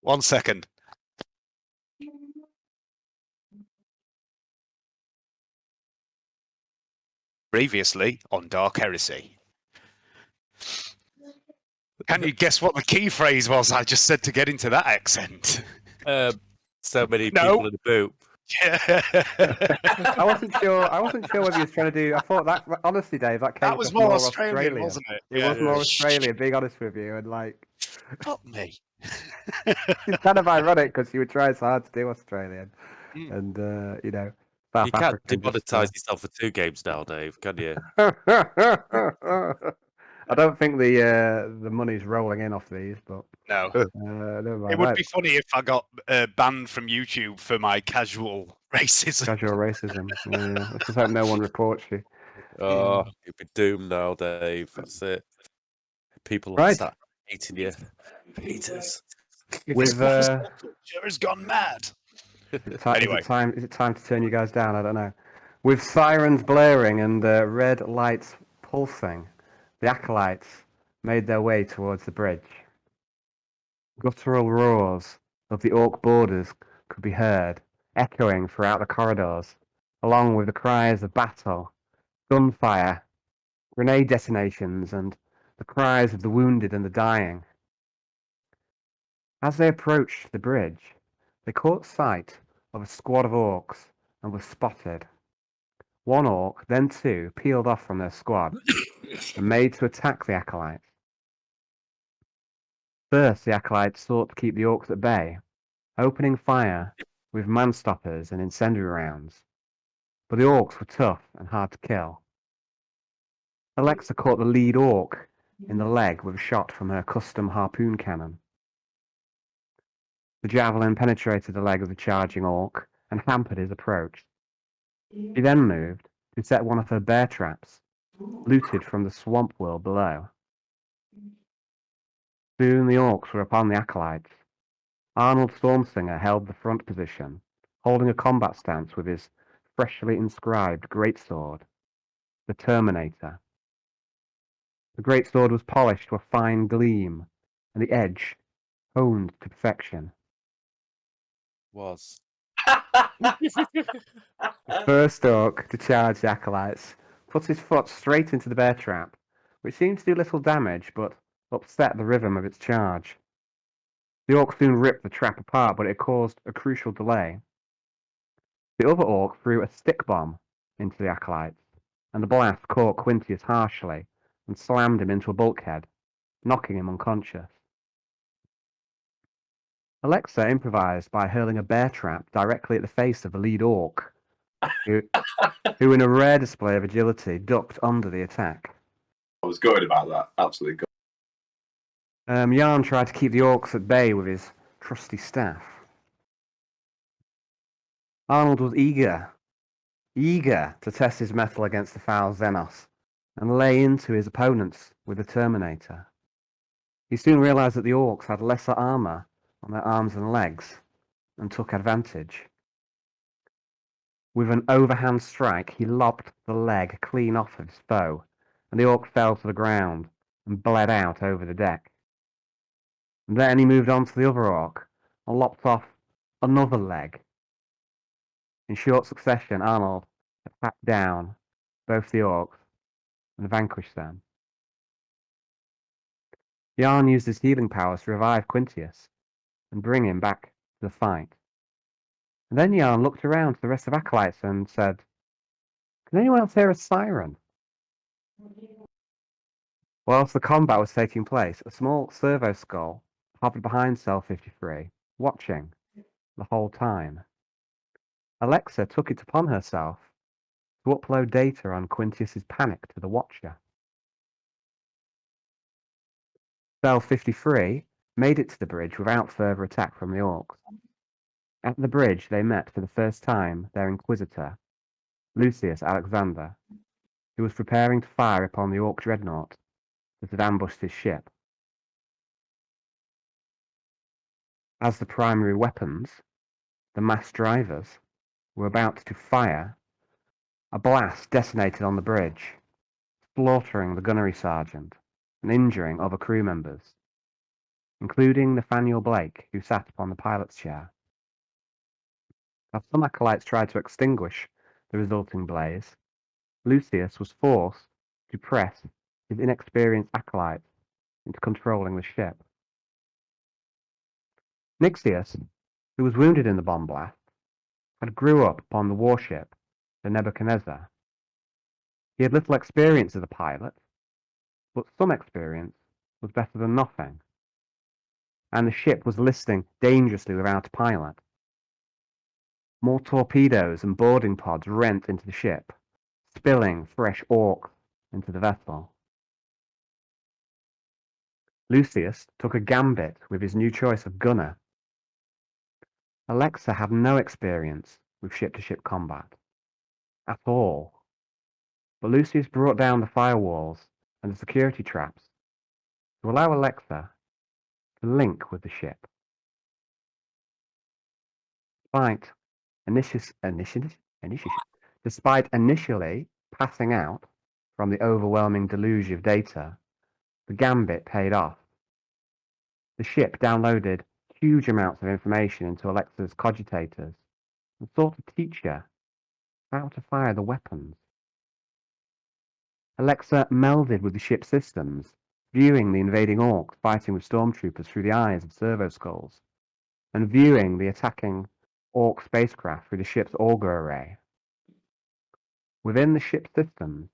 1 second. Previously on Dark Heresy. Can you guess what the key phrase was I just said to get into that accent? So many No. people in the boot. Yeah. I wasn't sure whether he was trying to do. I thought that honestly, Dave, that came That was across more Australian, wasn't it? It was more Australian. Being honest with you, and like, Fuck me. it's kind of ironic because you would try so hard to do Australian, and you know, South You can't African. demonetize yourself for 2 games now, Dave, can you? I don't think the money's rolling in off these, but No. never mind. It would be funny if I got banned from YouTube for my casual racism. Casual racism. Yeah. Let's just hope no one reports you. Oh, you'll be doomed now, Dave. That's it. People Right. start hating you. Haters. With Culture has gone mad. Anyway. is it time to turn you guys down? I don't know. With sirens blaring and red lights pulsing, the acolytes made their way towards the bridge. Guttural roars of the Ork boarders could be heard, echoing throughout the corridors, along with the cries of battle, gunfire, grenade detonations, and the cries of the wounded and the dying. As they approached the bridge, they caught sight of a squad of orcs and were spotted. One orc, then two, peeled off from their squad and made to attack the acolytes. First, the acolytes sought to keep the orcs at bay, opening fire with manstoppers and incendiary rounds, but the orcs were tough and hard to kill. Alexa caught the lead orc in the leg with a shot from her custom harpoon cannon. The javelin penetrated the leg of the charging orc and hampered his approach. She then moved to set one of her bear traps, looted from the swamp world below. Soon the orcs were upon the acolytes. Arnold Stormsinger held the front position, holding a combat stance with his freshly inscribed greatsword, the Terminator. The greatsword was polished to a fine gleam, and the edge honed to perfection. Was. The first orc to charge the acolytes puts his foot straight into the bear trap, which seemed to do little damage but upset the rhythm of its charge. The orc soon ripped the trap apart, but it caused a crucial delay. The other orc threw a stick bomb into the acolytes, and the blast caught Quintius harshly and slammed him into a bulkhead, knocking him unconscious. Alexa improvised by hurling a bear trap directly at the face of the lead orc, who in a rare display of agility, ducked under the attack. I was gutted about that. Absolutely gutted. Yarn tried to keep the orcs at bay with his trusty staff. Arnold was eager to test his mettle against the foul Xenos and lay into his opponents with the Terminator. He soon realized that the orcs had lesser armor on their arms and legs and took advantage. With an overhand strike, he lopped the leg clean off of his foe, and the orc fell to the ground and bled out over the deck. And then he moved on to the other orc and lopped off another leg. In short succession, Arnold attacked down both the orcs and vanquished them. Yarn used his healing powers to revive Quintius and bring him back to the fight. And then Yarn looked around to the rest of Acolytes and said, "Can anyone else hear a siren?" Whilst the combat was taking place, a small servo skull hovered behind Cell 53, watching the whole time. Alexa took it upon herself to upload data on Quintius's panic to the Watcher. Cell 53 made it to the bridge without further attack from the Orcs. At the bridge, they met for the first time their Inquisitor, Lucius Alexander, who was preparing to fire upon the Orc dreadnought that had ambushed his ship. As the primary weapons, the mass drivers, were about to fire, a blast detonated on the bridge, slaughtering the gunnery sergeant and injuring other crew members. including Nathaniel Blake, who sat upon the pilot's chair. As some acolytes tried to extinguish the resulting blaze, Lucius was forced to press his inexperienced acolytes into controlling the ship. Nixios, who was wounded in the bomb blast, had grew up upon the warship, the Nebuchadnezzar. He had little experience as a pilot, but some experience was better than nothing, and the ship was listing dangerously without a pilot. More torpedoes and boarding pods rent into the ship, spilling fresh orcs into the vessel. Lucius took a gambit with his new choice of gunner. Alexa had no experience with ship-to-ship combat at all, but Lucius brought down the firewalls and the security traps to allow Alexa to link with the ship. Despite initially passing out from the overwhelming deluge of data, the gambit paid off. The ship downloaded huge amounts of information into Alexa's cogitators and sought to teach her how to fire the weapons. Alexa melded with the ship's systems, viewing the invading orcs fighting with stormtroopers through the eyes of servo skulls, and viewing the attacking orc spacecraft through the ship's auger array. Within the ship's systems,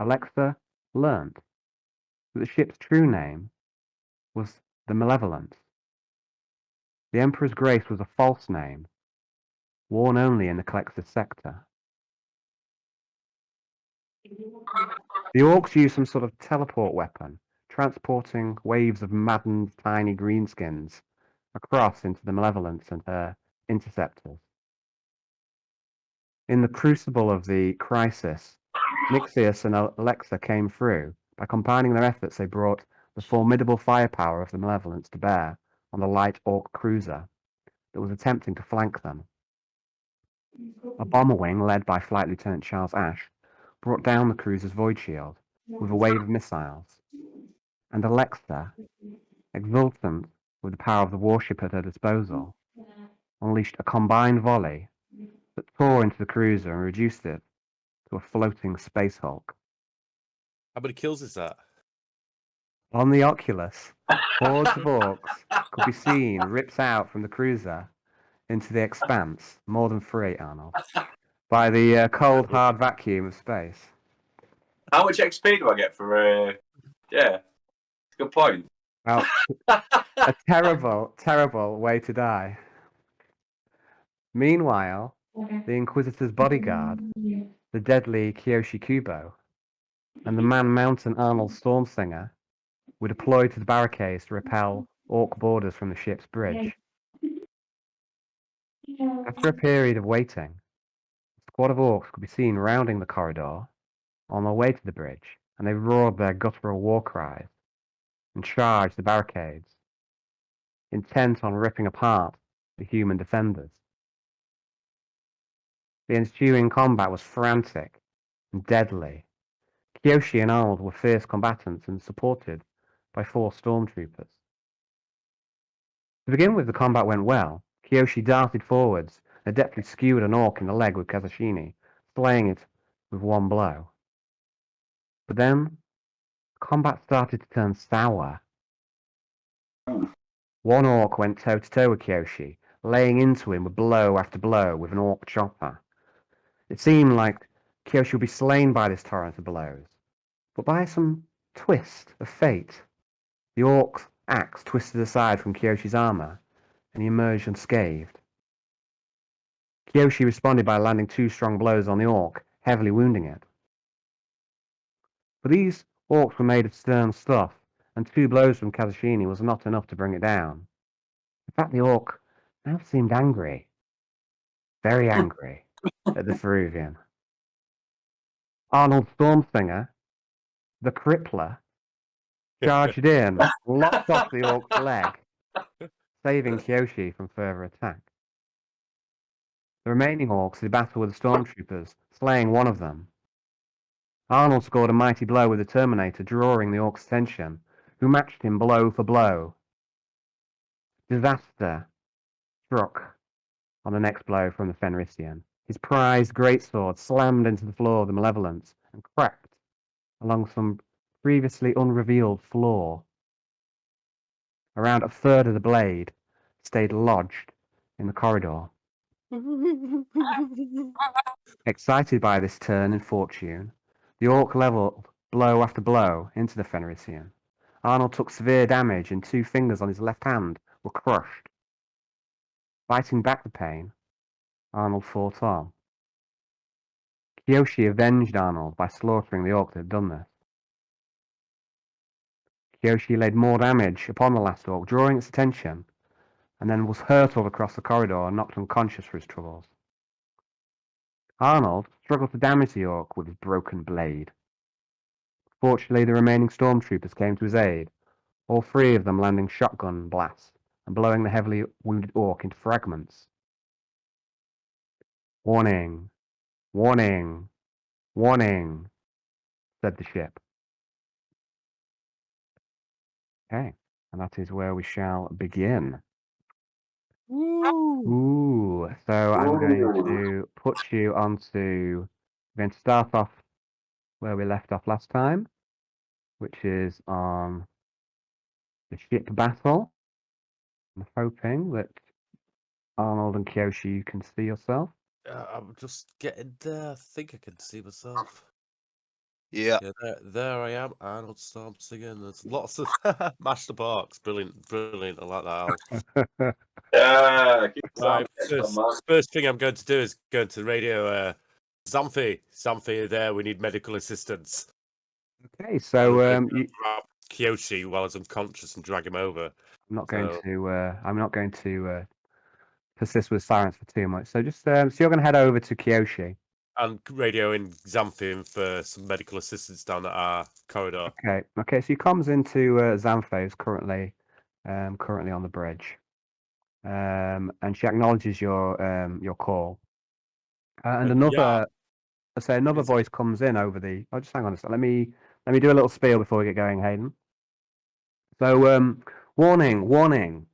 Alexa learnt that the ship's true name was the Malevolence. The Emperor's Grace was a false name, worn only in the Collector's sector. The orcs used some sort of teleport weapon, transporting waves of maddened tiny greenskins across into the Malevolence and her interceptors. In the crucible of the crisis, Nixios and Alexa came through. By combining their efforts, they brought the formidable firepower of the Malevolence to bear on the light orc cruiser that was attempting to flank them. A bomber wing led by Flight Lieutenant Charles Ash brought down the cruiser's void shield with a wave of missiles, and Alexa, exultant with the power of the warship at her disposal, unleashed a combined volley that tore into the cruiser and reduced it to a floating space hulk. How many kills is that? On the Oculus, hordes of orcs could be seen ripped out from the cruiser into the expanse, more than 3, Arnold, by the cold, hard vacuum of space. How much XP do I get for? Yeah, good point. Well, a terrible, terrible way to die. Meanwhile, the Inquisitor's bodyguard, the deadly Kiyoshi Kubo, and the man-mountain Arnold Stormsinger were deployed to the barricades to repel orc boarders from the ship's bridge. After a period of waiting, a squad of orcs could be seen rounding the corridor on their way to the bridge, and they roared their guttural war cries and charged the barricades, intent on ripping apart the human defenders. The ensuing combat was frantic and deadly. Kiyoshi and Arnold were fierce combatants and supported by 4 stormtroopers. To begin with, the combat went well. Kiyoshi darted forwards and adeptly skewered an orc in the leg with Kazashini, slaying it with 1 blow. But then, combat started to turn sour. One orc went toe-to-toe with Kiyoshi, laying into him with blow after blow with an orc chopper. It seemed like Kiyoshi would be slain by this torrent of blows, but by some twist of fate, the orc's axe twisted aside from Kiyoshi's armor, and he emerged unscathed. Kiyoshi responded by landing 2 strong blows on the orc, heavily wounding it. But these orcs were made of stern stuff, and 2 blows from Kazashini was not enough to bring it down. In fact, the orc now seemed angry, very angry, at the Peruvian. Arnold Stormsinger, the crippler, charged in, lopped off the orc's leg, saving Kiyoshi from further attack. The remaining orcs did battle with the stormtroopers, slaying one of them. Arnold scored a mighty blow with the Terminator, drawing the orc's attention, who matched him blow for blow. Disaster struck on the next blow from the Fenrisian. His prized greatsword slammed into the floor of the Malevolence and cracked along some previously unrevealed floor. Around a third of the blade stayed lodged in the corridor. Excited by this turn in fortune, the Ork leveled blow after blow into the Fenrisian. Arnold took severe damage and 2 fingers on his left hand were crushed. Fighting back the pain, Arnold fought on. Kiyoshi avenged Arnold by slaughtering the Ork that had done this. Kiyoshi laid more damage upon the last Ork, drawing its attention, and then was hurtled across the corridor and knocked unconscious for his troubles. Arnold struggled to damage the Ork with his broken blade. Fortunately, the remaining stormtroopers came to his aid, all 3 of them landing shotgun blasts and blowing the heavily wounded Ork into fragments. Warning, warning, warning, said the ship. Okay, and that is where we shall begin. Ooh, so I'm going to put you onto. We're going to start off where we left off last time, which is on the ship battle. I'm hoping that Arnold and Kiyoshi, you can see yourself. I'm just getting there. I think I can see myself. Yeah. Yeah, there I am. Arnold Storms again. There's lots of mashed up arcs. Brilliant, brilliant. I like that, Al. Yeah, keep Right, on, man. first thing I'm going to do is go to radio. Zamfi, there. We need medical assistance. Okay, so Grab Kiyoshi while he's unconscious and drag him over. I'm not going to persist with silence for too much. So just so you're going to head over to Kiyoshi. And radioing Zamfi for some medical assistance down at our corridor. Okay. So he comes into Xanthe, who's currently on the bridge, and she acknowledges your call. And another voice comes in over the. Oh, just hang on a second. Let me do a little spiel before we get going, Hayden. So, warning,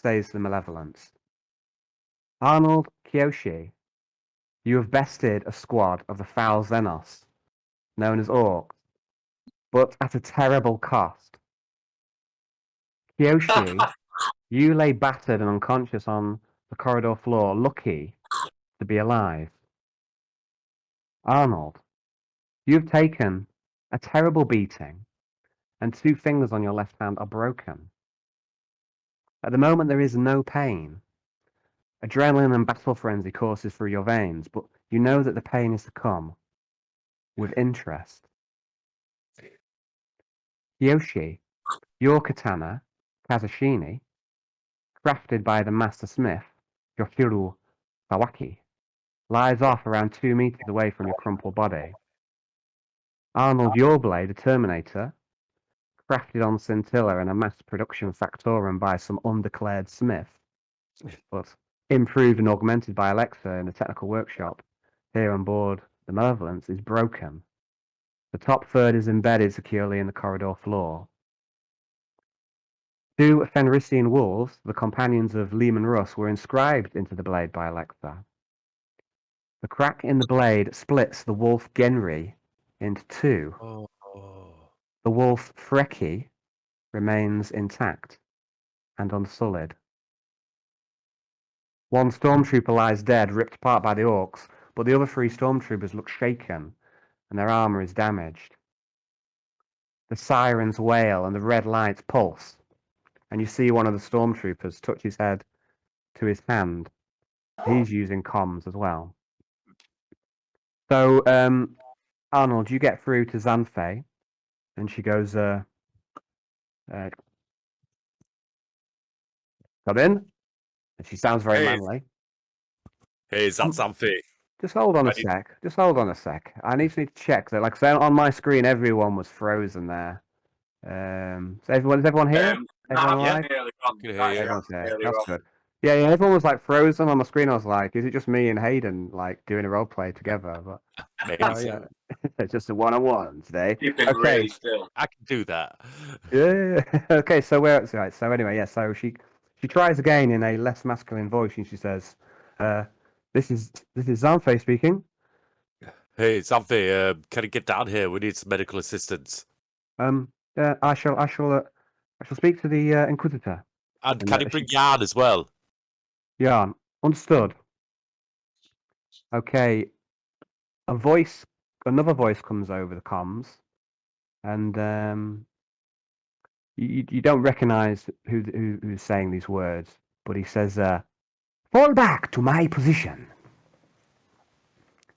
says the Malevolence. Arnold, Kiyoshi, you have bested a squad of the foul Xenos, known as Orks, but at a terrible cost. Kiyoshi, you lay battered and unconscious on the corridor floor, lucky to be alive. Arnold, you've taken a terrible beating, and 2 fingers on your left hand are broken. At the moment, there is no pain. Adrenaline and battle frenzy courses through your veins, but you know that the pain is to come with interest. Yoshi, your katana, Kazushini, crafted by the master smith, Yoshiru Sawaki, lies off around 2 meters away from your crumpled body. Arnold, your blade, a Terminator, crafted on Scintilla in a mass production factorum by some undeclared smith, but improved and augmented by Alexa in the technical workshop here on board the Malevolence, is broken. The top third is embedded securely in the corridor floor. 2 Fenrisian wolves, the companions of Lehman Russ, were inscribed into the blade by Alexa. The crack in the blade splits the wolf Genri into 2. The wolf Freki remains intact and unsullied. 1 stormtrooper lies dead, ripped apart by the Orks, but the other 3 stormtroopers look shaken and their armor is damaged. The sirens wail and the red lights pulse, and you see one of the stormtroopers touch his head to his hand. He's using comms as well. So, Arnold, you get through to Xanthe, and she goes, come in. And she sounds very manly. Hey, is that Zamfi? Just hold on a sec. I need to check that. Like I said, on my screen, everyone was frozen there. So is everyone here? Everyone alive? Can hear you. Everyone's here. That's good. Yeah, everyone was like frozen on the screen. I was like, is it just me and Hayden like doing a role play together? But oh yeah, it's just a one-on-one today. Keeping Okay, really still. I can do that. yeah. Okay, so right. So anyway, yeah. So she tries again in a less masculine voice, and she says, "This is Zanfe speaking. Hey, Zanfe, can you get down here? We need some medical assistance. I shall speak to the Inquisitor. And And, can you bring Yarn as well? Yeah, understood. Okay, another voice comes over the comms, and you don't recognize who's saying these words, but he says, "Fall back to my position."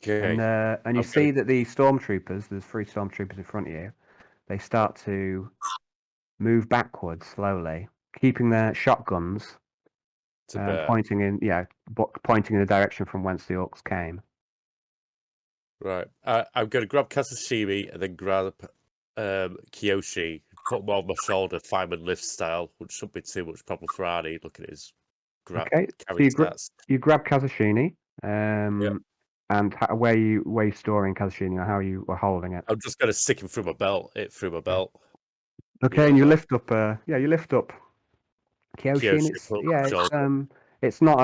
Okay. And you see that the stormtroopers, there's 3 stormtroopers in front of you, they start to move backwards slowly, keeping their shotguns pointing in the direction from whence the orcs came. Right. I'm going to grab Kasashimi and then grab Kiyoshi, put them on my shoulder, fireman lift style, which shouldn't be too much problem for Arnie. Look at his Okay, carry stats. you grab Kazashini, and where you storing Kazashini, or how you were holding it? I'm just going to stick him through my belt. Okay, and you lift up. You lift up Kiyoshi, and it's not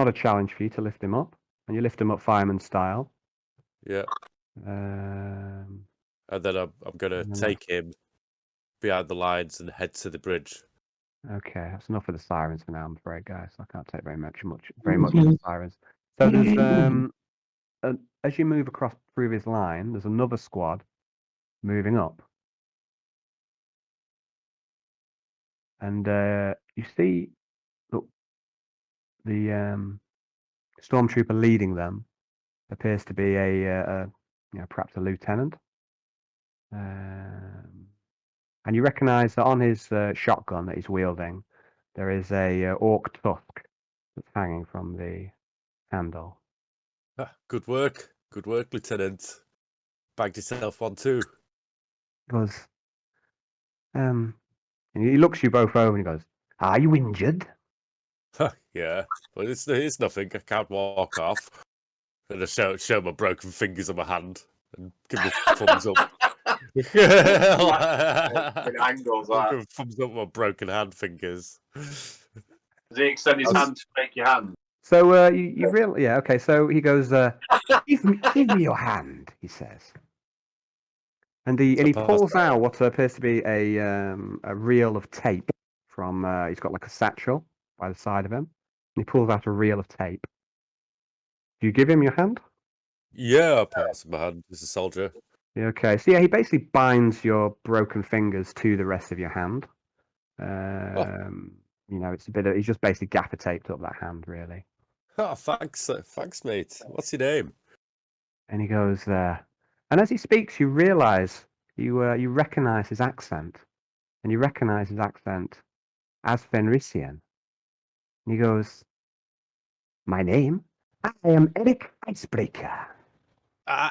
a challenge for you to lift him up, and you lift him up fireman style. Yeah. Um, And then I'm going to take him behind the lines and head to the bridge. Okay, that's enough of the sirens for now, I'm afraid, guys. I can't take very much of the sirens. So there's as you move across through this line, there's another squad moving up, and you see the stormtrooper leading them appears to be perhaps a lieutenant, and you recognise that on his shotgun that he's wielding, there is a orc tusk that's hanging from the handle. Good work, Lieutenant. Bagged yourself one too. Goes, and he looks you both over and he goes, "Are you injured?" Yeah, but it's nothing. I can't walk off. And I show my broken fingers on my hand and give me thumbs up. Angles that. Thumbs up my broken hand fingers. Does he extend his hand to make your hand? So you really, yeah, okay. So he goes, give me your hand," he says, and he pulls out what appears to be a reel of tape from. He's got like a satchel by the side of him, and he pulls out a reel of tape. Do you give him your hand? Yeah, I pass my hand as a soldier. Yeah, okay, so yeah, he basically binds your broken fingers to the rest of your hand. It's a bit of, he's just basically gaffer taped up that hand, really. Oh, thanks, mate. What's your name? And he goes, and as he speaks, you realise you recognise his accent, and you recognise his accent as Fenrisian. And he goes, "My name, I am Eric Icebreaker."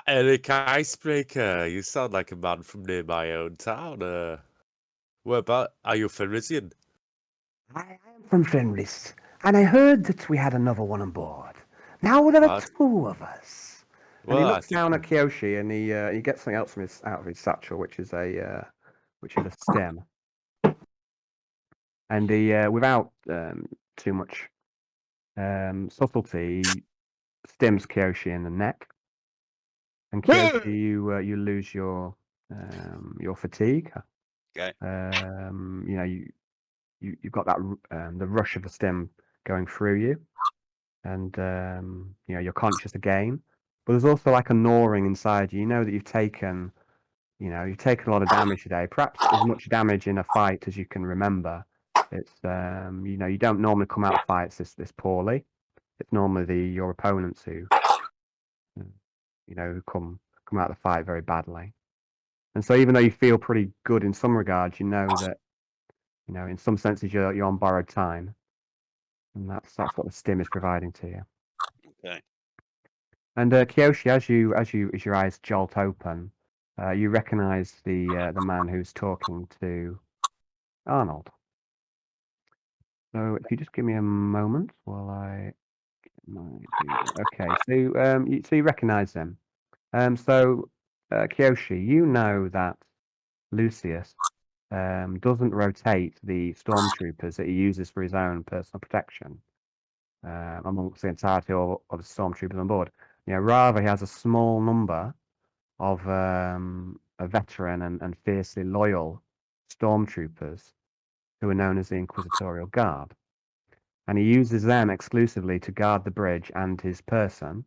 Eric Icebreaker. You sound like a man from near my own town. Where about? Are you Fenrisian? I am from Fenris, and I heard that we had another one on board. Now there are 2 of us. And he looks down at Kiyoshi, and he gets something else out of his satchel, which is a stem. And he, without too much subtlety, he stims Kiyoshi in the neck. And Kiyoshi, you lose your fatigue. Okay. You've got that the rush of the stim going through you, and you're conscious again. But there's also like a gnawing inside you. You know that you've taken a lot of damage today. Perhaps as much damage in a fight as you can remember. It's you don't normally come out of fights this poorly. It's normally your opponents who come out of the fight very badly. And so even though you feel pretty good in some regards, you know that in some senses you're on borrowed time, and that's what the stim is providing to you. Okay. And Kiyoshi, as your eyes jolt open, you recognise the man who's talking to Arnold. So if you just give me a moment while I get my okay. So you recognise them. So Kiyoshi, you know that Lucius doesn't rotate the stormtroopers that he uses for his own personal protection amongst the entirety of the stormtroopers on board. Rather he has a small number of a veteran and fiercely loyal stormtroopers who are known as the Inquisitorial Guard. And he uses them exclusively to guard the bridge and his person,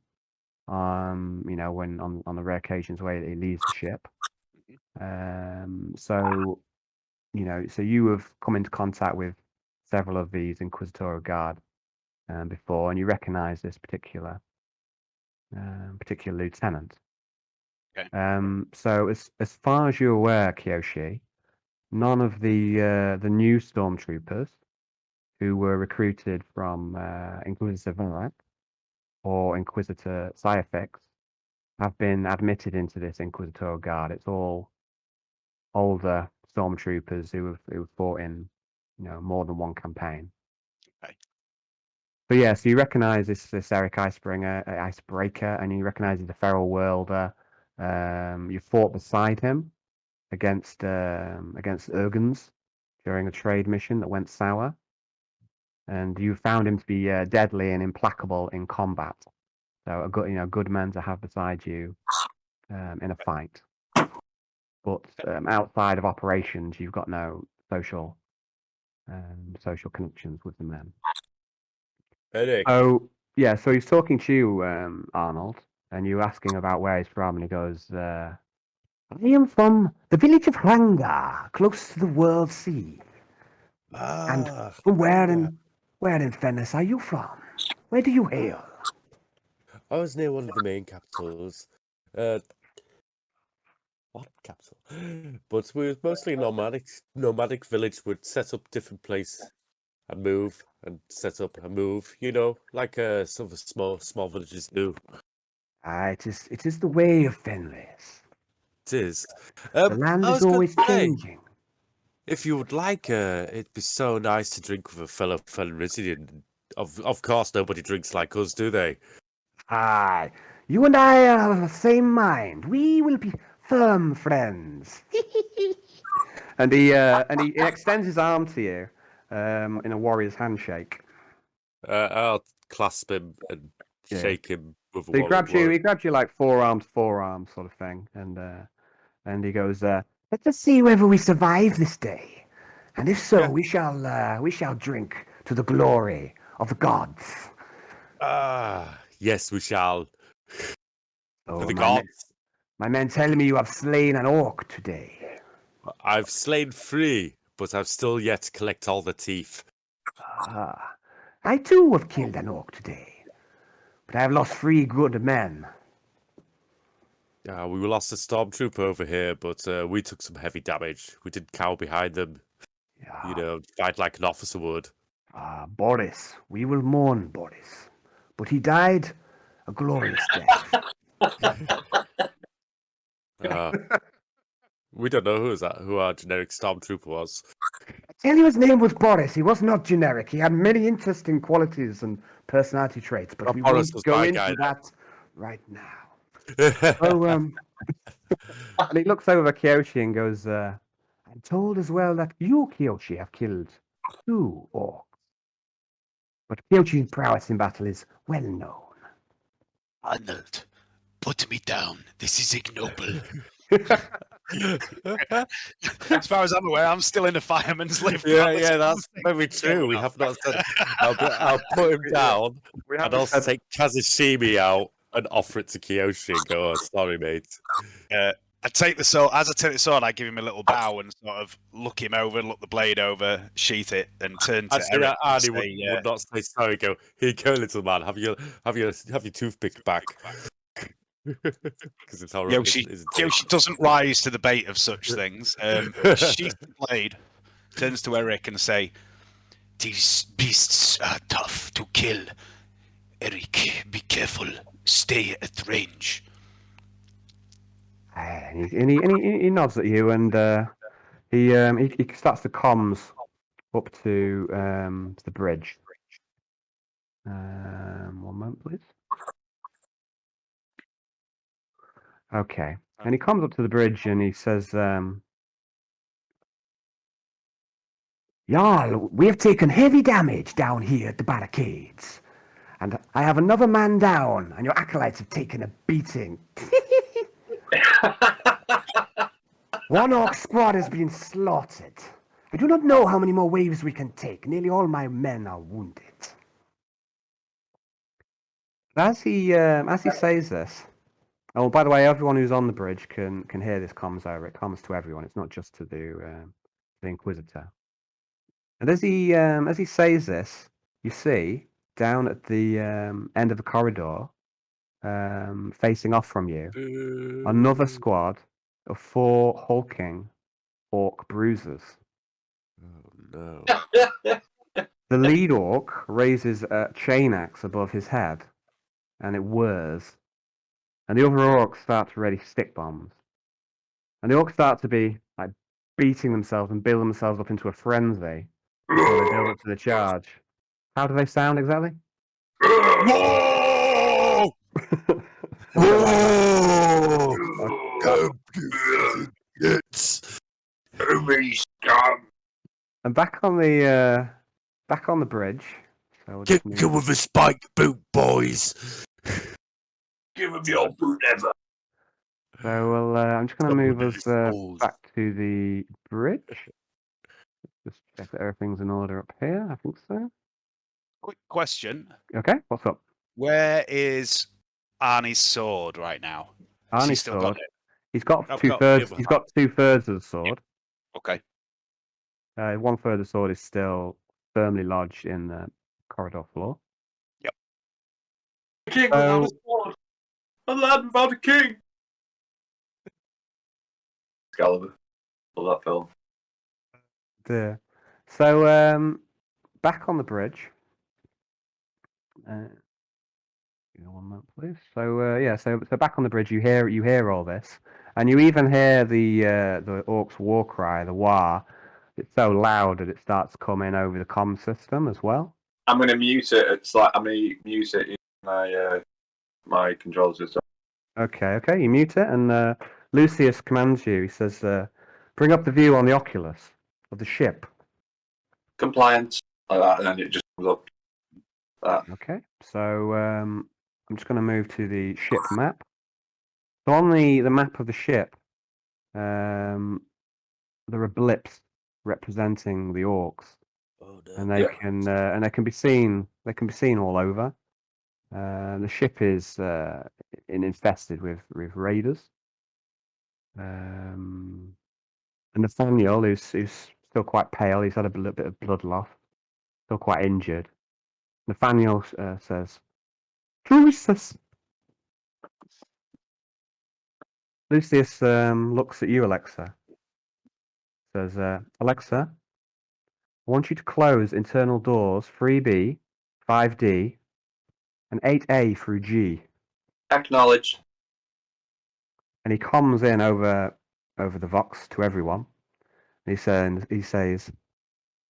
when on the rare occasions where he leaves the ship. So you have come into contact with several of these Inquisitorial Guard before, and you recognise this particular lieutenant. Okay. So as far as you're aware, Kiyoshi, none of the new stormtroopers who were recruited from Inquisitor Varak or Inquisitor Syafix have been admitted into this Inquisitorial Guard. It's all older stormtroopers who have fought in more than one campaign. Okay. So yeah, so you recognise this Eric Icebreaker, and you recognise he's a feral worlder. You fought beside him against Urgens during a trade mission that went sour, and you found him to be deadly and implacable in combat. So a good man to have beside you in a fight. But outside of operations, you've got no social connections with the men. Eric. So yeah, so he's talking to you, Arnold, and you're asking about where he's from, and he goes, "I am from the village of Hranga, close to the World Sea." And from where in Fenris are you from? Where do you hail? I was near one of the main capitals. What capital? But we were mostly nomadic village would set up different place and move and set up and move, like some of the small villages do. It is the way of Fenris. It is. The land I is was gonna always say, changing. if you would like, it'd be so nice to drink with a fellow Fenrisian. Of course, nobody drinks like us, do they? Aye, you and I are of the same mind. We will be firm friends. and he extends his arm to you in a warrior's handshake. I'll clasp him and Yeah. shake him with a So he grabs you. warrior. He grabs you like forearm sort of thing, and he goes, "Let us see whether we survive this day, and if so, Yeah. we shall drink to the glory of the gods." Yes, we shall. Oh, For the gods. My men tell me you have slain an orc today. I've slain 3, but I've still yet to collect all the teeth. I too have killed an orc today, but I have lost 3 good men. We lost a stormtrooper over here, but we took some heavy damage. We didn't cower behind them, fight like an officer would. Boris, we will mourn Boris, but he died a glorious death. We don't know who our generic stormtrooper was. I tell you his name was Boris. He was not generic. He had many interesting qualities and personality traits, but we Boris won't was go my into guy, that right now. So, and he looks over at Kiyoshi and goes, "I'm told as well that you, Kiyoshi, have killed 2 orcs. But Kiyoshi's prowess in battle is well known." Arnold, put me down. This is ignoble. As far as I'm aware, I'm still in a fireman's lift. Yeah, that's very true. We have not said. I'll put him down, and I'll take Kazushimi out and offer it to Kiyoshi and go, "Oh, sorry, mate." I take the sword. As I take the sword, I give him a little bow and sort of look him over, look the blade over, sheath it, and turn to Actually, Eric. Arnie would not say sorry. Go, "Here you go, little man. Have your toothpick back." Because it's all right. Yoshi doesn't rise to the bait of such things. Sheath the blade, turns to Eric and say, "These beasts are tough to kill. Eric, be careful. Stay at range." And he nods at you, and he starts to comms up to the bridge. 1 moment, please. Okay. And he comes up to the bridge and he says, Jarl, we have taken heavy damage down here at the barricades. And I have another man down, and your acolytes have taken a beating. One orc squad has been slaughtered. I do not know how many more waves we can take. Nearly all my men are wounded. As he says this, oh, by the way, everyone who's on the bridge can hear this comms over. It comes to everyone. It's not just to the Inquisitor. And as he says this, you see down at the end of the corridor, facing off from you, another squad of 4 hulking orc bruisers. Oh no. The lead orc raises a chain axe above his head, and it whirs. And the other orcs start to ready stick bombs. And the orcs start to be like beating themselves and build themselves up into a frenzy before they build up to the charge. How do they sound exactly? Whoa! Whoa! It's And back on the bridge. So we'll Get just move- with the spike boot, boys. Give him your boot ever. So we'll, I'm just going to Double move us these balls. back to the bridge. Just check that everything's in order up here. I think so. Quick question. Okay, what's up? Where is Arnie's sword right now? Has he Arnie's still sword. got it? He's got I've 2/3. got the other He's got 2/3 of the sword. Okay. 1/3 of the sword is still firmly lodged in the corridor floor. The king without a sword. A lad without a king. Excalibur. Love that film. There. So back on the bridge. Give me 1 moment, please. So yeah, so back on the bridge, you hear all this, and you even hear the orcs' war cry, the Wa. It's so loud that it starts coming over the comm system as well. I'm gonna mute it. It's like I'm gonna mute it in my my control system. Okay, you mute it, and Lucius commands you. He says, "Bring up the view on the oculus of the ship." Compliance like that, and then it just comes up. That. Okay, so I'm just going to move to the ship map. So on the map of the ship, there are blips representing the orcs, Oh and no. they can be seen. They can be seen all over. The ship is infested with raiders. And Nathaniel, who's still quite pale, he's had a little bit of blood loss, still quite injured. Nathaniel says, "Jesus." Lucius looks at you, Alexa. Says, "Alexa, I want you to close internal doors 3B, 5D, and 8A through G." Acknowledge. And he comms in over the Vox to everyone. He says,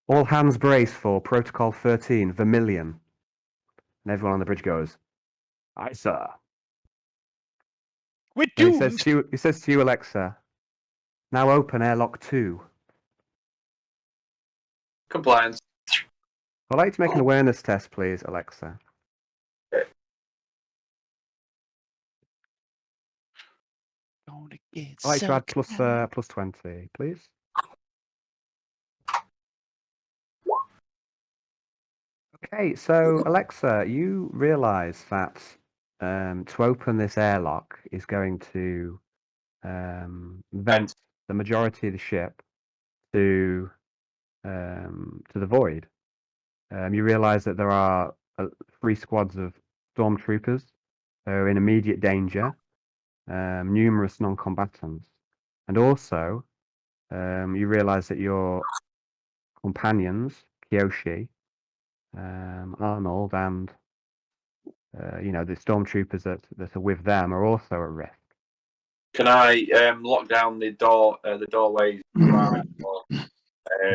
"All hands brace for Protocol 13, Vermilion." And everyone on the bridge goes, "Aye, sir." We're And doomed. he says to you, Alexa, "Now open airlock 2. Compliance. I'd like to make an awareness test, please, Alexa. I'd like to add plus 20, please. Okay, so Alexa, you realise that to open this airlock is going to vent the majority of the ship to the void. You realise that there are 3 squads of stormtroopers who are in immediate danger, numerous non-combatants, and also you realise that your companions, Kiyoshi, Arnold, and the stormtroopers that are with them are also at risk. Can I lock down the doorways?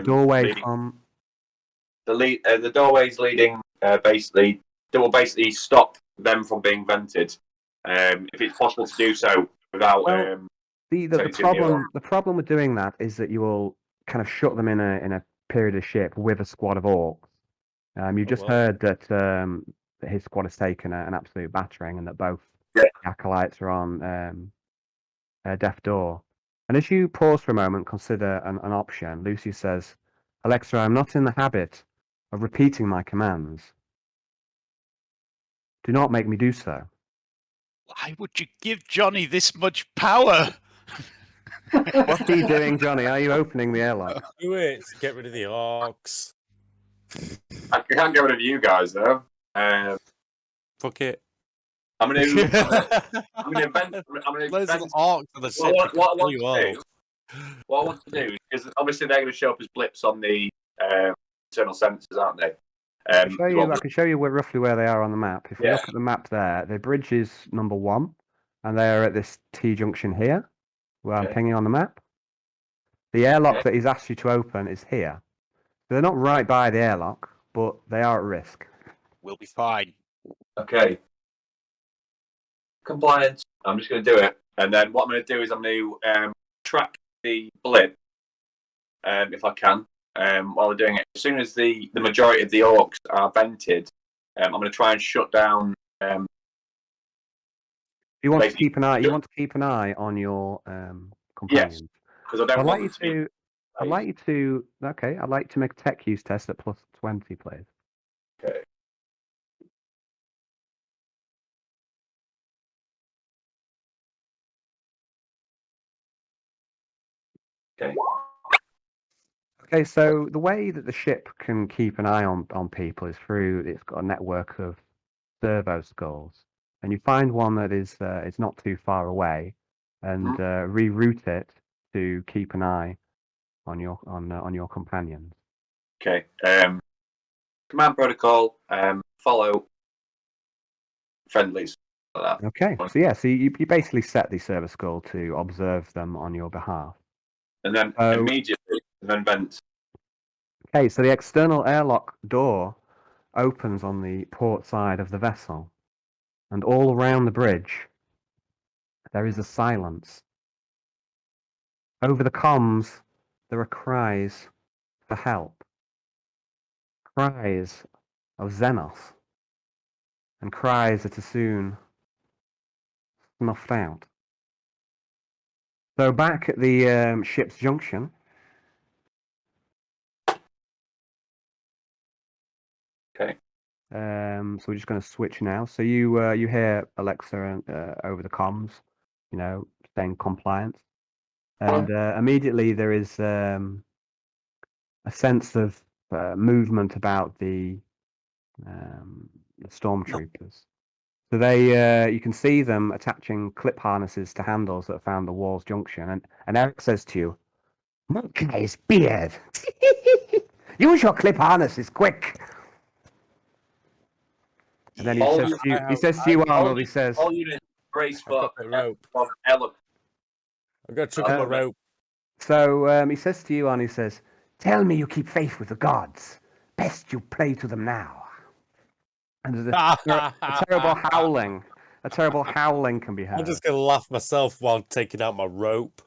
Doorway leading- from the doorways leading basically they will basically stop them from being vented. If it's possible to do so without Well, the problem with doing that is that you will kind of shut them in a period of ship with a squad of orcs. You just heard that his squad has taken an absolute battering, and that both acolytes are on Death Door. And as you pause for a moment, consider an option. Lucy says, "Alexa, I'm not in the habit of repeating my commands. Do not make me do so." Why would you give Johnny this much power? What are you doing, Johnny? Are you opening the airlock? Do it. Get rid of the orcs. I can't get rid of you guys though. Fuck it. I'm gonna vent. Loads of orcs on the ship. What I want to do is obviously they're going to show up as blips on the internal sensors, aren't they? I can show you roughly where they are on the map. If you look at the map there, the bridge is number 1, and they are at this T junction here, where I'm pinging on the map. The airlock that he's asked you to open is here. So they're not right by the airlock, but they are at risk. We'll be fine. Okay. Compliance. I'm just going to do it. And then what I'm going to do is I'm going to track the blip, if I can, while we're doing it. As soon as the majority of the orcs are vented, I'm going to try and shut down. You want to keep an eye. You want to keep an eye on your companions. Yes, because I don't I'd want like you to. Okay, I'd like to make a tech use test at +20, please. Okay. Okay. Okay, so the way that the ship can keep an eye on people is through it's got a network of servo skulls, and you find one that is not too far away, and reroute it to keep an eye on your companions. Okay. Command protocol. Follow friendlies. Like that. Okay, so you basically set the servo skull to observe them on your behalf. And then immediately, then vent. Okay, so the external airlock door opens on the port side of the vessel, and all around the bridge there is a silence. Over the comms, there are cries for help, cries of Xenos, and cries that are soon snuffed out. So back at the ship's junction, Okay. so we're just going to switch now. So you hear Alexa over the comms, saying compliance, and immediately there is a sense of movement about the stormtroopers. So you can see them attaching clip harnesses to handles that are found the wall's junction, and Eric says to you, "Monkey's beard, use your clip harnesses quick." And then he says to you, Arnold, he says, "All units brace for rope. Ella." I've got to chuck him a rope. So he says to you, Arnie, he says, "Tell me you keep faith with the gods. Best you pray to them now." And there's a terrible howling. A terrible howling can be heard. I'm just going to laugh myself while taking out my rope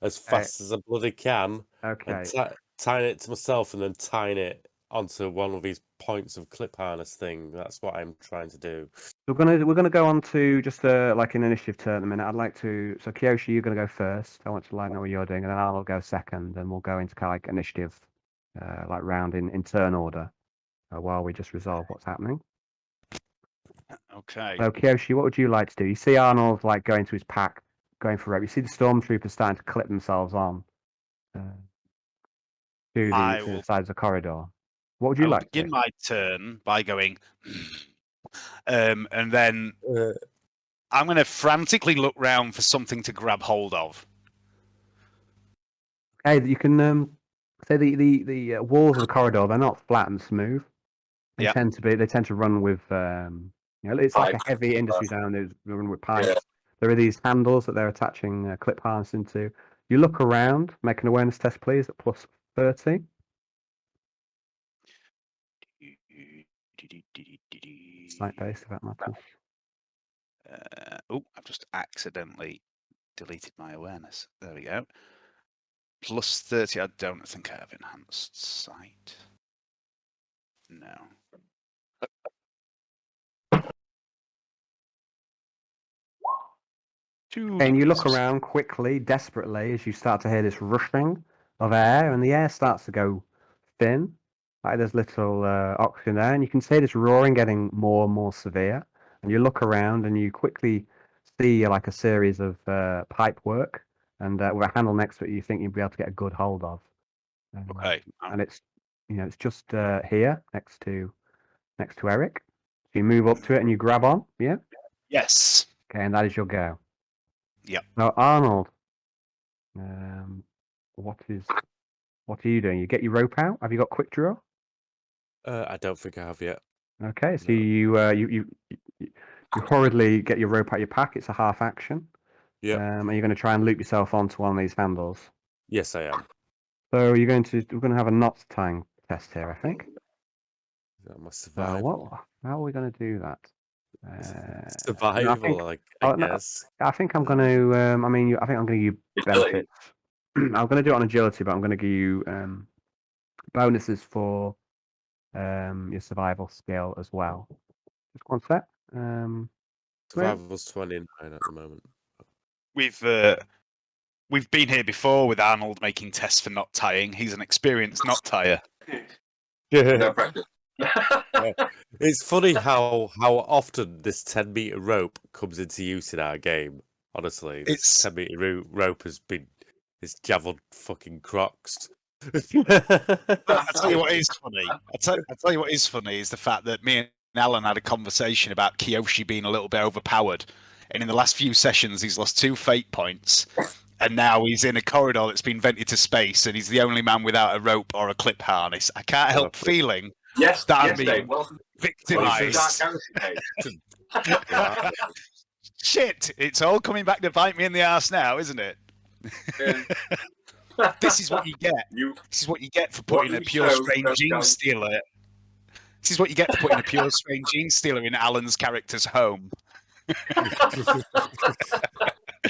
as fast as I bloody can. Okay. And tying it to myself and then tying it onto one of these points of clip harness thing. That's what I'm trying to do. We're gonna go on to just like an initiative turn in a minute. I'd like to. So Kiyoshi, you're gonna go first. I want to know what you're doing, and then I'll go second, and we'll go into kind of like initiative, like round in turn order, while we just resolve what's happening. Okay. So Kiyoshi, what would you like to do? You see Arnold like going to his pack, going for rope. You see the stormtroopers starting to clip themselves on to the sides of the corridor. What would you like to begin my turn by going, and then I'm going to frantically look round for something to grab hold of. Okay, you can say the walls of the corridor, they're not flat and smooth. They tend to run with it's like a heavy industry down. They run with pipes. Yeah. There are these handles that they're attaching clip harness into. You look around, make an awareness test, please, at +30. Site base, if that matters. I've just accidentally deleted my awareness. There we go. Plus 30. I don't think I have enhanced sight. No. And you look around quickly, desperately, as you start to hear this rushing of air, and the air starts to go thin. Like there's little oxygen there, and you can see this roaring getting more and more severe. And you look around, and you quickly see like a series of pipe work, and with a handle next to it, you think you'll be able to get a good hold of. Okay. And it's it's just here next to Eric. So you move up to it and you grab on. Yeah. Yes. Okay, and that is your go. Yep. Now, Arnold, what are you doing? You get your rope out. Have you got quick draw? I don't think I have yet. Okay, so No. you hurriedly get your rope out of your pack. It's a half action. Yep. And you're going to try and loop yourself onto one of these handles. Yes, I am. So we're going to have a knot tying test here, I think. Is that my So survival? how are we going to do that? Survival, I guess. I think I'm going to. I think I'm going to give you benefits. I'm going to do it on agility, but I'm going to give you bonuses for your survival skill as well. Just one sec. Survival's 29 at the moment. We've been here before with Arnold making tests for knot tying. He's an experienced knot tyer. No practice. It's funny how often this 10-meter rope comes into use in our game. Honestly, this 10-meter rope has been javeled fucking Crocs. I'll tell you what is funny. I'll tell you what is funny is the fact that me and Alan had a conversation about Kiyoshi being a little bit overpowered, and in the last few sessions he's lost 2 fate points, and now he's in a corridor that's been vented to space, and he's the only man without a rope or a clip harness. I can't help feeling that I'm being victimized. Shit! It's all coming back to bite me in the ass now, isn't it? This is what you get. This is what you get for putting a pure strain gene stealer. This is what you get for putting a pure strain gene stealer in Alan's character's home.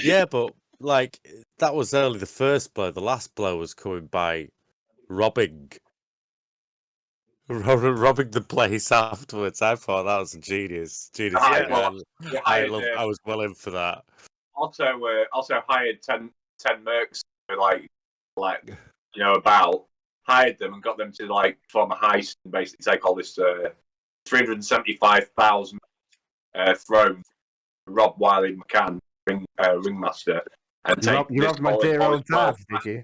Yeah, but like that was only the first blow. The last blow was coming by robbing the place afterwards. I thought that was a genius. Yeah. I was well in for that. Also hired 10 mercs for like about hired them and got them to like form a heist and basically take all this 375,000 throne, rob Wiley McCann, ringmaster, and you robbed my dear old dad, did you?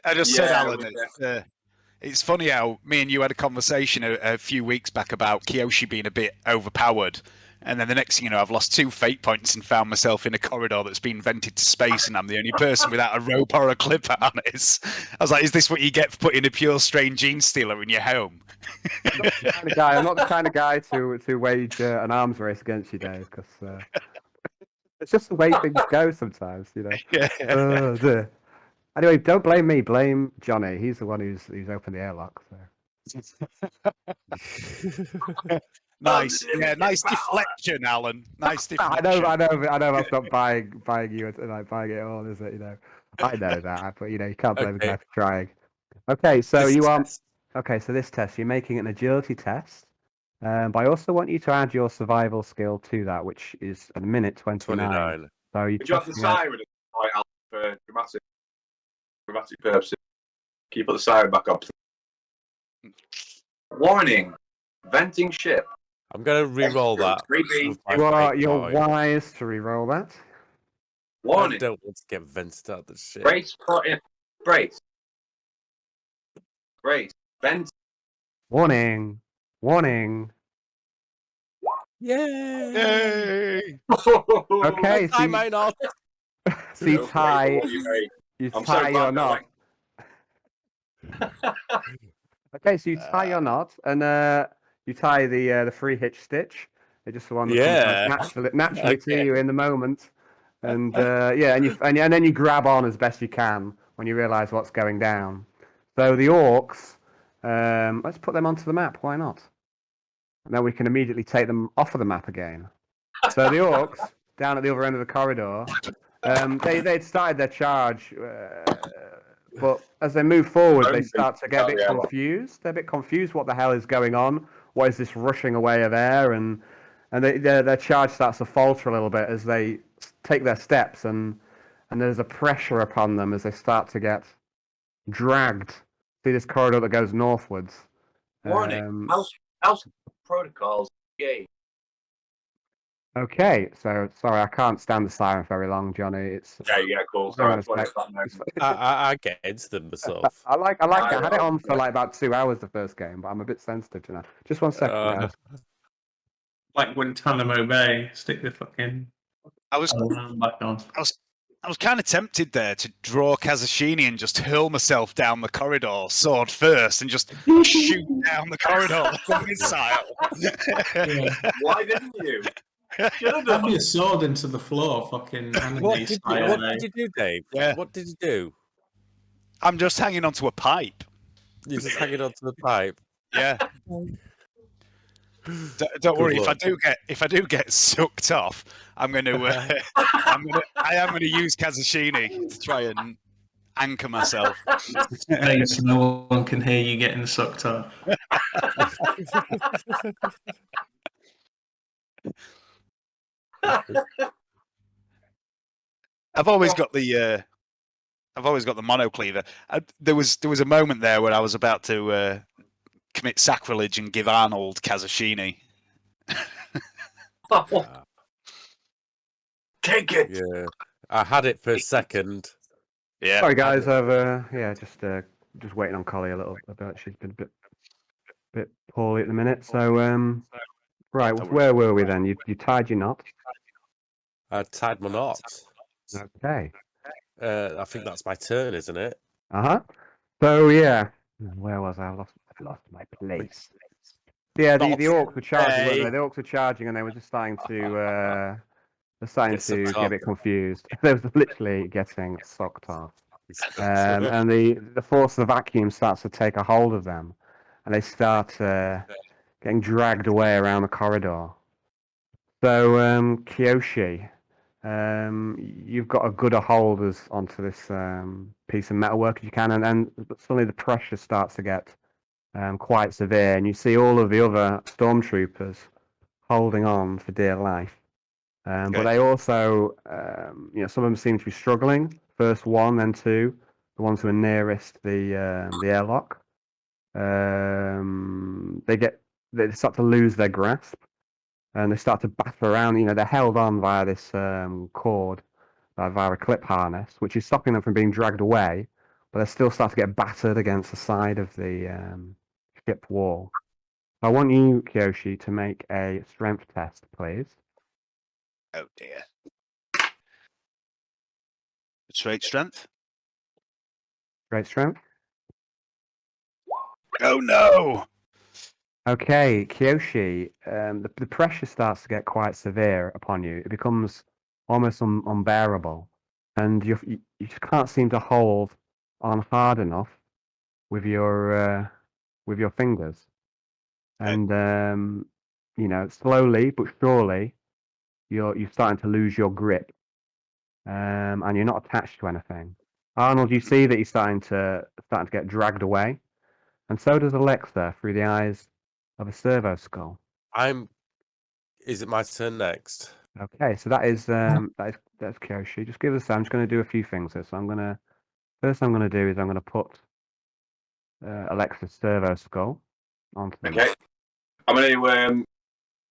I just said, Alan, it's funny how me and you had a conversation a few weeks back about Kiyoshi being a bit overpowered. And then the next thing you know, I've lost 2 fate points and found myself in a corridor that's been vented to space, and I'm the only person without a rope or a clip harness. I was like, is this what you get for putting a pure strain gene stealer in your home? I'm not the kind of guy to wage an arms race against you, Dave, because it's just the way things go sometimes, Yeah. Anyway, don't blame me. Blame Johnny. He's the one who's opened the airlock. So. Nice, nice deflection, Alan. Nice deflection. I know. That's not buying you and buying it all, is it? I know that, but you can't blame the guy for trying. Okay, so so this test, you're making an agility test. But I also want you to add your survival skill to that, which is at the minute 29. So you have the siren for dramatic purposes. Can you put the siren back up? Warning: venting ship. I'm gonna re-roll that. You're wise to re-roll that. Warning. I don't want to get vented out of the ship. Brace. Vent. Warning. Yay! Okay, I might not. So you tie your knot. Okay, so you tie your knot, and you tie the free hitch stitch. It's just the one that comes naturally to you in the moment, and and then you grab on as best you can when you realise what's going down. So the orcs, let's put them onto the map. Why not? and then we can immediately take them off of the map again. So the orcs down at the other end of the corridor, they'd started their charge, but as they move forward, they start to get a bit confused. They're a bit confused. What the hell is going on? What is this rushing away of air? And their charge starts to falter a little bit as they take their steps, and there's a pressure upon them as they start to get dragged through this corridor that goes northwards. Warning. House protocols. Yay. Okay, so sorry, I can't stand the siren very long, Johnny. It's Yeah, cool. hang on Sorry, a sec. I get into them myself. I like it. I had it on for like about 2 hours the first game, but I'm a bit sensitive to that. Just 1 second, guys. Like Guantanamo Bay, stick the fucking I was alarm back on. I was kind of tempted there to draw Kazushini and just hurl myself down the corridor, sword first, and just shoot down the corridor missile. Yeah. Why didn't you? Have your sword into the floor, fucking What anime did style. you do, Dave? Yeah. What did you do? I'm just hanging onto a pipe. You're just hanging onto the pipe. Yeah. Don't worry. luck. If I do get sucked off, I'm going to. I am going to use Kazushini to try and anchor myself. Space, no one can hear you getting sucked off. I've always got the monocleaver. There was a moment there where I was about to commit sacrilege and give Arnold Kazushini. Take it. Yeah, I had it for a second. Yeah. Sorry, guys. I've just waiting on Collie a little bit. She's been a bit poorly at the minute. So right, where were we then? You tied your knot. I tied my knot. Okay. I think that's my turn, isn't it? So yeah, where was I? I've lost my place. Yeah, the orcs were charging, weren't they? The orcs were charging, and they were just starting to get a bit confused. They were literally getting sucked off. And the force of the vacuum starts to take a hold of them, and they start getting dragged away around the corridor. So Kiyoshi, you've got a good hold onto this piece of metalwork as you can, and then suddenly the pressure starts to get quite severe, and you see all of the other stormtroopers holding on for dear life. But they also, some of them seem to be struggling. First one, then two, the ones who are nearest the airlock. They start to lose their grasp, and they start to batter around. They're held on via this cord, via a clip harness, which is stopping them from being dragged away. But they still start to get battered against the side of the ship wall. I want you, Kiyoshi, to make a strength test, please. Oh dear. Straight strength. Great strength. Oh no! Okay, Kiyoshi, the pressure starts to get quite severe upon you. It becomes almost unbearable, and you just can't seem to hold on hard enough with your fingers. And slowly but surely, you're starting to lose your grip, and you're not attached to anything. Arnold, you see that he's starting to get dragged away, and so does Alexa through the eyes of a servo skull. Is it my turn next? Okay, so that's Kiyoshi. Just give us. I'm just going to do a few things here. So I'm going to put Alexa's servo skull onto the Okay. I'm going to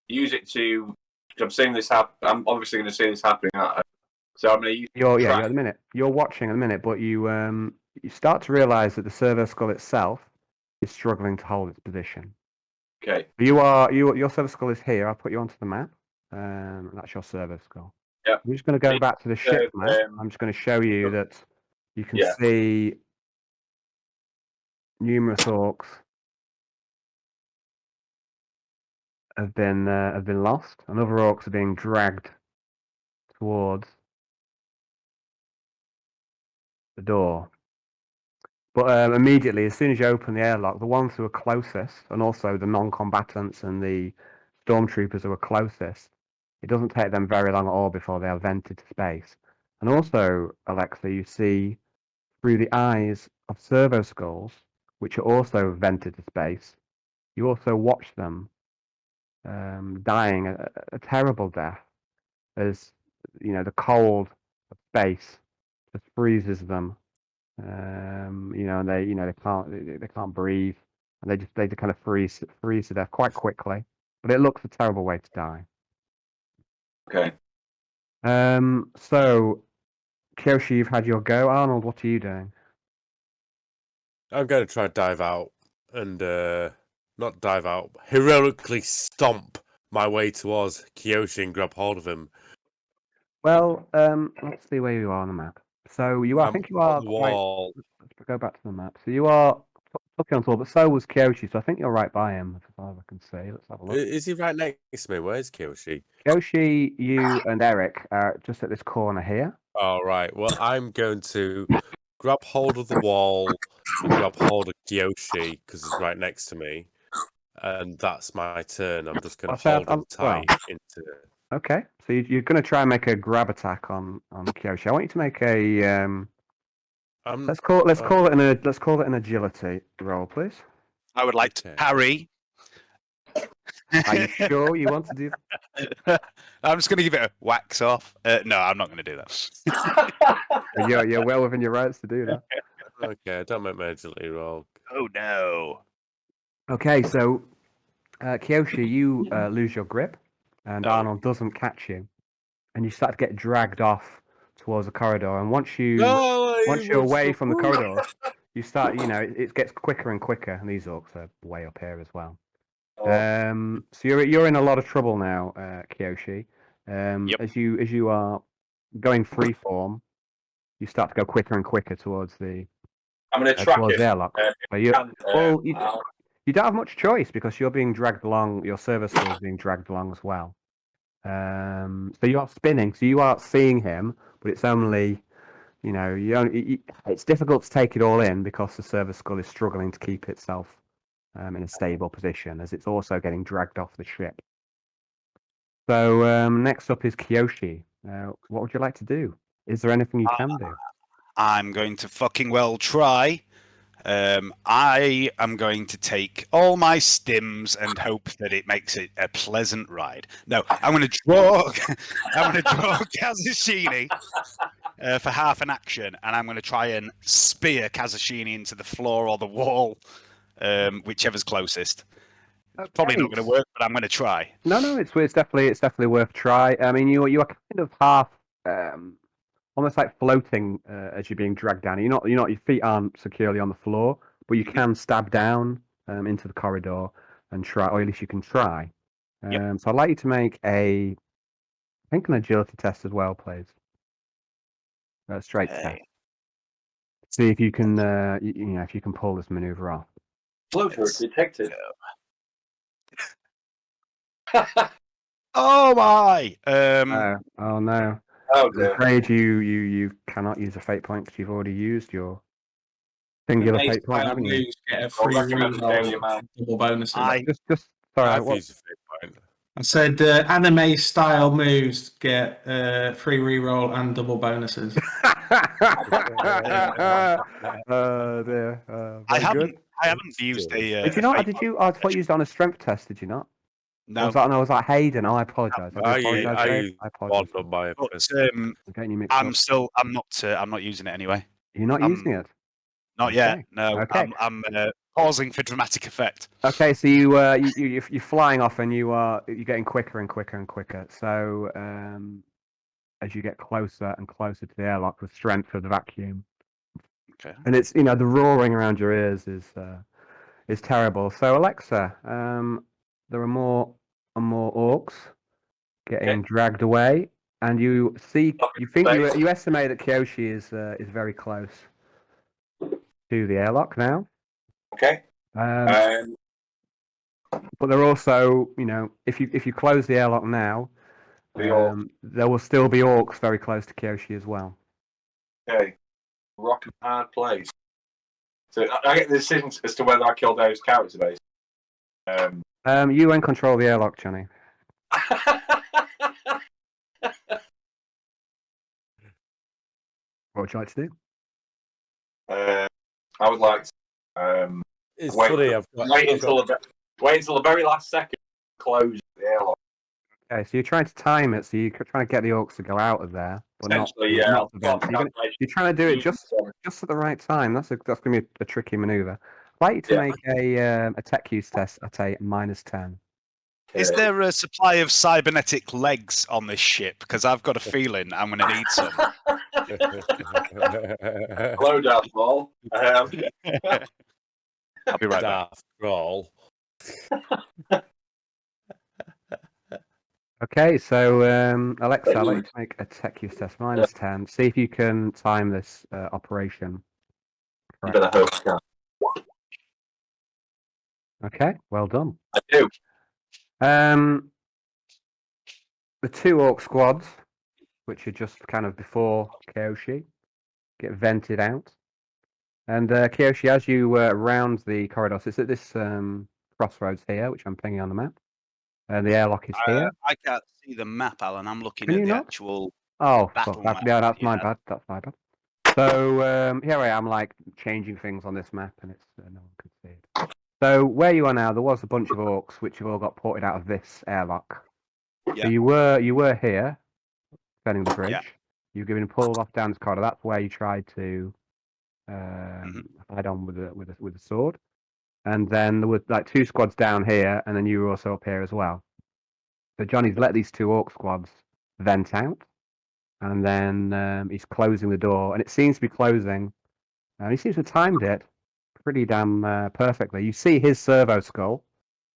use it to. I'm seeing this happen. I'm obviously going to see this happening. So I'm going to use. You're at the minute. You're watching at the minute, but you start to realise that the servo skull itself is struggling to hold its position. Okay. Your servo skull is here. I'll put you onto the map. That's your servo skull. Yeah. I'm just going to go back to the ship map. I'm just going to show you that you can see numerous orcs have been lost, and other orcs are being dragged towards the door. But immediately, as soon as you open the airlock, the ones who are closest, and also the non-combatants and the stormtroopers who are closest, it doesn't take them very long at all before they are vented to space. And also, Alexa, you see through the eyes of servo skulls, which are also vented to space. You also watch them dying a terrible death, as the cold of space just freezes them. And they can't breathe, and they kind of freeze to death quite quickly. But it looks a terrible way to die. Okay. So, Kiyoshi, you've had your go. Arnold, what are you doing? I'm going to try and dive out and not dive out, heroically stomp my way towards Kiyoshi and grab hold of him. Well, let's see where you are on the map. So you are, I think you are on the quite. wall. Let's go back to the map. So you are looking on top, but so was Kiyoshi. So I think you're right by him, as far as I can see. Let's have a look. Is he right next to me? Where's Kiyoshi? Kiyoshi, you and Eric are just at this corner here. All right. Well, I'm going to grab hold of the wall and grab hold of Kiyoshi because he's right next to me, and that's my turn. I'm just going to hold him tight into. Okay, so you're going to try and make a grab attack on Kiyoshi. I want you to make a let's call it an agility roll, please. I would like to parry. Are you sure you want to do that? I'm just going to give it a wax off. No, I'm not going to do that. You're well within your rights to do that. Okay, don't make my agility roll. Oh no. Okay, so Kiyoshi, you lose your grip, and Arnold doesn't catch you, and you start to get dragged off towards the corridor. And once you're away from the corridor, you start, it gets quicker and quicker. And these orcs are way up here as well. So you're in a lot of trouble now, Kiyoshi. Yep. As you are going freeform, you start to go quicker and quicker towards the. I'm going to track it. The airlock. You don't have much choice because you're being dragged along. Your service skull is being dragged along as well. So you are spinning. So you are seeing him, but it's only, it's difficult to take it all in because the service skull is struggling to keep itself in a stable position as it's also getting dragged off the ship. So next up is Kiyoshi. What would you like to do? Is there anything you can do? I'm going to fucking well try. I am going to take all my stims and hope that it makes it a pleasant ride. No, I'm going to draw. I'm going to draw Kazushini for half an action, and I'm going to try and spear Kazushini into the floor or the wall, whichever's closest. Okay. Probably not going to work, but I'm going to try. No, it's definitely worth try. I mean, you are kind of half. Almost like floating as you're being dragged down. Your feet aren't securely on the floor, but you can stab down into the corridor and try, or at least you can try. So I'd like you to make an agility test as well, please. Straight test. See if you can, if you can pull this maneuver off. Floater detected. Oh my! Oh no. Oh, I'm afraid you cannot use a fate point because you've already used your singular fate point, haven't you? Get a free reroll, double bonuses. Sorry. I said anime style moves get free reroll and double bonuses. Dear. I haven't used a. Did you not? Did you? I thought you used it on a strength test. Did you not? No. Was that Hayden? Oh, I apologise. I apologise. I'm not using it anyway. You're not using it? Not yet. No. Okay. I'm pausing for dramatic effect. Okay, so you're flying off and you're getting quicker and quicker and quicker. So as you get closer and closer to the airlock, the strength of the vacuum. Okay. And it's the roaring around your ears is terrible. So Alexa, there are more and more orcs getting dragged away, and you estimate that Kiyoshi is very close to the airlock now. Okay. But they're also, if you close the airlock now, there will still be orcs very close to Kiyoshi as well. Okay. Rock and hard place. So I get the decision as to whether I kill those character base. You in control of the airlock, Johnny. What would you like to do? I would like to It's wait, funny. wait until the very last second to close the airlock. Okay, so you're trying to time it, so you're trying to get the orcs to go out of there, but not Essentially, yeah. not to vent. So you're trying to do it just at the right time. That's going to be a tricky maneuver. I'd like you to make a tech use test at a -10. Is there a supply of cybernetic legs on this ship? Because I've got a feeling I'm going to need some. Hello, Darth Maul. I'll be right back. Roll. Okay, so Alexa, I'd like you to make a tech use test -10. See if you can time this operation. You better hope I can. Okay, well done. I do. The two orc squads, which are just kind of before Kiyoshi, get vented out. And Kiyoshi, as you round the corridor, so it's at this crossroads here, which I'm pinging on the map. And the airlock is here. I can't see the map, Alan. I'm looking Can at you the not? actual Oh, battle fuck. map. Yeah, that's my bad. That's my bad. So here I am, like changing things on this map, and it's no one can see it. So where you are now, there was a bunch of orcs which have all got ported out of this airlock. Yeah. So you were here, defending the bridge. Yeah. You were getting pulled off down this corridor. That's where you tried to fight on with a sword. And then there were like two squads down here, and then you were also up here as well. So Johnny's let these two orc squads vent out, and then he's closing the door, and it seems to be closing. And he seems to have timed it pretty damn perfectly. You see his servo skull.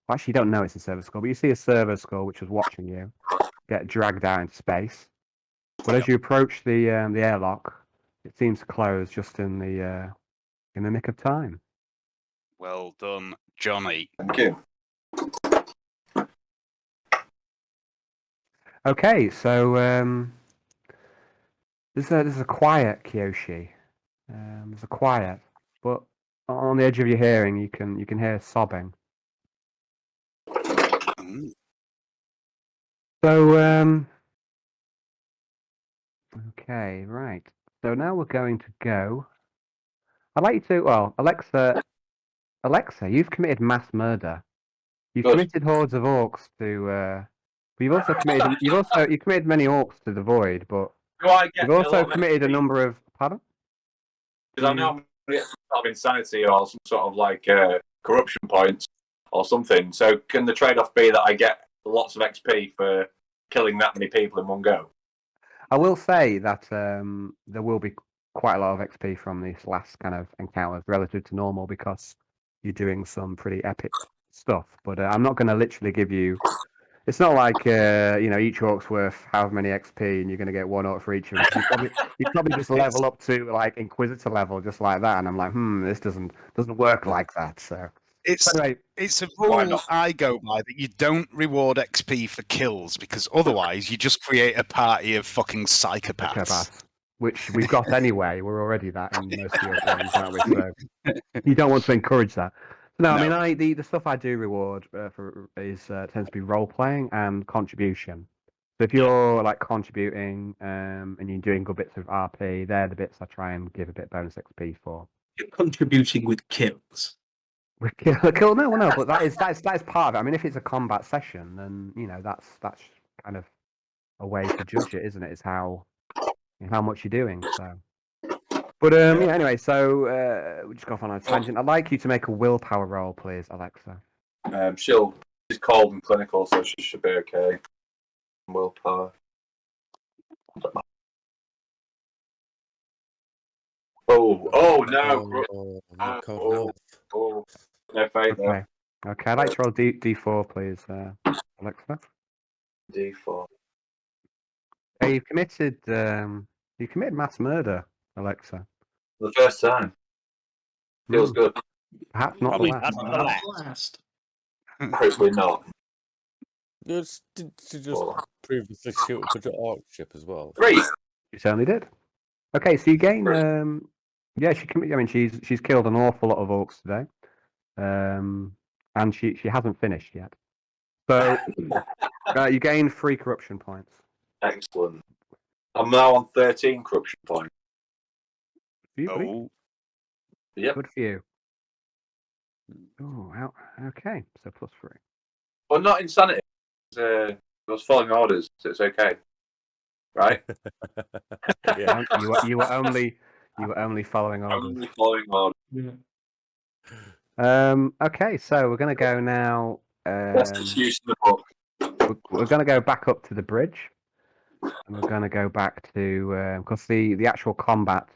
Well, actually, you don't know it's a servo skull, but you see a servo skull which was watching you get dragged out into space. But as you approach the airlock, it seems to close just in the nick of time. Well done, Johnny. Thank you. Okay, so there's a quiet, Kiyoshi. There's a quiet, but on the edge of your hearing, you can hear sobbing. Mm. So okay, right. So now we're going to go. I'd like you to. Well, Alexa, you've committed mass murder. You've Good. committed hordes of orcs to. But you've also committed. You committed many orcs to the void, but Do I get you've also a lot committed a of number of. Pardon? Because I know I'm going to get some sort of insanity or some sort of like corruption points or something. So can the trade-off be that I get lots of XP for killing that many people in one go? I will say that there will be quite a lot of XP from this last kind of encounter relative to normal because you're doing some pretty epic stuff. But I'm not going to literally give you. It's not like each orc's worth however many XP and you're going to get one orc for each of them. You probably just level up to like Inquisitor level just like that, and I'm like, this doesn't work like that. So anyway, It's a rule I go by that you don't reward XP for kills because otherwise you just create a party of fucking psychopaths. Which we've got anyway. We're already that in most of your games, aren't we? So you don't want to encourage that. No, I mean, the stuff I do reward tends to be role playing and contribution. So if you're like contributing and you're doing good bits of RP, they're the bits I try and give a bit of bonus XP for. You're contributing with kills. With kill, no, but that is part of it. I mean, if it's a combat session, then that's kind of a way to judge it, isn't it? It's how much you're doing. So. But anyway, so we just go off on a tangent. I'd like you to make a willpower roll, please, Alexa. She's cold and clinical, so she should be okay. Willpower. Oh no! No faith. Okay. I'd like to roll D4, please, Alexa. D4. Hey, you committed mass murder, Alexa. For the first time. Feels good. Perhaps not Probably the not last. Hopefully not. Just previously shoot up the orc ship as well. 3. You certainly did. Okay, so you gain Yeah, she can. I mean, she's killed an awful lot of orcs today, and she hasn't finished yet. So you gain 3 corruption points. Excellent. I'm now on 13 corruption points. For you, buddy. Oh, Yep. Good for you. Oh, okay. So +3. But not insanity. I was following orders, so it's okay. Right? Yeah. You were only following orders. Only following orders. Yeah. Okay, so we're going to go now. That's the use of the book. We're going to go back up to the bridge, and we're going to go back to because the actual combat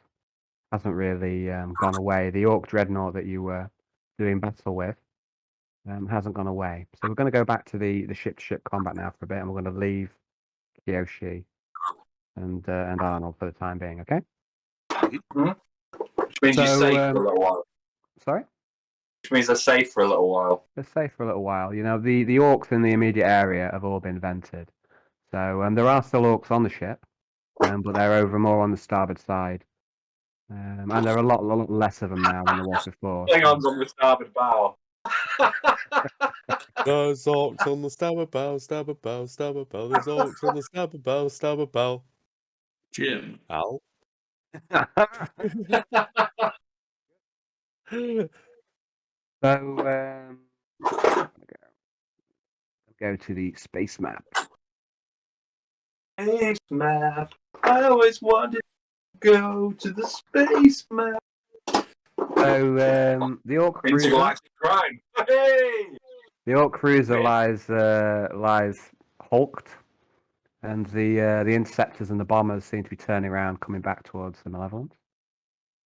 hasn't really gone away. The Ork Dreadnought that you were doing battle with hasn't gone away. So we're going to go back to the ship-to-ship combat now for a bit, and we're going to leave Kiyoshi and Arnold for the time being. Okay. Which means you're So, safe for a little while. Sorry. Which means they're safe for a little while. They're safe for a little while. You know, the orcs in the immediate area have all been vented. So there are still orcs on the ship, but they're over more on the starboard side. And there are a lot less of them now than there was before. Hang on the starboard bow. There's orcs on the starboard bow, starboard bow, starboard bow. There's orcs on the starboard bow, starboard bow. Jim. Al. So go to the space map. Space map. I always wanted to go to the space map. So the Ork Cruiser. Intergalactic crime. Hey! The Ork Cruiser lies hulked, and the interceptors and the bombers seem to be turning around, coming back towards the Malevolence.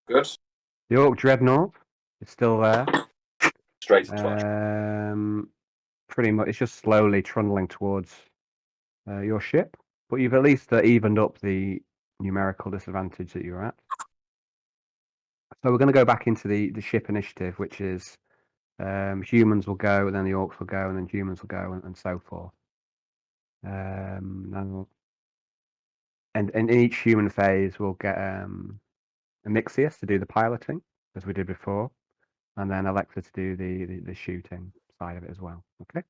Good. The Ork Dreadnought is still there. Straight to trash. Pretty much, it's just slowly trundling towards your ship, but you've at least evened up the numerical disadvantage that you're at. So we're going to go back into the ship initiative, which is humans will go, and then the orcs will go, and then humans will go, and so forth. And in each human phase, we'll get a Nixios to do the piloting, as we did before, and then Alexa to do the shooting side of it as well. Okay.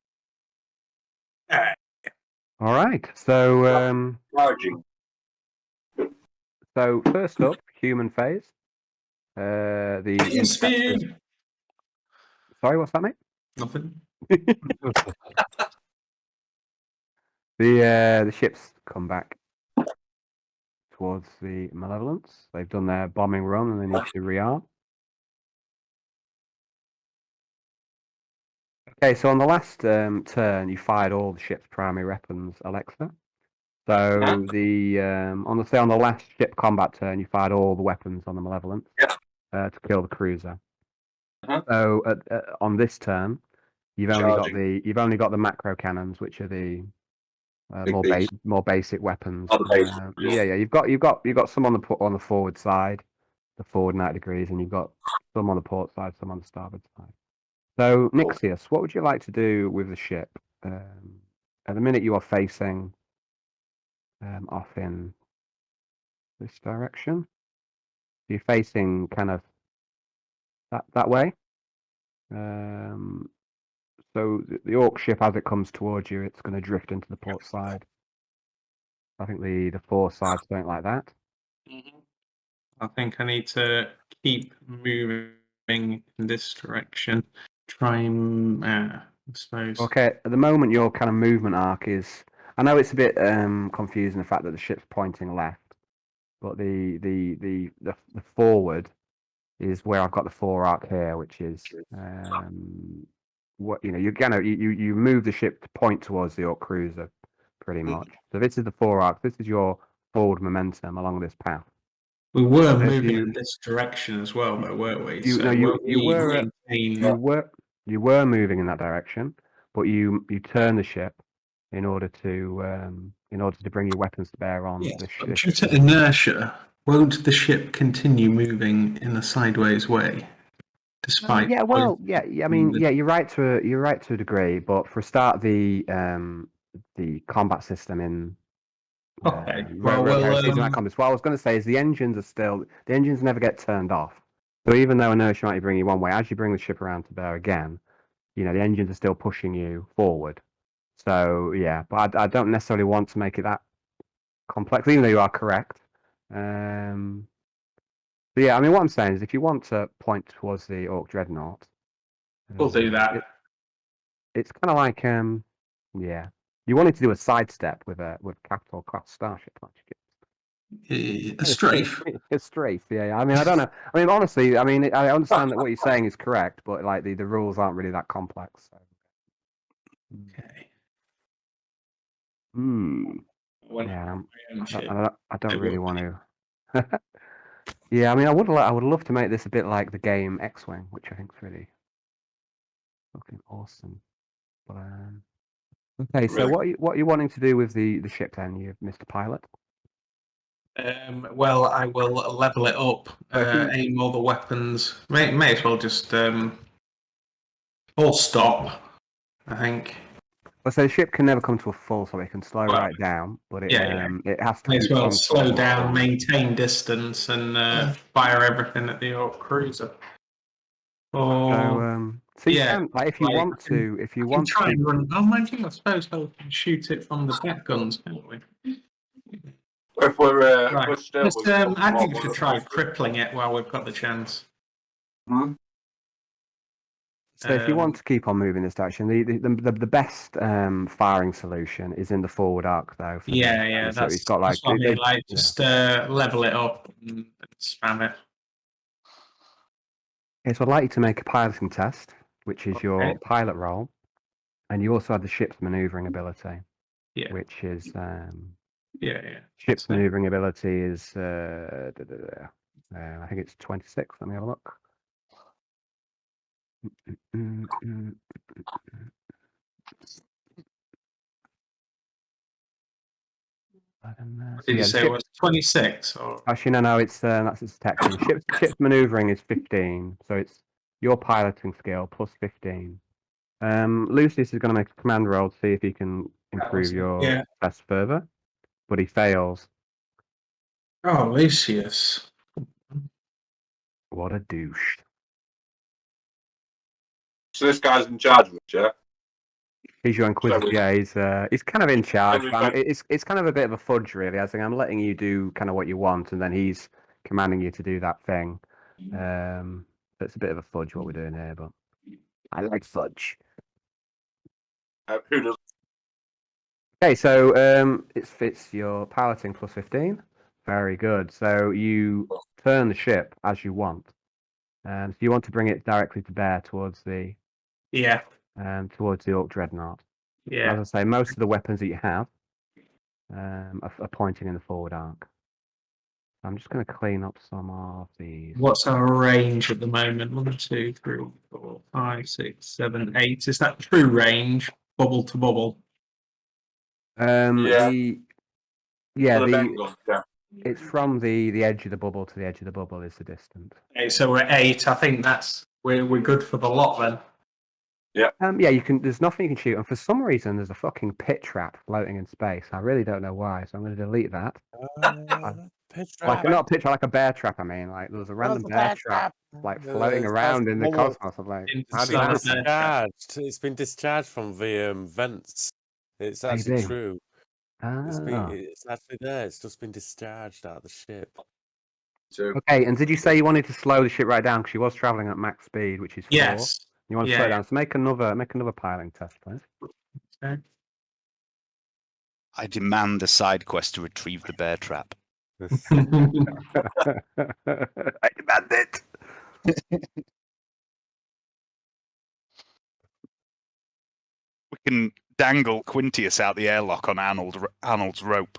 All right. So Charging. so first up, human phase. The interceptors. Sorry, what's that, mate? Nothing. The ships come back towards the Malevolence. They've done their bombing run and they need to rearm. Okay, so on the last turn, you fired all the ship's primary weapons, Alexa. So on the last ship combat turn, you fired all the weapons on the Malevolence to kill the cruiser. So on this turn, you've only got the macro cannons, which are the more basic weapons. You've got some on the forward side, the forward 90 degrees, and you've got some on the port side, some on the starboard side. So Nixios, what would you like to do with the ship? At the minute, you are facing off in this direction. You're facing kind of that way. So the Orc ship, as it comes towards you, it's going to drift into the port side. I think the fore side's something like that. I think I need to keep moving in this direction. Try and, I suppose. Okay, at the moment, your kind of movement arc is. I know it's a bit confusing the fact that the ship's pointing left, but the forward is where I've got the fore arc here, which is what you move the ship to point towards the Ork cruiser, pretty much. So this is the fore arc. This is your forward momentum along this path. We were moving in this direction as well, though, weren't we? You were moving in that direction, but you turn the ship in order to bring your weapons to bear on the ship. Due to inertia, won't the ship continue moving in a sideways way? Despite I mean, you're right to a degree, but for a start, the combat system in Okay. Well, Heresy isn't that complex. What I was going to say is the engines never get turned off. So even though inertia might bring you one way, as you bring the ship around to bear again, the engines are still pushing you forward. So yeah, but I don't necessarily want to make it that complex, even though you are correct. But yeah, I mean, what I'm saying is, if you want to point towards the Ork Dreadnought, we'll do that. It's kind of like yeah, you wanted to do a sidestep with capital class starship, aren't you? A strafe. A strafe, yeah. I mean, I don't know. I mean, honestly, I mean, I understand that what you're saying is correct, but like the rules aren't really that complex. So. Okay. Yeah, I don't really want to. Yeah, I mean, I would love to make this a bit like the game X-Wing, which I think is really fucking awesome. But okay, so Really? what are you wanting to do with the ship then, you Mr. Pilot? Well, I will level it up, aim all the weapons. May as well just all stop, I think. Well, so the ship can never come to a full, so it can slow Well, right down, but it yeah. it has to May as keep well some slow sort of down, form. maintain distance, and fire everything at the Ork cruiser. Or So you yeah, can, like, if you want I can to try keep. and run. Oh, mind you, I suppose we can shoot it from the back guns, can't we? If we're Right. still, Let's, I think we more should try crippling it while we've got the chance. So if you want to keep on moving this direction, the best firing solution is in the forward arc, though. Yeah. So it's got like, that's what I mean. Like, just level it up and spam it. Okay, so I'd like you to make a piloting test, which is your Okay. pilot role, and you also have the ship's maneuvering ability, Yeah. which is Yeah. ship's So- maneuvering ability is I think it's 26. Let me have a look. Did you say it was 26? Or Actually, no, it's that's its detection. Ship's maneuvering is 15, so it's your piloting skill plus 15. Lucius is going to make a command roll to see if he can improve your test further, but he fails. Oh, Lucius. What a douche. So this guy's in charge of it, yeah? He's your inquisitor. Yeah, he's kind of in charge. Every But it's kind of a bit of a fudge, really. I think I'm letting you do kind of what you want, and then he's commanding you to do that thing. It's a bit of a fudge what we're doing here, but I like fudge. Who does? Okay, so it's your piloting plus 15. Very good. So you turn the ship as you want. So you want to bring it directly to bear towards the Ork Dreadnought. Yeah. As I say, most of the weapons that you have are pointing in the forward arc. I'm just going to clean up some of these. What's our range at the moment? 1, 2, 3, 4, 5, 6, 7, 8. Is that true range? Bubble to bubble. It's from the edge of the bubble to the edge of the bubble is the distance. Okay, so we're 8. I think we're good for the lot then. Yeah, you can. There's nothing you can shoot, and for some reason, there's a fucking pit trap floating in space. I really don't know why, so I'm going to delete that. Pit Like trap. not a pit trap, like a bear trap. I mean, like there was a random bear trap like floating around in the cosmos. I'm like, how did that happen? Discharged. It's been discharged from the vents. It's actually Maybe. true. It's Ah. actually there. It's just been discharged out of the ship. Okay, and did you say you wanted to slow the ship right down because she was traveling at max speed, which is 4? Yes. You want to slow it down. So make another piloting test, please. Okay. I demand a side quest to retrieve the bear trap. I demand it. We can dangle Quintius out the airlock on Arnold's rope.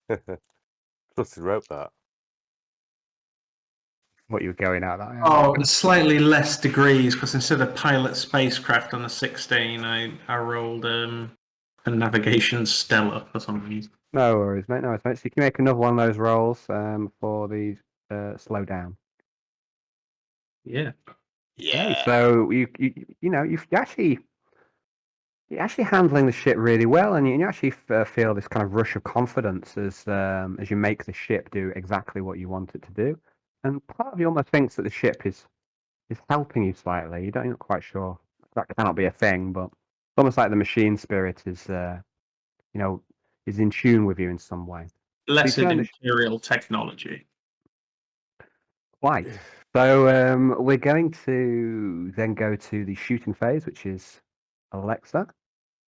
Plus, he wrote that. What you were going out that? Oh, slightly less degrees because instead of pilot spacecraft on a 16, I rolled a navigation stellar for some reason. No worries, mate. No worries, mate. So you can make another one of those rolls for the slow down. Yeah. Yeah. Okay, so you actually You're actually handling the ship really well, and you actually feel this kind of rush of confidence as you make the ship do exactly what you want it to do. And part of you almost thinks that the ship is helping you slightly. You're not quite sure. That cannot be a thing, but it's almost like the machine spirit is is in tune with you in some way. Blessed turn the imperial technology. Quite. So we're going to then go to the shooting phase, which is Alexa.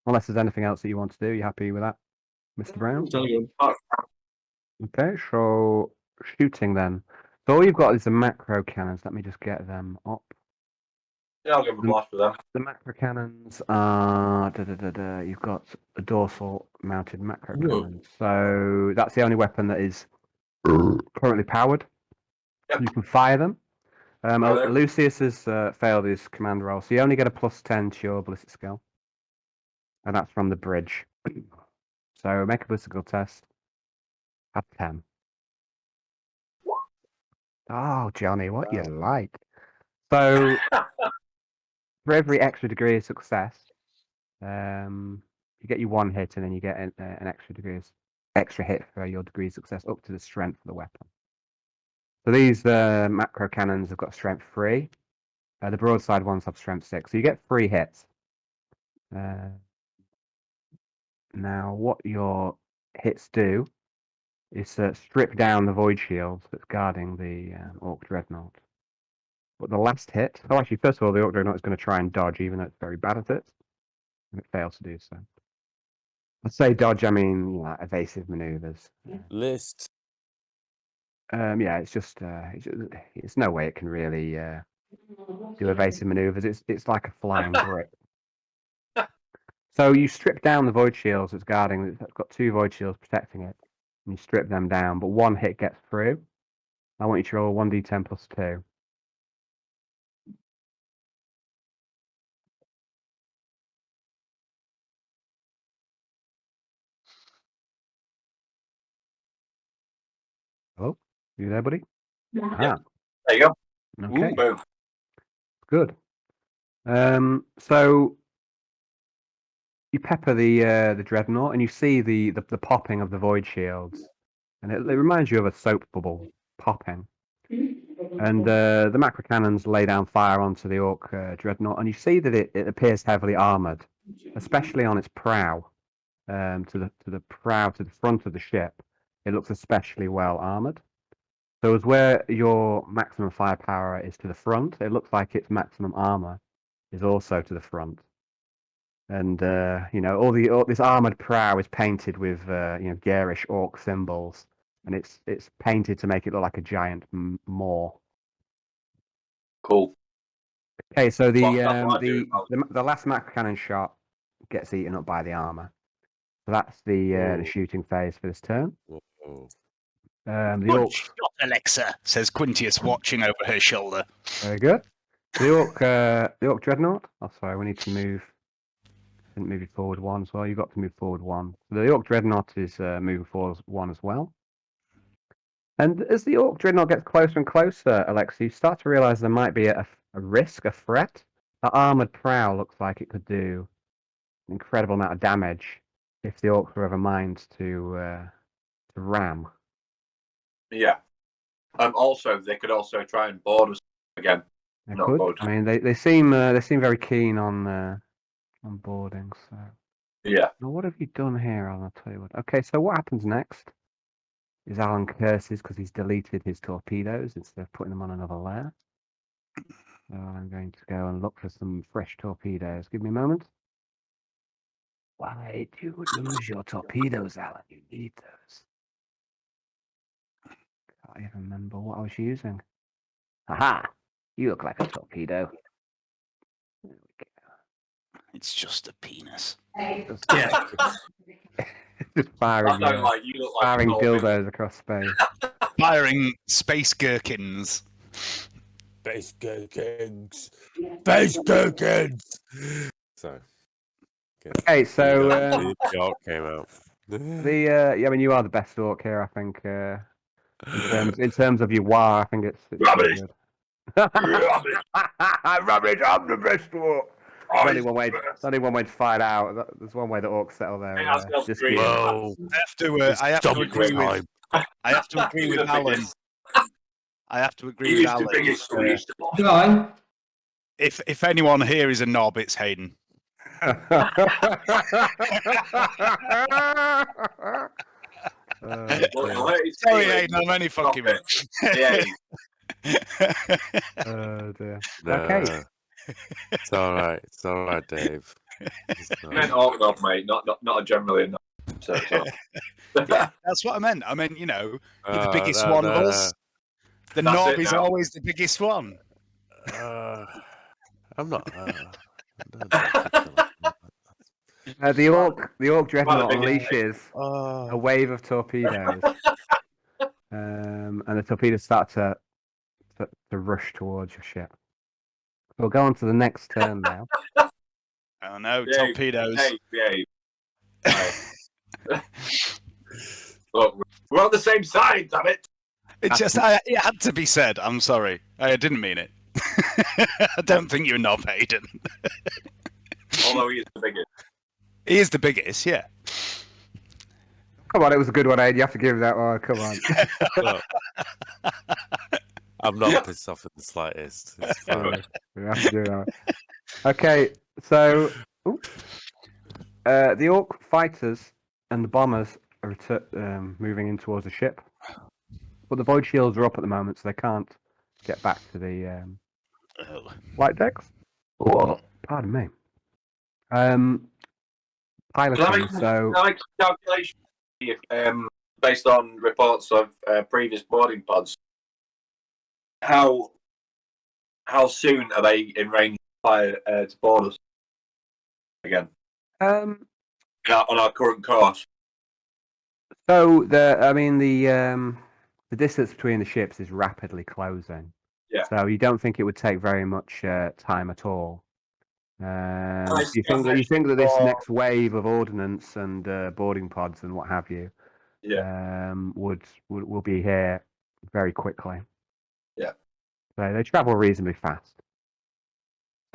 Unless there's anything else that you want to do, you happy with that, Mr. Brown? So good. Okay, so shooting then. So all you've got is the macro cannons. Let me just get them up. Yeah, I'll give a blast for them. The macro cannons are you've got a dorsal mounted macro Whoa. cannon. So that's the only weapon that is currently powered. Yep. You can fire them. Right. Lucius has failed his command roll, so you only get a +10 to your ballistic skill. And that's from the bridge. So make a ballistic test. Have 10. Oh, Johnny, what you like. So for every extra degree of success, you get you 1 hit, and then you get an extra hit for your degree of success up to the strength of the weapon. So these macro cannons have got strength 3. The broadside ones have strength 6. So you get 3 hits. Now, what your hits do is strip down the void shield that's guarding the Ork Dreadnought. But the last hit... Oh, actually, first of all, the Ork Dreadnought is going to try and dodge, even though it's very bad at it. And it fails to do so. I say dodge, I mean evasive maneuvers. List. Yeah, it's just... it's no way it can really do evasive maneuvers. It's like a flying brick. So you strip down the void shields that's guarding. It's got 2 void shields protecting it. And you strip them down, but 1 hit gets through. I want you to roll 1d10 plus 2. Hello? You there, buddy? Yeah. There you go. Okay. Boom. Good. So you pepper the dreadnought, and you see the popping of the void shields, and it reminds you of a soap bubble popping. And the macro cannons lay down fire onto the Ork dreadnought, and you see that it appears heavily armored, especially on its prow. To the front of the ship, it looks especially well armored. So as where your maximum firepower is to the front, it looks like its maximum armor is also to the front. And all this armored prow is painted with garish orc symbols, and it's painted to make it look like a giant maw. Cool. Okay, so That's what I do. the last macro cannon shot gets eaten up by the armor. So that's the shooting phase for this turn. Whoa. The Good orc. shot, Alexa, says Quintius, watching over her shoulder. Very good. The orc dreadnought. Oh, sorry, we need to move. Didn't move you forward 1 as well. You've got to move forward 1. So the Ork Dreadnought is moving forward 1 as well. And as the Ork Dreadnought gets closer and closer, Alexa, you start to realize there might be a risk, a threat. The armored prow looks like it could do an incredible amount of damage if the Orcs were ever mind to ram. Yeah. Also, they could also try and board us again. They Not could. board. I mean, they seem very keen on boarding. So. Yeah. Now, what have you done here? I'll tell you what. Okay, so what happens next is Alan curses because he's deleted his torpedoes instead of putting them on another layer. So I'm going to go and look for some fresh torpedoes. Give me a moment. Why do you lose your torpedoes, Alan? You need those. Can't even remember what I was using. Aha! You look like a torpedo. There we go. It's just a penis. Yeah. Just firing, That sounds like you look like firing a torpedo. dildos across space. Firing space gherkins. Space gherkins. Space gherkins. So. Okay, so The Ork came out. I mean, you are the best orc here, I think. In terms of your war, I think it's Rubbish. good. Rubbish. Rubbish! I'm the best orc. There's only one way. There's only one way to find out. There's one way the orcs settle their dispute. Whoa. I have to agree with. I have to agree with Alan. I have to agree with Alan. Go on. If anyone here is a knob, it's Hayden. Sorry, Hayden, I'm only fucking with Yeah. Oh dear. Nah, Okay. It's all right. It's all right, Dave. It's I meant all orc knob, mate, not a generally knob. So, Yeah, that's what I meant. I meant, you're the right. biggest one of us. The That's knob it is now. always the biggest one. I'm not. The orc dreadnought Well, the biggest- unleashes a wave of torpedoes, and the torpedoes start to rush towards your ship. We'll go on to the next turn now. Oh no, Behave, torpedoes. behave. Right. Look, we're on the same side, damn it. It had to be said. I'm sorry. I didn't mean it. I don't think you're a knob, Hayden. Although he is the biggest. He is the biggest, yeah. Come on, it was a good one, Aid. You have to give that one. Come on. Look, I'm not pissed off in the slightest. It's fine. We have to do that. Okay, so the orc fighters and the bombers are moving in towards the ship, but the void shields are up at the moment, so they can't get back to the flight decks. Pardon me. Piloting. So Can I make a calculation based on reports of previous boarding pods? How soon are they in range to board us again on our current course? So the distance between the ships is rapidly closing. Yeah. So you don't think it would take very much time at all. You think that this next wave of ordnance and boarding pods and what have you, will be here very quickly. Yeah. So they travel reasonably fast.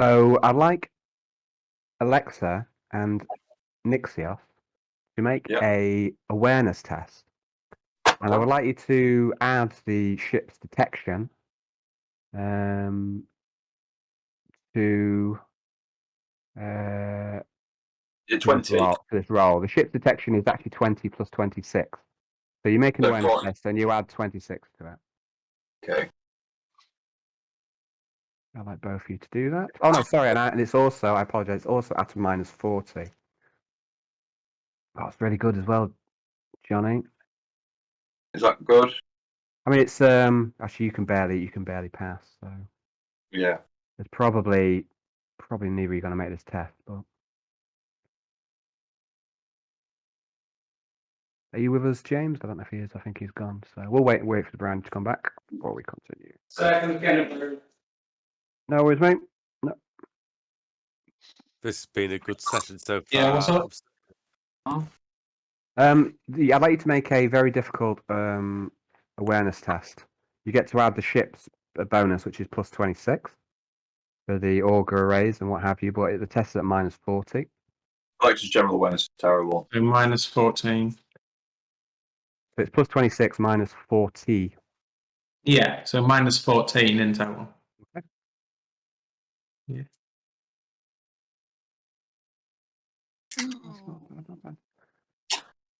So I'd like Alexa and Nixios to make a awareness test, and I would like you to add the ship's detection to 20. this roll. The ship's detection is actually 20 plus 26. So you make an So awareness four. test and you add 26 to it. Okay. I'd like both of you to do that. Oh no, sorry, and it's also, I apologise, it's also at a minus 40. Oh, it's really good as well, Johnny. Is that good? I mean, it's actually you can barely pass. So Yeah. it's probably neither you're going to make this test. But are you with us, James? I don't know if he is. I think he's gone. So we'll wait for the brand to come back before we continue. No worries, mate. No. This has been a good session so far. Yeah, what's up? I'd like you to make a very difficult awareness test. You get to add the ship's bonus, which is plus 26 for the auger arrays and what have you, but the test is at minus 40. Alexa's general awareness is terrible. So minus 14. So it's plus 26 minus 40. Yeah, so minus 14 in total. Okay. Yeah.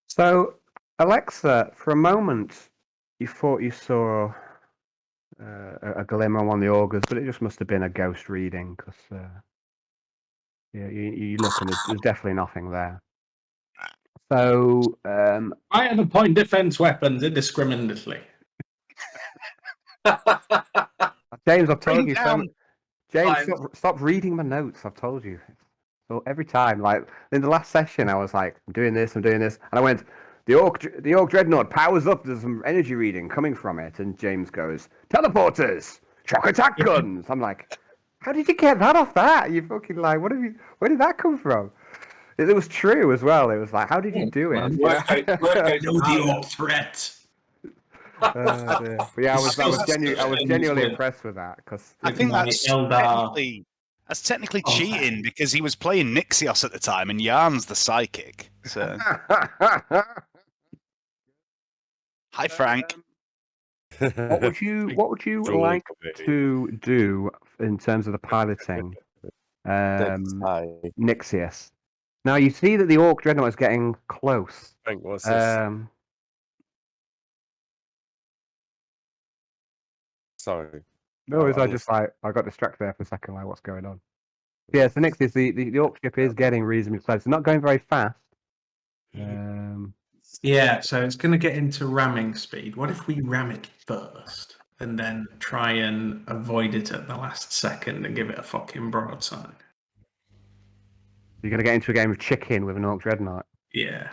So, Alexa, for a moment, you thought you saw a glimmer on one of the augers, but it just must have been a ghost reading, because you look and there's definitely nothing there. So, I have a point defense weapons indiscriminately. James, I've told Bring you down- James, Fine. stop reading my notes. I've told you. So every time, like in the last session, I was like, I'm doing this, and I went, the Ork Dreadnought powers up. There's some energy reading coming from it, and James goes, teleporters, shock attack guns. I'm like, how did you get that off that? You fucking like, where did that come from? It was true as well. It was like, how did you do it? Worst case Know the scenario. orc threat. But yeah, I was genuinely impressed with that because I think that's Eldar. That's technically Oh, cheating because he was playing Nixios at the time, and Yarn's the psychic. So, hi, Frank. What would you Droid like away. to do in terms of the piloting? Hi. Nixios. Now you see that the Ork Dreadnought is getting close. Frank, what's this? Sorry. No worries, I'm I got distracted there for a second. Like, what's going on? Yeah, so Nixios, the Ork ship is getting reasonably close. It's not going very fast. Yeah, so it's going to get into ramming speed. What if we ram it first and then try and avoid it at the last second and give it a fucking broadside? You're gonna get into a game of chicken with an Ork Dreadnought. Yeah.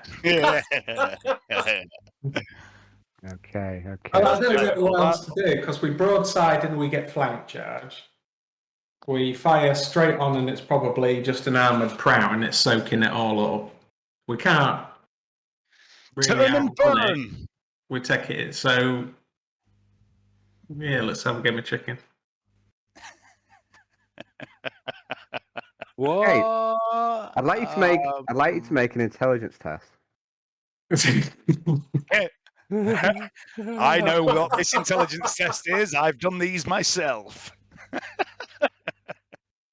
Okay. I don't know what else to do because we broadside and we get flank charge. We fire straight on and it's probably just an armoured prow and it's soaking it all up. We can't really Turn and outrun it. burn. We take it. So yeah, let's have a game of chicken. What? Hey, I'd like you to make an intelligence test. I know what this intelligence test is. I've done these myself.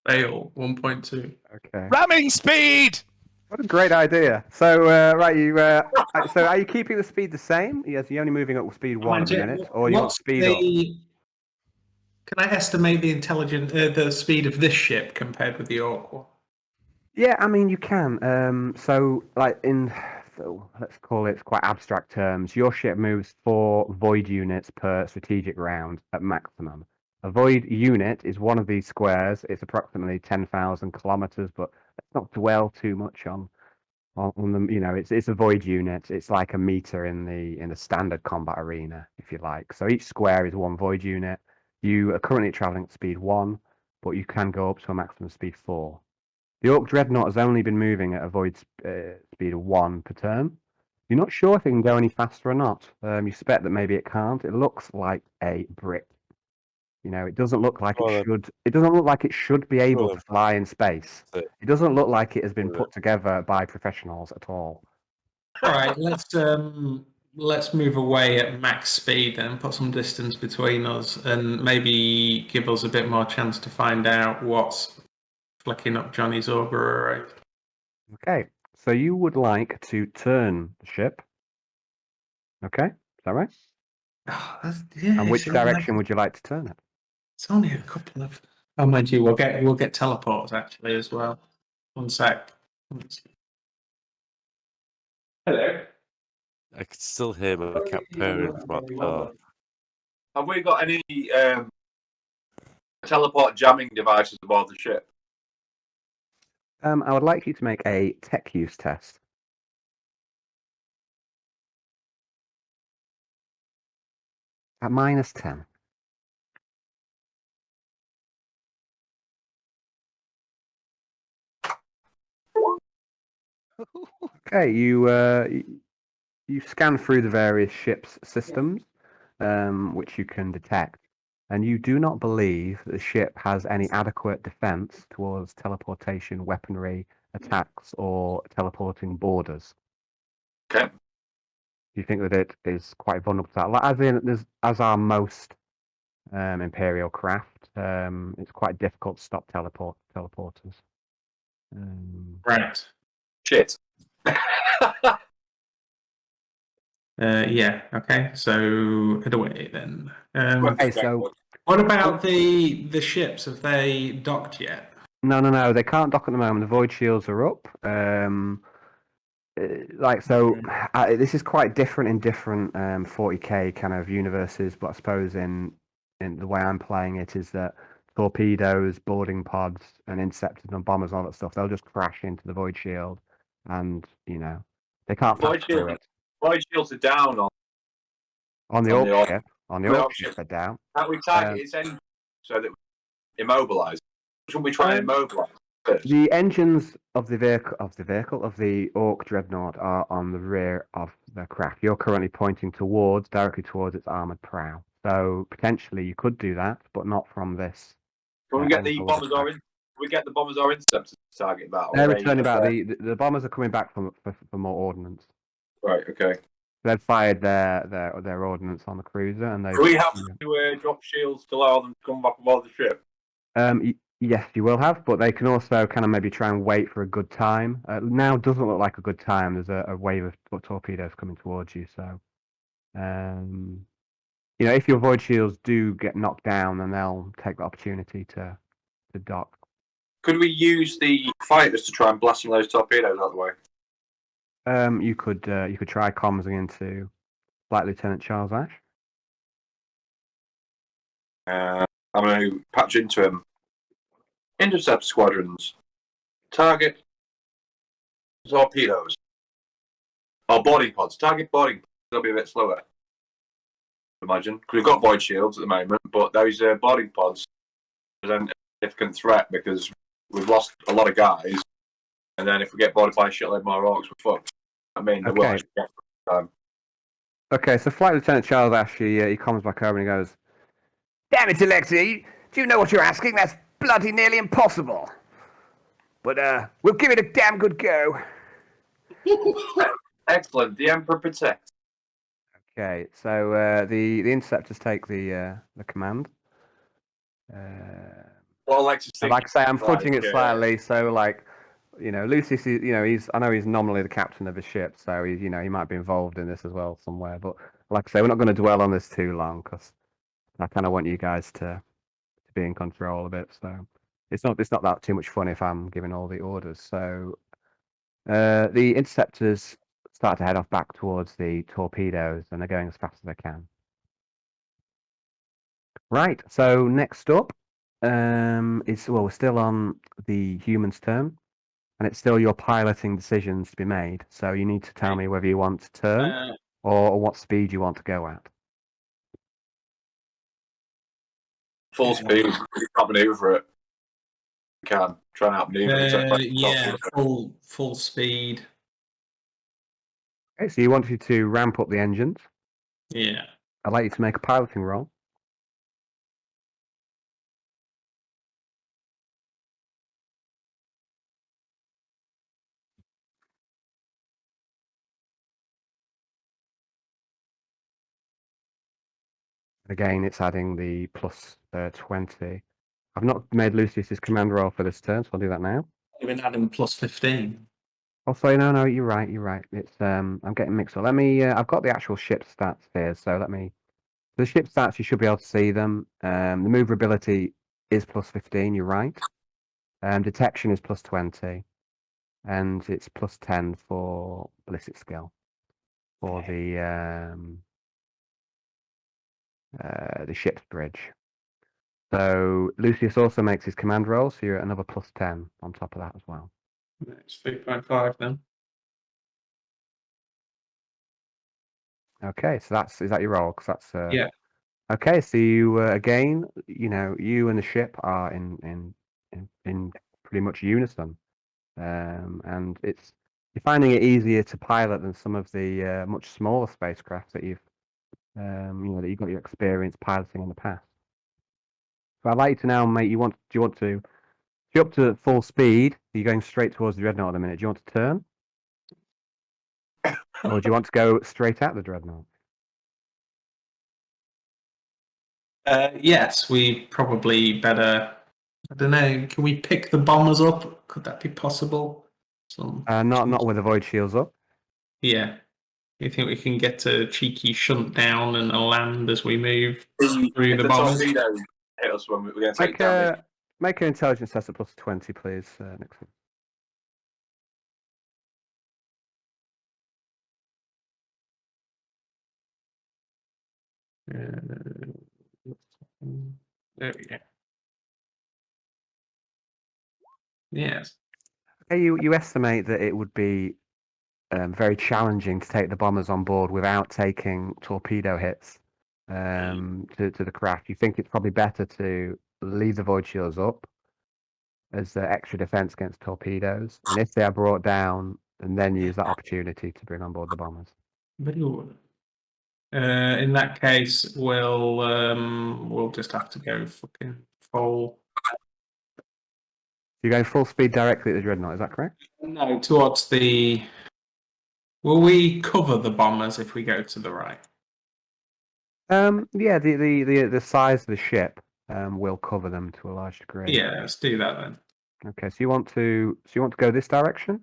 Fail 1.2. Okay. Ramming speed. What a great idea. So so are you keeping the speed the same? Yes, you're only moving up with speed 1 at the minute, or you want speed up? Can I estimate the speed of this ship compared with the Ork one? Yeah, I mean you can. So let's call it quite abstract terms. Your ship moves 4 void units per strategic round at maximum. A void unit is one of these squares. It's approximately 10,000 kilometers, but let's not dwell too much on them. You know, it's a void unit. It's like a meter in the standard combat arena, if you like. So each square is 1 void unit. You are currently traveling at speed 1, but you can go up to a maximum speed 4. The Ork Dreadnought has only been moving at a void speed of 1 per turn. You're not sure if it can go any faster or not. You suspect that maybe it can't. It looks like a brick. You know, it doesn't look like it should. It doesn't look like it should be able to fly in space. It doesn't look like it has been put together by professionals at all. All right, let's move away at max speed then, put some distance between us, and maybe give us a bit more chance to find out what's flicking up Johnny's Augur array. Okay, so you would like to turn the ship. Okay, is that right? Oh, yeah. And which direction would you like to turn it? It's only a couple of. Oh, mind you, we'll get teleports actually as well. One sec. Hello. I can still hear my cat purring from out the door. Have we got any teleport jamming devices aboard the ship? I would like you to make a tech use test. At -10. Okay, you scan through the various ship's systems, which you can detect, and you do not believe that the ship has any adequate defense towards teleportation, weaponry, attacks, or teleporting borders. Okay. You think that it is quite vulnerable to that? Like, as are most Imperial craft, it's quite difficult to stop teleporters. Right. Shit. Yeah. Okay. So head away then. Okay, so What about the ships? Have they docked yet? no, they can't dock at the moment. The void shields are up. This is quite different in different 40k kind of universes, but I suppose in the way I'm playing it is that torpedoes, boarding pods, and interceptors and bombers, all that stuff, they'll just crash into the void shield, and you know they can't pass through it. Void shields are down On the Ork ship. On the Ork ship, they're down. Can't we target its engine so that we immobilize? Shouldn't we try and immobilize? The engines of the Ork Dreadnought are on the rear of the craft. You're currently pointing directly towards its armored prow. So potentially you could do that, but not from this. Can we get the bombers we get the bombers or interceptors to target that? Or They're they returning just, back. The bombers are coming back for more ordnance. Right, okay. They've fired their ordnance on the cruiser, and they. Do we have to drop shields to allow them to come back aboard the ship? Yes, you will have, but they can also kind of maybe try and wait for a good time. Now doesn't look like a good time. There's a wave of torpedoes coming towards you, so if your void shields do get knocked down, then they'll take the opportunity to dock. Could we use the fighters to try and blast some of those torpedoes out of the way? You could try comms into Flight Lieutenant Charles Ash. I'm going to patch into him. Intercept squadrons. Target torpedoes. Or boarding pods. Target boarding pods. They'll be a bit slower. Imagine. Because we've got void shields at the moment, but those boarding pods present a significant threat because we've lost a lot of guys. And then if we get boarded by a shitload more orcs, we're fucked. I mean, Okay. will actually get time. Okay, so Flight Lieutenant Charles Ash, he comes back over and he goes, "Damn it, Alexa, do you know what you're asking? That's bloody nearly impossible. But we'll give it a damn good go." Excellent. The Emperor protects. Okay, so the interceptors take the command. Well, Alexis And like I say, I'm fudging it yeah. slightly. So Lucius, he's nominally the captain of his ship, so he might be involved in this as well somewhere. But like I say, we're not going to dwell on this too long because I kind of want you guys to be in control of it. So it's not that too much fun if I'm giving all the orders. So the interceptors start to head off back towards the torpedoes, and they're going as fast as they can. Right. So next up we're still on the humans' turn, and it's still your piloting decisions to be made. So you need to tell me whether you want to turn or what speed you want to go at. Full speed. We can't maneuver it. We can. Try and outmaneuver it. Full speed. Okay, so you want you to ramp up the engines. Yeah. I'd like you to make a piloting roll. Again, it's adding the plus 20. I've not made Lucius's command roll for this turn, so I'll do that now. Even adding plus 15. Also, no, you're right. It's I'm getting mixed up. Let me. I've got the actual ship stats here, so let me. The ship stats, you should be able to see them. The maneuverability is plus 15. You're right. Detection is plus 20, and it's plus 10 for ballistic skill for the ship's bridge. So Lucius also makes his command roll, so you're at another plus 10 on top of that as well. It's 3.5 then. Okay, so is that your roll? 'Cause that's Yeah. Okay, so you again, you and the ship are in pretty much unison, and you're finding it easier to pilot than some of the much smaller spacecraft that you've got your experience piloting in the past. So I'd like you to now, mate. You're up to full speed. You're going straight towards the dreadnought at the minute. Do you want to turn, or do you want to go straight at the dreadnought? Yes, we probably better. I don't know. Can we pick the bombers up? Could that be possible? Not with the void shields up. Yeah. You think we can get a cheeky shunt down and a land as we move through the bombers? Torpedoes hit us when we're going to take damage. Make an intelligence test at plus 20, please, Nixon. There we go. Yes. Okay, you estimate that it would be very challenging to take the bombers on board without taking torpedo hits to the craft. You think it's probably better to leave the void shields up as extra defense against torpedoes, and if they are brought down, and then use that opportunity to bring on board the bombers. Very good. In that case, we'll just have to go fucking full You're going full speed directly at the dreadnought, is that correct? No, towards the. Will we cover the bombers if we go to the right? Yeah, the size of the ship will cover them to a large degree. Yeah, let's do that then. Okay, so you want to go this direction?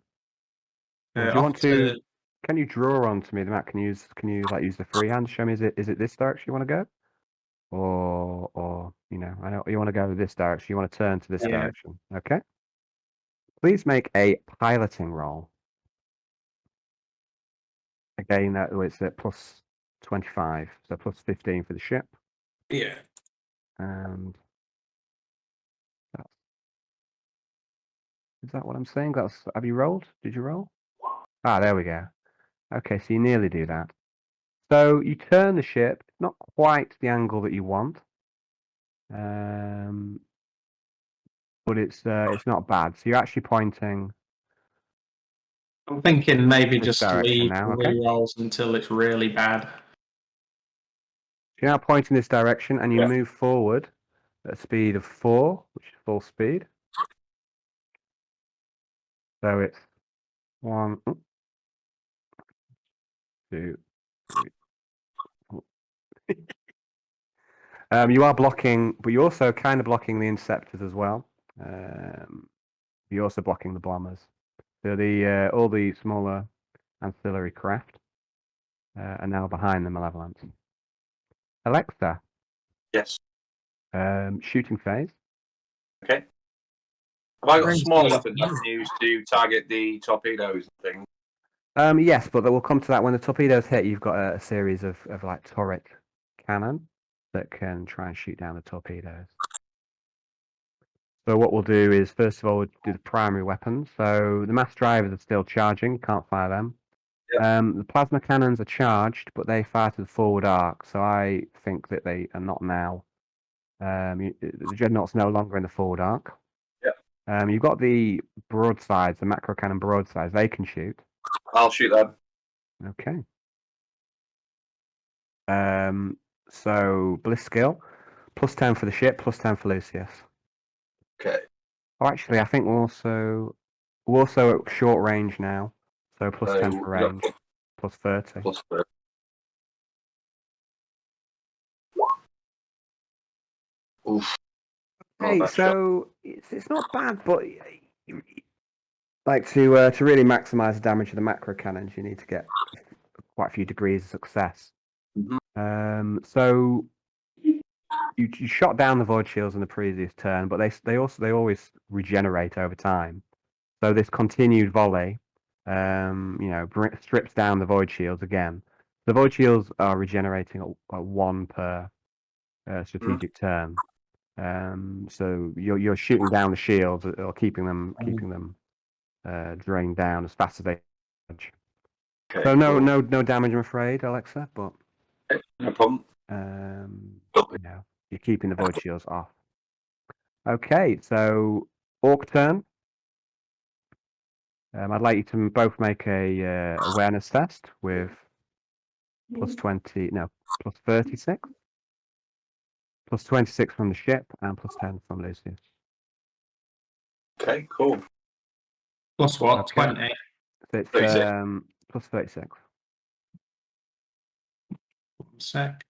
Or do you Off want to? Can you draw onto me the map? Can you use the freehand? Show me. Is it this direction you want to go? Or I know you want to go this direction. You want to turn to this Yeah. direction. Okay. Please make a piloting roll. Again, it's at plus 25, so plus 15 for the ship. Yeah. And is that what I'm saying? Have you rolled? Did you roll? Ah, there we go. Okay, so you nearly do that. So you turn the ship, not quite the angle that you want, but it's not bad. So you're actually pointing. I'm thinking maybe This just direction leave now, the okay? rerolls until it's really bad. You're now pointing this direction, and you Yeah. move forward at a speed of 4, which is full speed. So it's 1, 2, 3. 4. You are blocking, but you're also kind of blocking the interceptors as well. You're also blocking the bombers. So all the smaller ancillary craft are now behind the Malevolence. Alexa, Yes. shooting phase. Okay. Have I got Brings small me- weapons I can use to target the torpedoes and things? Yes, but we'll come to that when the torpedoes hit. You've got a series of like turret cannon that can try and shoot down the torpedoes. So what we'll do is, first of all, we'll do the primary weapons. So the mass drivers are still charging. Can't fire them. Yep. The plasma cannons are charged, but they fire to the forward arc. So I think that they are not now. The dreadnought's no longer in the forward arc. Yep. You've got the broadsides, the macro cannon broadsides. They can shoot. I'll shoot them. Okay. So bliss skill, plus 10 for the ship, plus 10 for Lucius. Okay. Oh, actually, I think we're also at short range now. So plus 10 for range, plus 30. Plus 30. Oof. Hey, Not bad shot. so it's not bad, but like to really maximize the damage of the macro cannons, you need to get quite a few degrees of success. Mhm. So you shot down the void shields in the previous turn, but they always regenerate over time. So this continued volley, strips down the void shields again. The void shields are regenerating at 1 per strategic turn. So you're shooting down the shields or keeping them drained down as fast as they. Okay, So no cool. damage, I'm afraid, Alexa. But No problem. you're keeping the void shields off. Okay, so Ork turn. I'd like you to both make a awareness test with plus 36. Plus 26 from the ship and plus 10 from Lucius. Okay, cool. Plus what? Okay. 20. So it's 36. plus 36. 1 sec.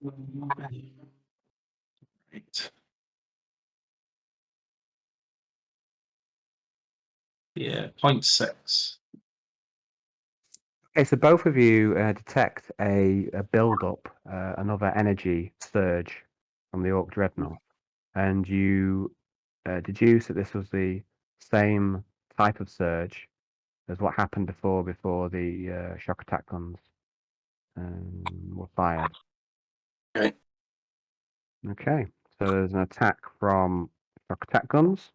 Right. Yeah, 0.6. Okay, so both of you detect a build-up, another energy surge from the Ork Dreadnought, and you deduce that this was the same type of surge as what happened before the shock attack guns were fired. Okay. Okay, so there's an attack from shock attack guns.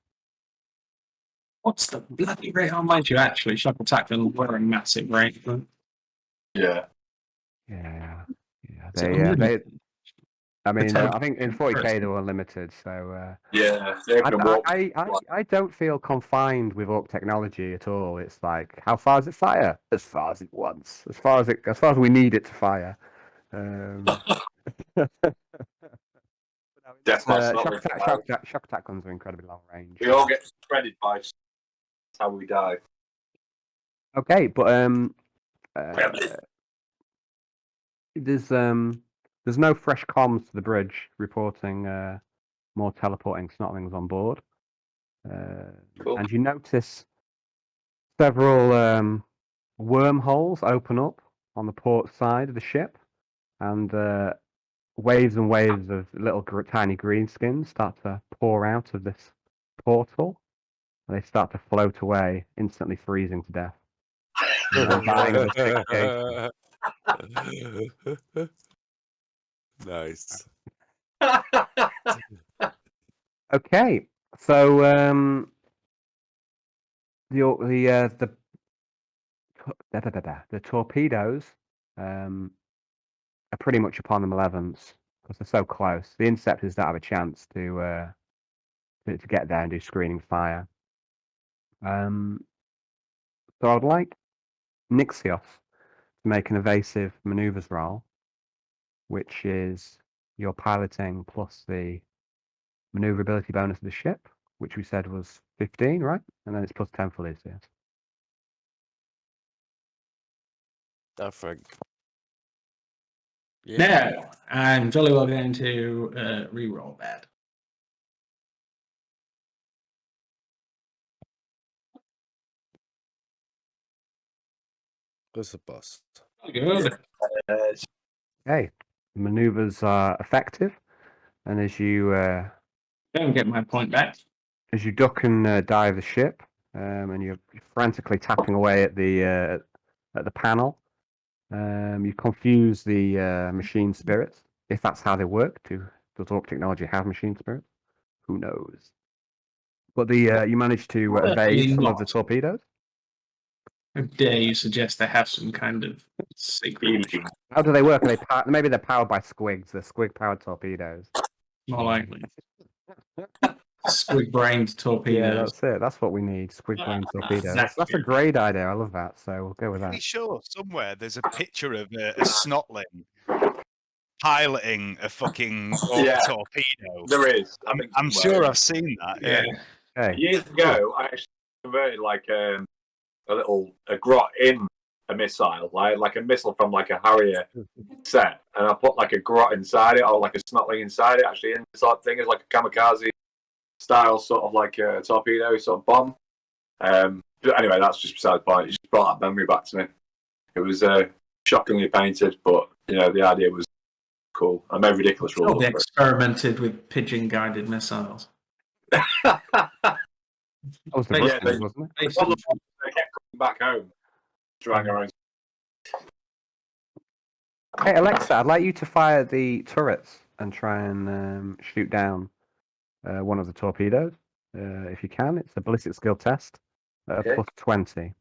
What's the bloody rate? Oh, mind you, actually, shock attack and were a massive rate. Yeah. Yeah, Is it they unlimited? I mean, Attempt- I think in 40k they were limited, so Yeah, they're gonna walk. I don't feel confined with Ork technology at all. It's like, how far does it fire? As far as it wants, as far as we need it to fire. Deathmatch, Shock attack guns are incredibly long range. we all get shredded by. That's how we die. Okay, but there's no fresh comms to the bridge reporting more teleporting snotlings on board. Cool. And you notice several wormholes open up on the port side of the ship, and waves and waves of little tiny greenskins start to pour out of this portal. And they start to float away, instantly freezing to death. And then dying of asphyxiation. Nice. Okay, so the torpedoes are pretty much upon the Malevolence because they're so close. The interceptors don't have a chance to get there and do screening fire. So I'd like Nixios to make an evasive maneuvers roll, which is your piloting plus the maneuverability bonus of the ship, which we said was 15, right? And then it's plus 10 for Lucius. I think. No, I'm jolly well going to re-roll that. That's a bust. Good. Okay, maneuvers are effective, and as you Don't get my point back. duck and dive the ship, and you're frantically tapping away at the panel, you confuse the machine spirits, if that's how they work. Does Ork technology have machine spirits? Who knows? But you manage to evade some of the torpedoes. How dare you suggest they have some kind of secret? How do they work? Are they maybe they're powered by squigs. They're squig-powered torpedoes. More likely. Squid-brained torpedoes. Yeah, that's it. That's what we need. Squig-brained torpedoes. That's a great idea. I love that. So we'll go with Pretty that. sure somewhere there's a picture of a snotling piloting a fucking torpedo. There is. I'm sure I've seen that. Yeah. Okay. Years ago, I actually converted like a grot in a missile, like a missile from like a Harrier set, and I put like a grot inside it or like a snotling inside it. Actually, in the sort of thing is like a kamikaze style sort of like a torpedo sort of bomb. But anyway, that's just beside the point. It just brought that memory back to me. It was shockingly painted, but the idea was cool. I made ridiculous rules. They experimented with pigeon-guided missiles. That was the Yeah, Russians, wasn't it? They kept coming back home, trying around. Hey Alexa, I'd like you to fire the turrets and try and shoot down one of the torpedoes. If you can, it's a ballistic skill test. Okay. Plus 20.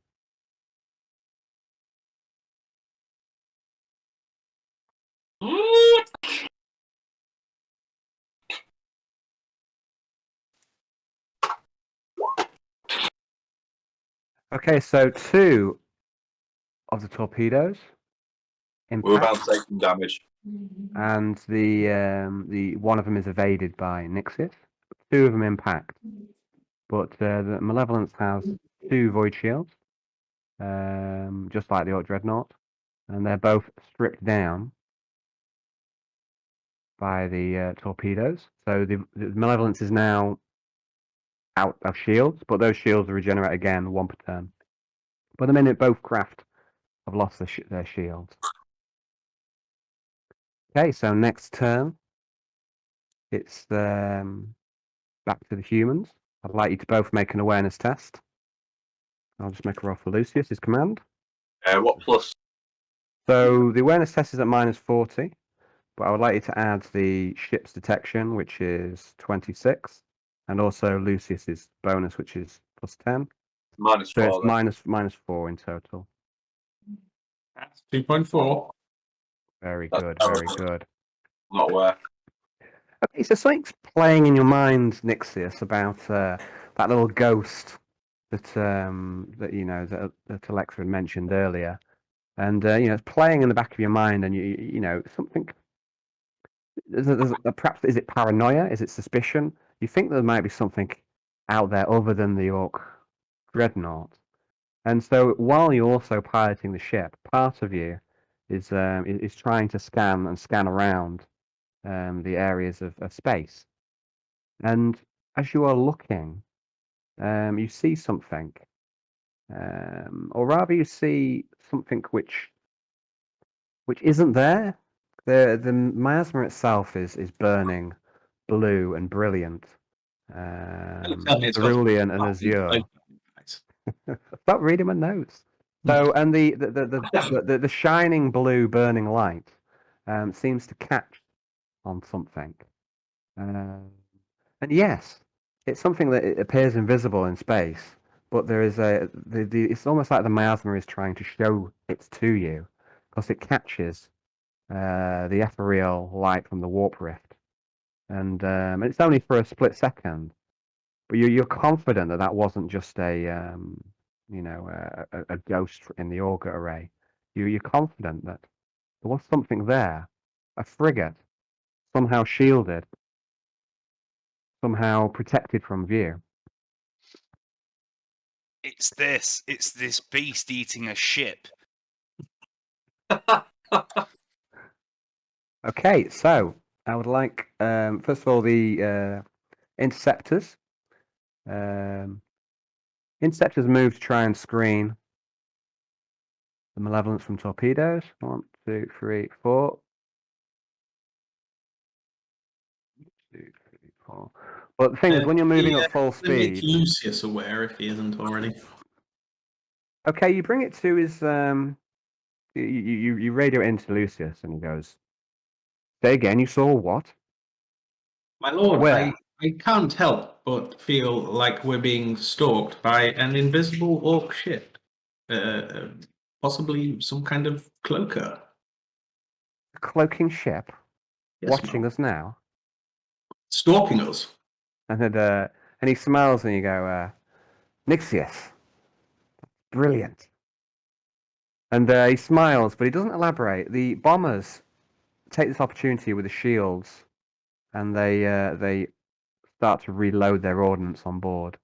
Okay, so 2 of the torpedoes We're about impact, to take some damage. and the one of them is evaded by Nixios. 2 of them impact, but the Malevolence has 2 void shields, just like the Ork Dreadnought, and they're both stripped down by the torpedoes. So the Malevolence is now out of shields, but those shields will regenerate again 1 per turn. But the minute both craft have lost their shields. Okay, so next turn, it's back to the humans. I'd like you to both make an awareness test. I'll just make a roll for Lucius, his command. What plus? So the awareness test is at -40, but I would like you to add the ship's detection, which is 26, and also Lucius's bonus, which is plus 10. -4. So it's Then. -4 in total. That's 2.4. Very That's good, terrible. very good. Not aware. Okay, so something's playing in your mind, Nixios, about that little ghost that that Alexa had mentioned earlier, and it's playing in the back of your mind, and you something. Perhaps is it paranoia? Is it suspicion? You think there might be something out there other than the Ork dreadnought, and so while you're also piloting the ship, part of you is trying to scan around the areas of space. And as you are looking, you see something, or rather, you see something which isn't there. The miasma itself is burning blue and brilliant, Tell me it's got cerulean and azure. Stop reading my notes. So, and the shining blue burning light seems to catch on something. And yes, it's something that it appears invisible in space, but there is it's almost like the miasma is trying to show it to you, because it catches the ethereal light from the warp rift, and it's only for a split second, but you're confident that that wasn't just a ghost in the Auger array. You're confident that there was something there, a frigate, somehow shielded, somehow protected from view. It's this beast eating a ship. Okay, so I would like, first of all, the interceptors. Interceptors move to try and screen the Malevolence from torpedoes. 1, 2, 3, 4. 2, 3, 4. But the thing is, when you're moving at full Make speed, Lucius aware if he isn't already. okay, you bring it to his, you radio it into Lucius, and he goes, "Say again, you saw what?" My lord, Where? I can't help but feel like we're being stalked by an invisible orc ship. Possibly some kind of cloaker. A cloaking ship Yes, watching ma'am. us now. Stalking us. And he smiles, and you go, "Nixios, brilliant." And he smiles, but he doesn't elaborate. The bombers take this opportunity with the shields, and they start to reload their ordnance on board.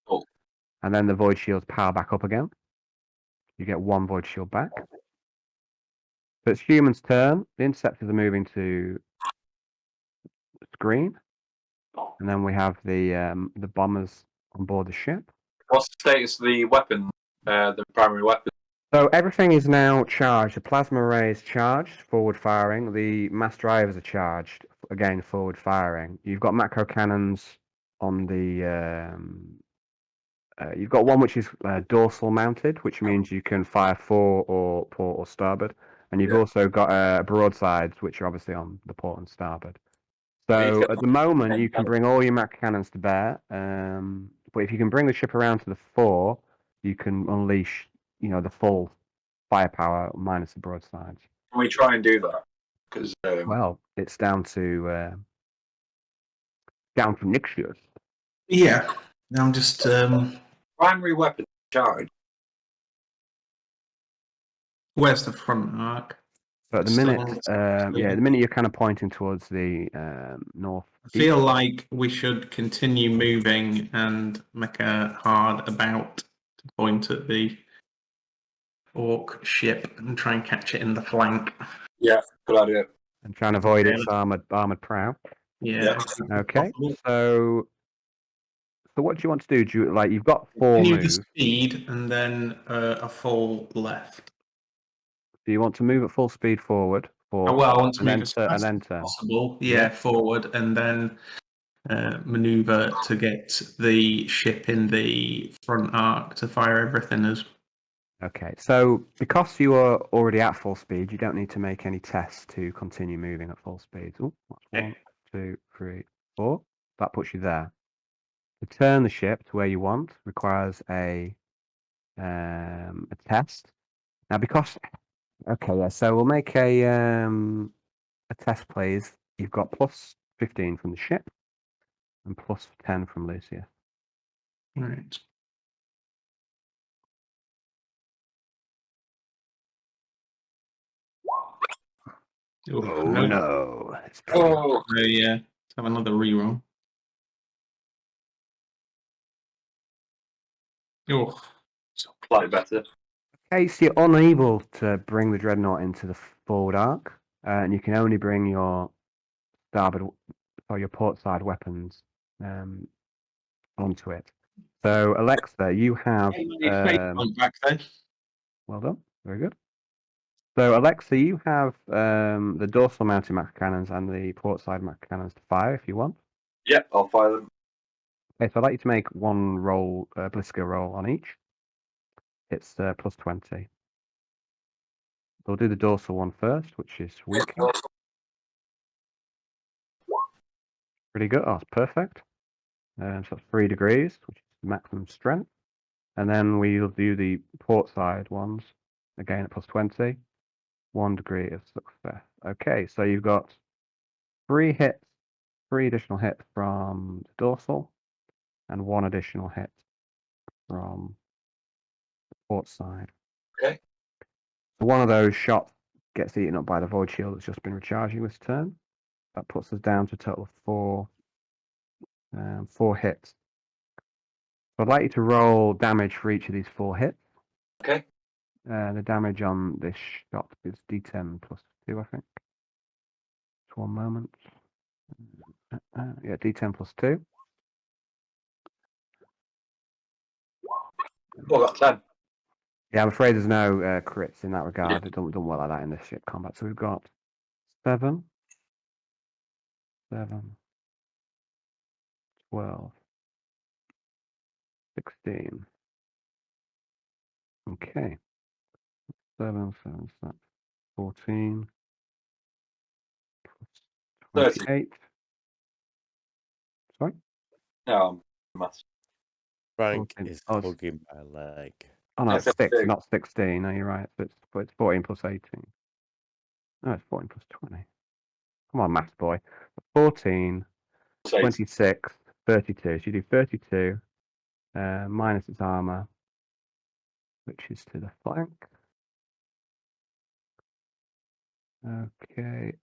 Oh. And then the void shields power back up again. You get one void shield back. So it's humans' turn. The interceptors are moving to screen, and then we have the bombers on board the ship. What's the status of the weapon? The primary weapon. So everything is now charged. The plasma array is charged, forward firing. The mass drivers are charged, again forward firing. You've got macro cannons on the. You've got one which is dorsal mounted, which means you can fire fore or port or starboard, and you've also got broadsides, which are obviously on the port and starboard. So at the moment, you can bring all your macro cannons to bear, but if you can bring the ship around to the fore, you can unleash the full firepower minus the broadsides. Can we try and do that? Because Well, it's down to Nixios. Yeah. I'm just primary weapon charge. where's the front arc? But at the Still minute, on the the minute you're kind of pointing towards the north. I feel like we should continue moving and make a hard about to point at the orc ship and try and catch it in the flank. Yeah, good idea. And try and avoid its armored prow. Yeah. Okay. So what do you want to do? Do you you've got 4 Continue moves? the speed and then a full left. Do you want to move at full speed forward? I want to move as and fast then as turn. possible. Yeah, forward and then maneuver to get the ship in the front arc to fire everything as. Okay, so because you are already at full speed, you don't need to make any tests to continue moving at full speed. Oh, that's 1, 2, 3, 4. That puts you there. To turn the ship to where you want requires a test. Now, so we'll make a test, please. You've got 15 from the ship, and plus 10 from Lucia. Right. Oh no. no! It's Oh, Yeah. Let's have another reroll. Oh, slightly better. Okay, so you're unable to bring the dreadnought into the forward arc, and you can only bring your starboard or your port side weapons onto it. So Alexa, you have back then. well done, very good. So Alexa, you have the dorsal mounted macro cannons and the port side macro cannons to fire if you want. Yep, I'll fire them. Okay, so I'd like you to make one roll, Blisker roll on each. It's plus 20. We'll do the dorsal one first, which is weaker. Pretty good. Oh, it's perfect. So that's 3 degrees, which is the maximum strength. And then we'll do the port side ones, again at plus 20. 1 degree of success. Okay, so you've got 3 hits, 3 additional hits from the dorsal, and 1 additional hit from the port side. Okay. So one of those shots gets eaten up by the void shield that's just been recharging this turn. That puts us down to a total of 4 hits. So I'd like you to roll damage for each of these 4 hits. Okay. The damage on this shot is D10 plus 2, I think. Just one moment. Yeah, D10 plus 2. Oh, that's 10. Yeah, I'm afraid there's no crits in that regard. It don't work like that in this ship combat. So we've got 7, 12, 16. Okay. 7, so that's 14. 30. 28. Sorry? No, maths. Frank 14. is Oh, it's, hugging my leg. oh no, I it's said 6, 2. not 16. No, you're right. So it's 14 plus 18. No, it's 14 plus 20. Come on, maths boy. 14, 26, 32. So you do 32 minus its armor, which is to the flank. Okay.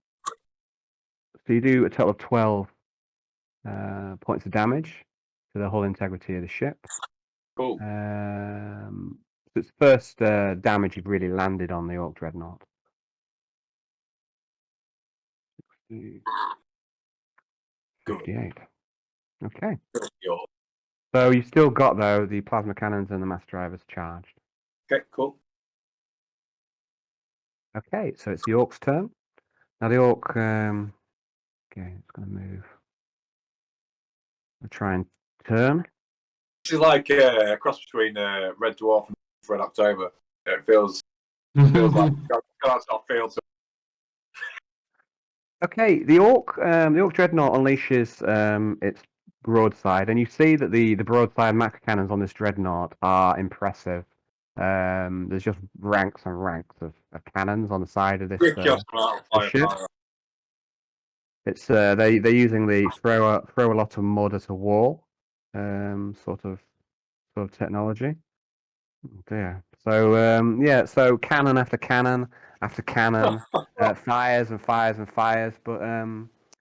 So you do a total of 12 points of damage to the hull integrity of the ship. Cool. So it's the first damage you've really landed on the Ork Dreadnought. 58. Okay. So you've still got, though, the plasma cannons and the mass drivers charged. Okay, cool. Okay, so it's the Ork's turn. Now the Ork, okay, it's going to move. We'll try and turn. This is like a cross between Red Dwarf and Red October. It feels like got off field. Okay, the Ork Dreadnought unleashes its broadside, and you see that the broadside macro cannons on this Dreadnought are impressive. There's just ranks and ranks of cannons on the side of this ship. It's they're using the throw a lot of mud at a wall sort of technology. Oh dear. So yeah, so cannon after cannon after cannon, fires and fires and fires. But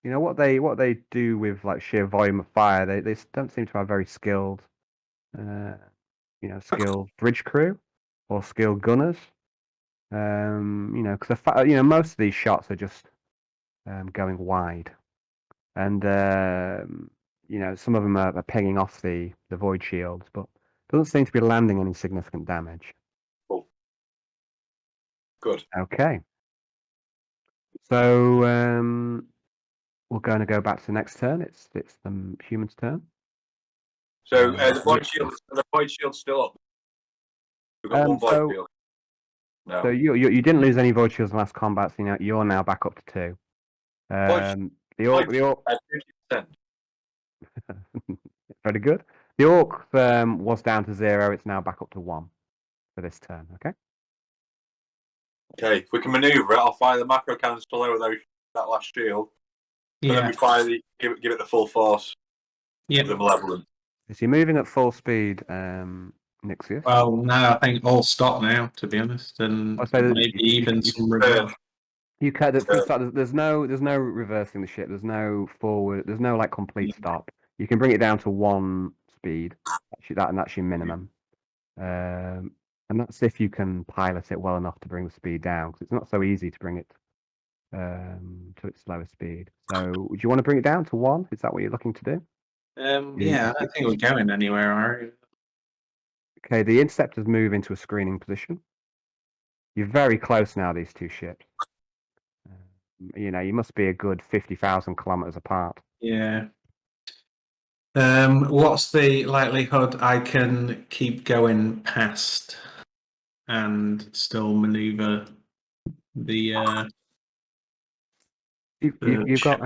you know what they do with like sheer volume of fire, they don't seem to have very skilled, skilled bridge crew or skilled gunners. Because most of these shots are just going wide, and some of them are pegging off the void shields, but doesn't seem to be landing any significant damage. Cool. Good. Okay. So we're going to go back to the next turn. It's the human's turn. So the void shield's still up. We've got one void shield. No. So you didn't lose any void shields in last combat, so you're now back up to 2. The Ork 50%. very good. The Ork was down to 0. It's now back up to 1 for this turn. Okay. Okay, if we can manoeuvre it, I'll fire the macro cannons to lower that last shield. And then Yeah. we fire give it the full force. Yeah. The Malevolence. Is he moving at full speed, Nixios? Well, no, I think all stop now, to be honest, and I'll say that maybe even you- some reverse. You can. There's no reversing the ship. There's no forward. There's no like complete stop. You can bring it down to 1 speed. That's your minimum. And that's if you can pilot it well enough to bring the speed down, because it's not so easy to bring it to its slower speed. So, would you want to bring it down to 1? Is that what you're looking to do? Yeah, I don't think we're going anywhere, are we? Okay, the interceptors move into a screening position. You're very close now, these two ships. You must be a good 50,000 kilometers apart. Yeah. What's the likelihood I can keep going past and still maneuver the? You've got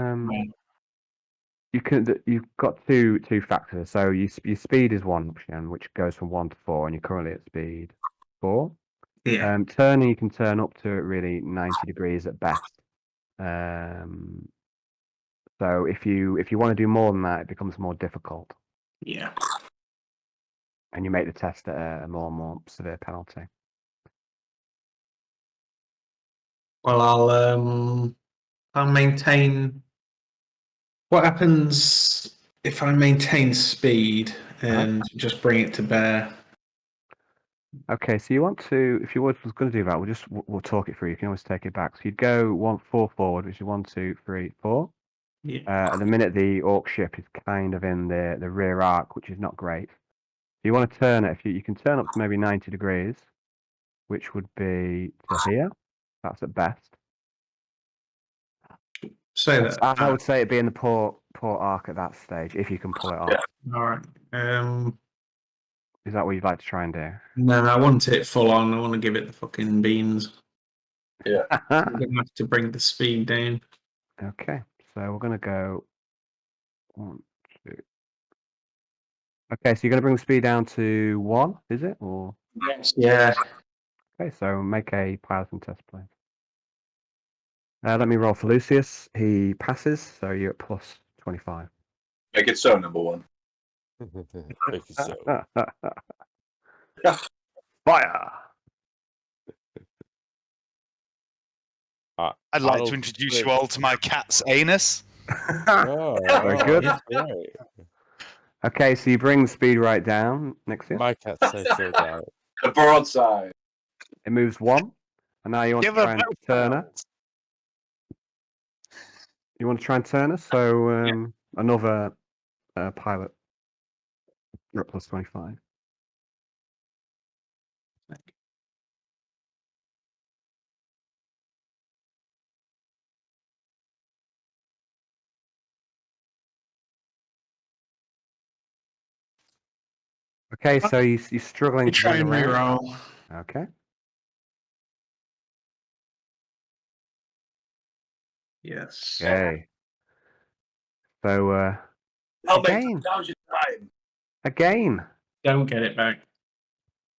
you've got two factors. So your speed is one option, which goes from 1 to 4, and you're currently at speed 4. Yeah. Turning, you can turn up to really 90 degrees at best. So if you want to do more than that, it becomes more difficult, Yeah. and you make the test at a more and more severe penalty. Well, I'll maintain. What happens if I maintain speed and just bring it to bear? Okay, so you want to, if you was going to do that, we'll talk it through. You can always take it back. So you'd go 4 forward, which is 1, 2, 3, 4. Yeah. At the minute, the Ork ship is kind of in the rear arc, which is not great. You want to turn it. If you can turn up to maybe 90 degrees, which would be to here. That's at best. Say that. I would say it'd be in the port arc at that stage, if you can pull it off. Yeah. All right. Is that what you'd like to try and do? No, I want it full on. I want to give it the fucking beans. Yeah. I'm gonna have to bring the speed down. Okay, so we're going to go 1, 2. Okay, so you're going to bring the speed down to 1, is it? Or Yeah. okay, so make a piloting test, please. Let me roll for Lucius. He passes, so you're at plus 25. Make it so, number 1. Thank you so. Fire! I'd like to Arnold introduce Flynn. you all to my cat's anus. Oh, Very good. that's great. Okay, so you bring the speed right down, Nixios. My cat says so down. The broadside. It moves 1, and now you want Give to her try and both turn her. barrels. You want to try and turn her, so another pilot. You're at plus 25. Okay, so you're struggling We to try bring and her around. reroll. Okay. Yes. Okay. So I'll make Again. now's your time. again, Don't get it back.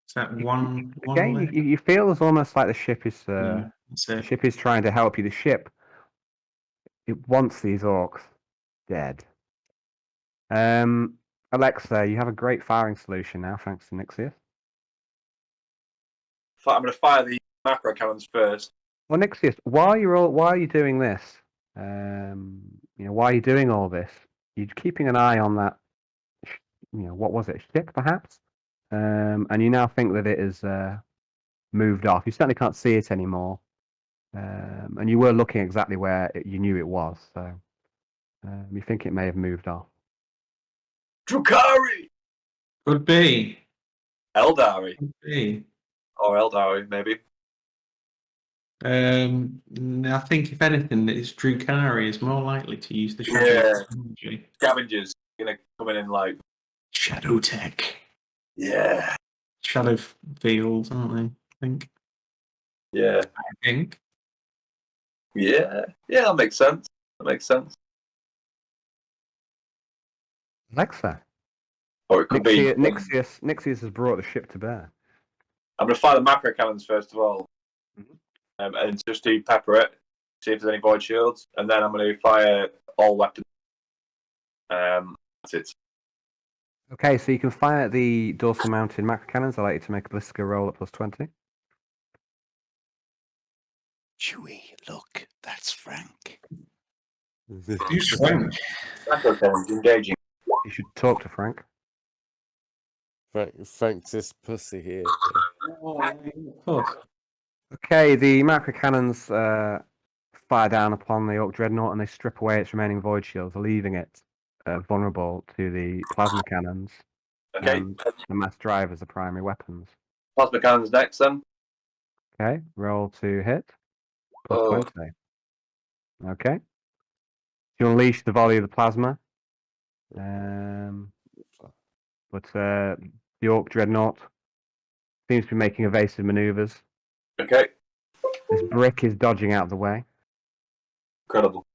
Is that one left? you feel it's almost like the ship is Yeah, that's the it. ship is trying to help you. The ship, it wants these orcs dead. Alexa, you have a great firing solution now, thanks to Nixios. I'm going to fire the macro cannons first. Well, Nixios, why are you doing this? Why are you doing all this? You're keeping an eye on that. What was it? Ship, perhaps? And you now think that it is moved off. You certainly can't see it anymore. And you were looking exactly where you knew it was, so you think it may have moved off. Drukari! Could be. Eldari. Could be. Or Eldari, maybe. I think if anything, it's Drukari is more likely to use the shadow Yeah. technology. Scavengers going to come in like, Shadow tech. yeah, Shadow fields, aren't they? yeah, I think. yeah. Yeah, that makes sense. Alexa, Or it could be. Nixios has brought the ship to bear. I'm going to fire the macro cannons first of all. And just to pepper it, see if there's any void shields. And then I'm going to fire all weapons. That's it. Okay, so you can fire at the dorsal mounted macro cannons. I'd like you to make a ballistic roll at +20. Chewie, look, that's Frank. You swing. Macro cannons engaging. You should talk to Frank. Frank's this pussy here. Oh, Okay, the macro cannons fire down upon the Ork Dreadnought and they strip away its remaining void shields, leaving it vulnerable to the plasma cannons Okay. and the mass drive as the primary weapons. Plasma cannons next then. Okay, roll to hit. Oh. +20. Okay. You unleash the volley of the plasma. But the Ork Dreadnought seems to be making evasive maneuvers. Okay. This brick is dodging out of the way. Incredible.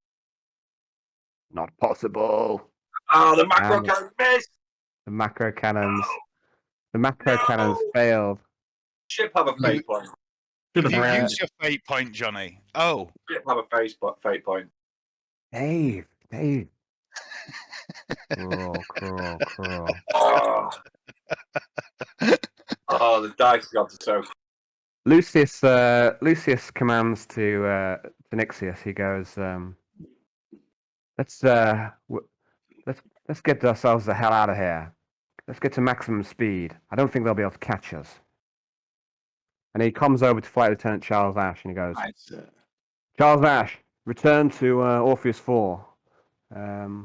Not possible. Ah, the macro And cannon missed. the macro cannons failed. Ship have a fate point. Have you Uh, used your fate point, Johnny? Oh, Ship have a fate point. Dave. Cruel. Oh. Oh, the dice gods are so. Lucius commands to Nixios. He goes, let's get ourselves the hell out of here. Let's get to maximum speed. I don't think they'll be able to catch us. And he comes over to Flight Lieutenant Charles Ash and he goes, Charles Ash, return to Orpheus 4.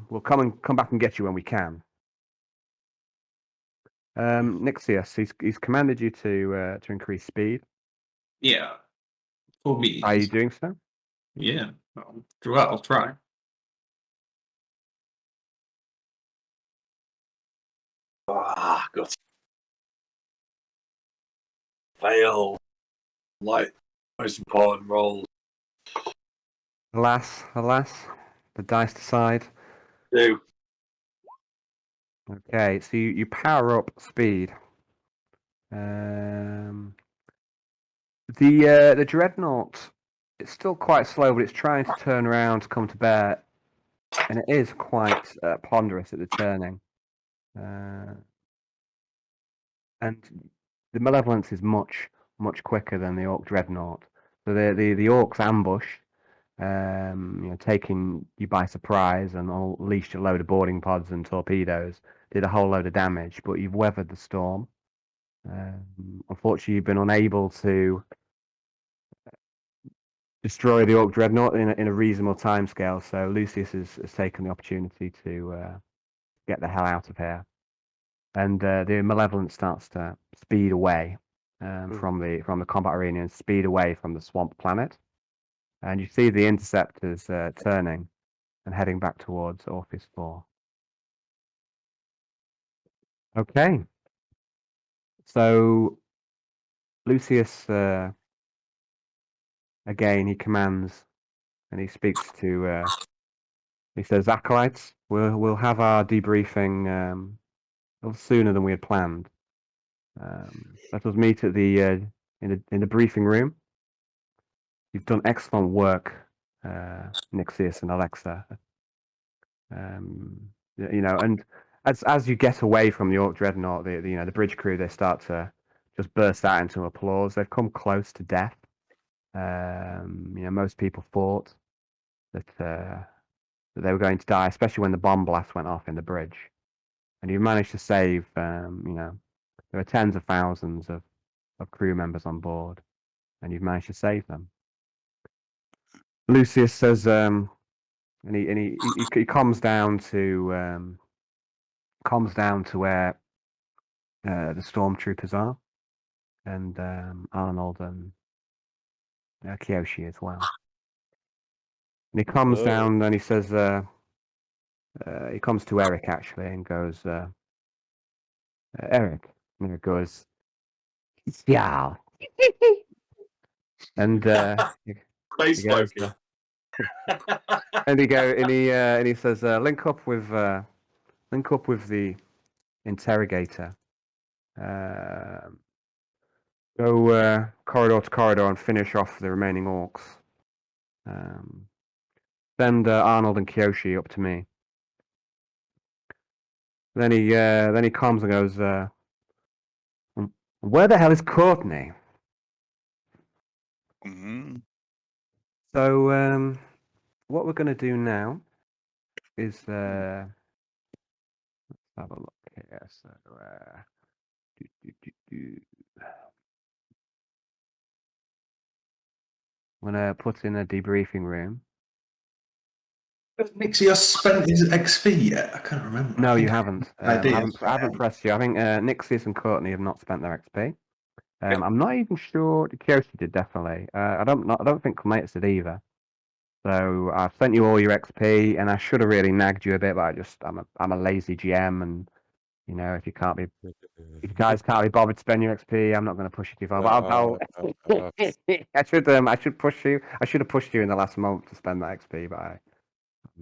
We'll come back and get you when we can. Nixios, he's commanded you to increase speed. yeah. For me. Are you doing so? Yeah. Well, I'll try. Ah, God. Fail. Like, most important roles. Alas, the dice decide. Do. Okay, so you power up speed. The dreadnought, it's still quite slow, but it's trying to turn around to come to bear, and it is quite ponderous at the turning. And the Malevolence is much quicker than the Ork Dreadnought. So the Orks ambush, taking you by surprise and unleashed a load of boarding pods and torpedoes, did a whole load of damage, but you've weathered the storm. Unfortunately, you've been unable to destroy the Ork Dreadnought in a reasonable timescale, so Lucius has taken the opportunity to get the hell out of here. And the Malevolence starts to speed away from the combat arena and speed away from the swamp planet. And you see the interceptors turning and heading back towards Orpheus 4. Okay. So Lucius again, he commands and he speaks to. He says, "Acolytes, we'll have our debriefing a little sooner than we had planned. Let us meet at the in the briefing room. You've done excellent work, Nixios and Alexa. And as you get away from the Ork Dreadnought, the bridge crew, they start to just burst out into applause. They've come close to death. Most people thought that they were going to die, especially when the bomb blast went off in the bridge. And you managed to save, there are tens of thousands of crew members on board, and you've managed to save them." Lucius says, and he comes down to where the stormtroopers are, and Arnold and Kiyoshi as well. And he comes down and he says, he comes to Eric actually and goes, Eric, and it goes, yeah, and Space he goes, smoking. and he says, link up with the interrogator. Go corridor to corridor and finish off the remaining orcs. send Arnold and Kiyoshi up to me. Then he comes and goes, where the hell is Courtney? Mm-hmm. So what we're going to do now is let's have a look here. So I'm going to put in a debriefing room. Has Nixios spent his XP yet? I can't remember. No, I you think haven't. I did. I haven't pressed you. I think Nixios and Courtney have not spent their XP. I'm not even sure. Kiyoshi did definitely. I don't think Clematis did either. So I've sent you all your XP, and I should have really nagged you a bit, but I'm a lazy GM, and you know if you guys can't be bothered to spend your XP, I'm not going to push you too far. But I should push you. I should have pushed you in the last month to spend that XP, but I'm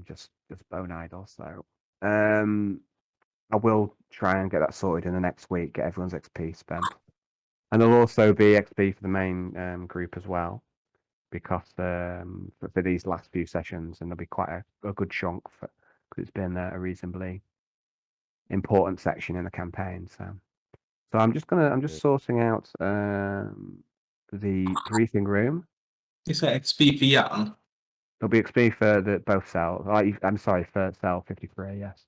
just bone idle. So I will try and get that sorted in the next week. Get everyone's XP spent, and there'll also be XP for the main group as well, because for these last few sessions, and there'll be quite a good chunk because it's been a reasonably important section in the campaign. So I'm just sorting out the briefing room. Is that XP for Jan? There'll be XP for both cells. I'm sorry, for cell 53. Yes.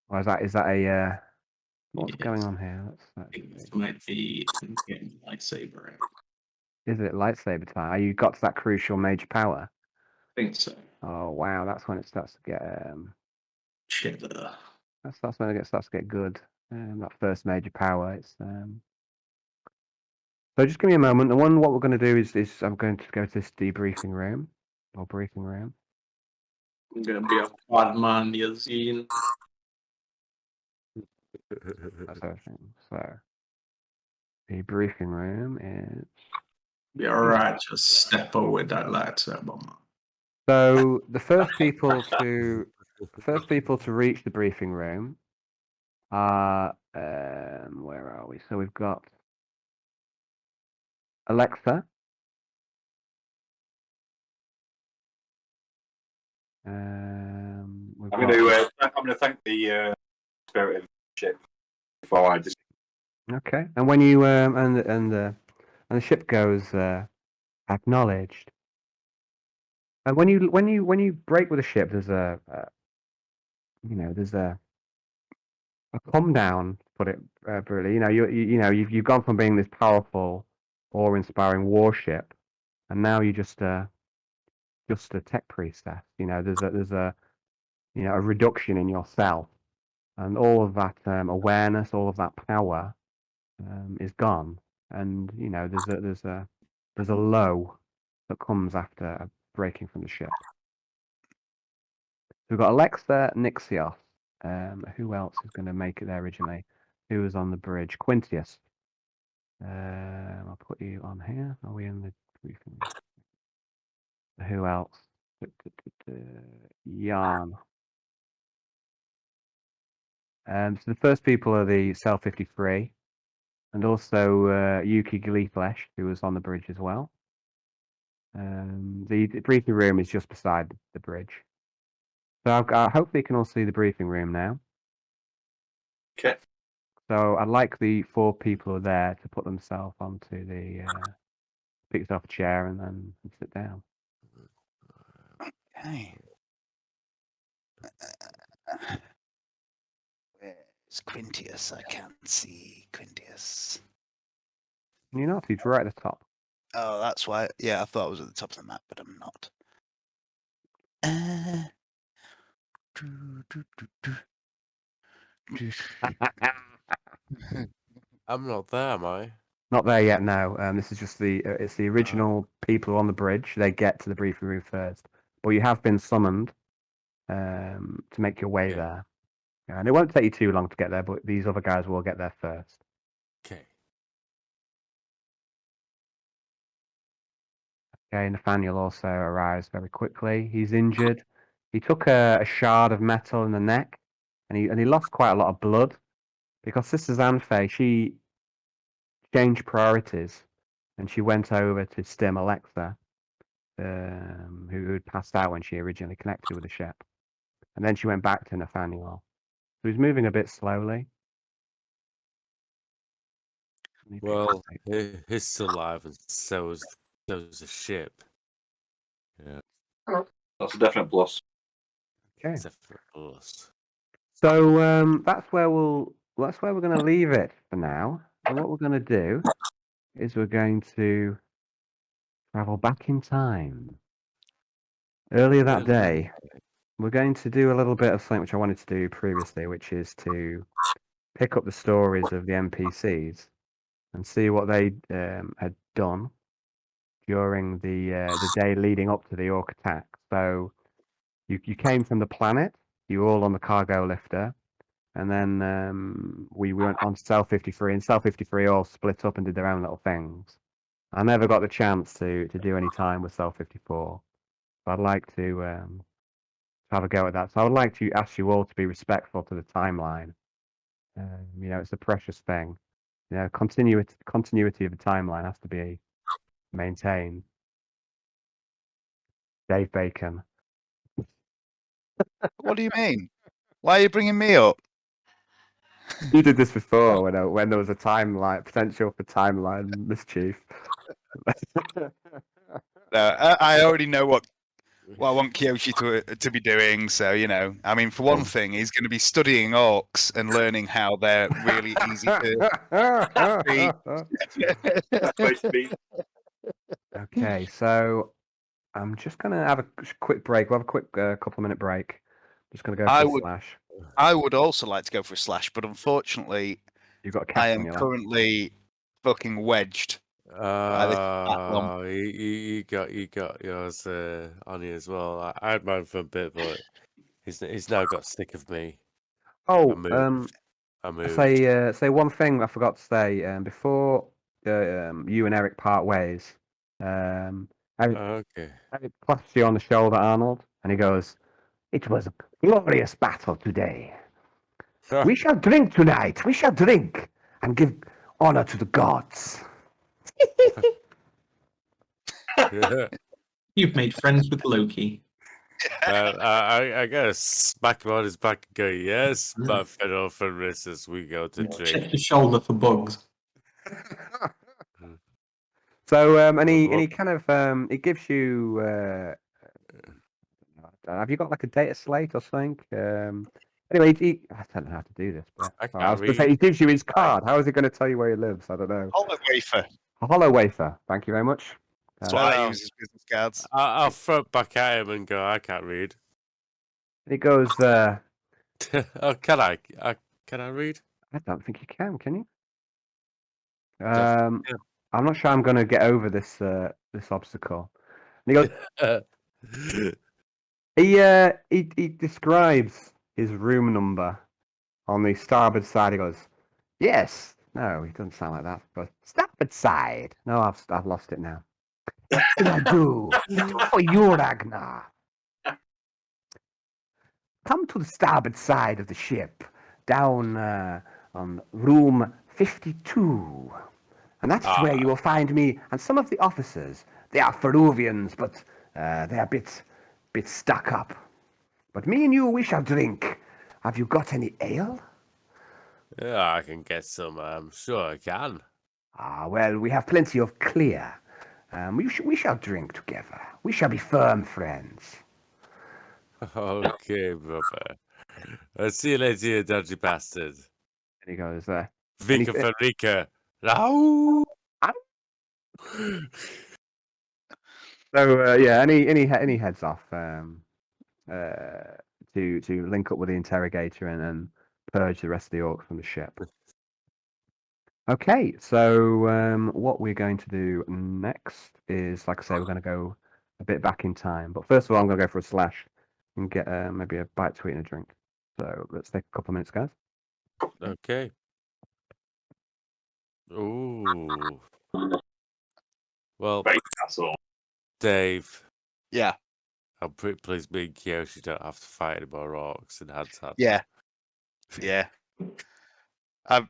Or is that a what's going on here? I think this might be getting lightsaber out. Is it lightsaber time? You got to that crucial major power? I think so. Oh wow, that's when it starts to get Cheddar. that's when it starts to get good. That first major power. It's so just give me a moment. What we're going to do is I'm going to go to this debriefing room or briefing room. I'm gonna be a quad man, Yazine. That's everything. So the briefing room is. Be alright, just step over with that lightsaber, man. So the first people to reach the briefing room are where are we? So we've got Alexa. I'm going to thank the spirit of the ship before I just. Okay, and when you and the ship goes acknowledged, and when you break with a ship, there's there's a come down. To put it brutally, you've gone from being this powerful, awe-inspiring warship, and now you're just a tech priestess. There's a reduction in yourself, and all of that awareness, all of that power is gone, and there's a low that comes after breaking from the ship. So we've got Alexa, Nixios. Who else is going to make it there originally? Who was on the bridge? Quintius. I'll put you on here. Are we in the briefing? Who else? Jan. So the first people are the Cell 53, and also Yuki Gleeflesh, who was on the bridge as well. The briefing room is just beside the bridge. So hopefully you can all see the briefing room now. Okay. So I'd like the 4 people who are there to put themselves onto the pick yourself a chair and then sit down. Okay. Where's Quintius? I can't see Quintius. You're not. He's right at the top. Oh, that's why. Yeah, I thought I was at the top of the map, but I'm not. I'm not there, am I? Not there yet. No. This is just it's the original people on the bridge. They get to the briefing room first, but you have been summoned to make your way there. And it won't take you too long to get there, but these other guys will get there first. Okay. Okay, Nathaniel also arrives very quickly. He's injured. He took a shard of metal in the neck, and he lost quite a lot of blood because Sister Xanfei, she changed priorities, and she went over to stim Alexa. who had passed out when she originally connected with the ship. And then she went back to Nathaniel. So he's moving a bit slowly. Well, he's still alive, and so is the ship. Yeah, That's a definite plus. Okay. it's definitely a plus. So that's where we're going to leave it for now. And what we're going to do is we're going to travel back in time. Earlier that day, we're going to do a little bit of something which I wanted to do previously, which is to pick up the stories of the NPCs and see what they had done during the day leading up to the Ork attack. So you came from the planet, you were all on the cargo lifter, and then we went on to Cell 53, and Cell 53 all split up and did their own little things. I never got the chance to do any time with Cell 54. So I'd like to have a go at that. So I would like to ask you all to be respectful to the timeline. It's a precious thing. Continuity of the timeline has to be maintained. Dave Bacon. What do you mean? Why are you bringing me up? You did this before when there was a timeline potential for timeline mischief. No, I already know what I want Kiyoshi to be doing. So I mean, for one thing, he's going to be studying orcs and learning how they're really easy to beat. Okay, so I'm just gonna have a quick break. We'll have a quick couple-minute break. Just gonna go for a slash. I would also like to go for a slash, but unfortunately, You've got a I cast on am your lap. currently fucking wedged. You got yours on you as well. I had mine for a bit, but he's now got sick of me. Oh, I moved. say one thing I forgot to say before you and Eric part ways. Eric claps you on the shoulder, Arnold, and he goes, "It was a glorious battle today. We shall drink tonight. We shall drink and give honor to the gods." You've made friends with Loki. I guess smack him on his back and go, "Yes, my fellow Fenrises, we go to drink." Check your shoulder for bugs. So and he kind of it gives you have you got like a data slate or something? Anyway, I don't know how to do this, but I was going to say he gives you his card. How is he going to tell you where he lives? I don't know. Hollow wafer. A hollow wafer. Thank you very much. That's why I use his business cards. I'll throw it back at him and go, "I can't read." He goes, "Oh, can I? Can I read?" I don't think you can you? I'm not sure I'm going to get over this this obstacle. And he goes, he describes his room number on the starboard side. He goes, "Yes." No, he doesn't sound like that. He goes, "Starboard side." No, I've lost it now. What can I do? Do for you, Ragnar. Come to the starboard side of the ship, down on room 52. And that's where you will find me and some of the officers. They are Feruvians, but they're a bit stuck up. But me and you, we shall drink. Have you got any ale? Yeah, I can get some. I'm sure I can. Well, we have plenty of clear. We shall drink together. We shall be firm friends. Okay, brother. I'll see you later, you dodgy bastard. And he goes, Vika Fenrika. Lau! So yeah, and he heads off to link up with the interrogator and purge the rest of the orcs from the ship. Okay, so what we're going to do next is, like I say, we're going to go a bit back in time. But first of all, I'm going to go for a slash and get maybe a bite to eat and a drink. So let's take a couple of minutes, guys. Okay. Ooh. Well, Dave. Yeah. I'm pretty pleased me and Kiyoshi don't have to fight any more orcs in hand-to-hand. Yeah.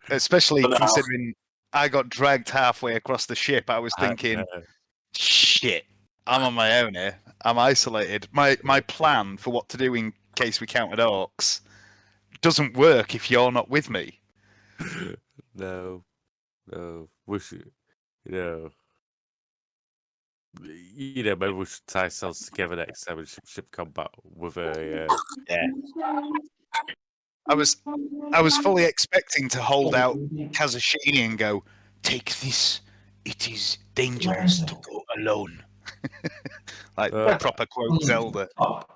Especially considering I got dragged halfway across the ship. I was thinking, shit, I'm on my own here. I'm isolated. My plan for what to do in case we counted orcs doesn't work if you're not with me. No, we should, you know, maybe we should tie ourselves together next time in ship combat with a. Yeah. I was fully expecting to hold out Kazushini and go, "Take this. It is dangerous to go alone." Like proper quote Zelda.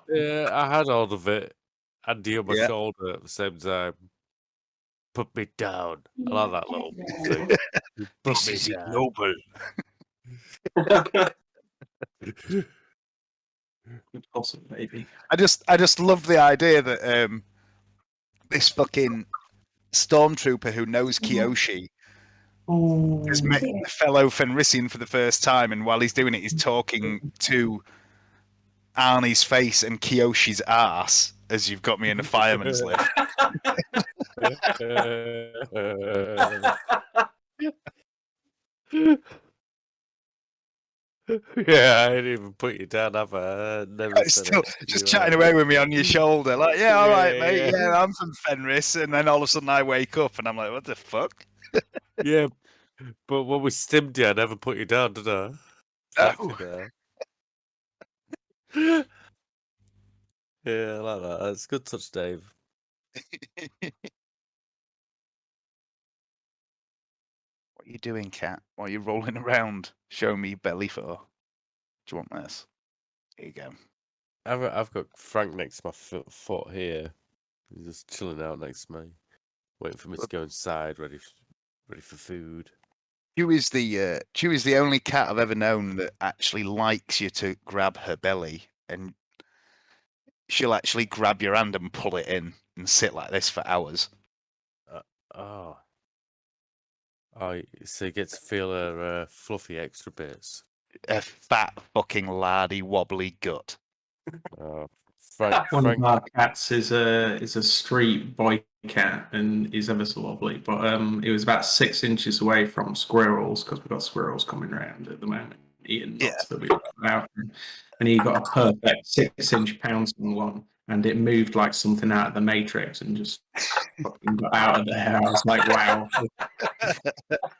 Yeah, I had all of it. Andy on my Yeah. shoulder at the same time. Put me down. I like that little thing. Put This me is down. ignoble. Awesome, baby. I just love the idea that this fucking stormtrooper who knows Kiyoshi has met a fellow Fenrisian for the first time, and while he's doing it, he's talking to Arnie's face and Kiyoshi's ass as you've got me in a fireman's lift. Yeah, I didn't even put you down, have I? Never said Still it. just You chatting are. away with me on your shoulder, like, yeah, all right, Yeah, mate, yeah. yeah, I'm from Fenris, and then all of a sudden I wake up and I'm like, what the fuck? Yeah, but when we stimmed you, I never put you down, did I? Left you there. Yeah, I like that. That's a good touch, Dave. What are you doing, cat? What are you rolling around? Show me belly for. Do you want this? Here you go. I've got Frank next to my foot here. He's just chilling out next to me, waiting for me to go inside, ready for food. Chew is the only cat I've ever known that actually likes you to grab her belly, and she'll actually grab your hand and pull it in and sit like this for hours. Oh, so you get to feel her fluffy extra bits. A fat fucking lardy wobbly gut. Oh, One Frank. of our cats is a street boy cat, and he's ever so lovely. But he was about 6 inches away from squirrels because we've got squirrels coming around at the moment, eating nuts that we put out. And he got a perfect 6-inch pouncing one, and it moved like something out of the Matrix and just fucking got out of there. I was like, wow,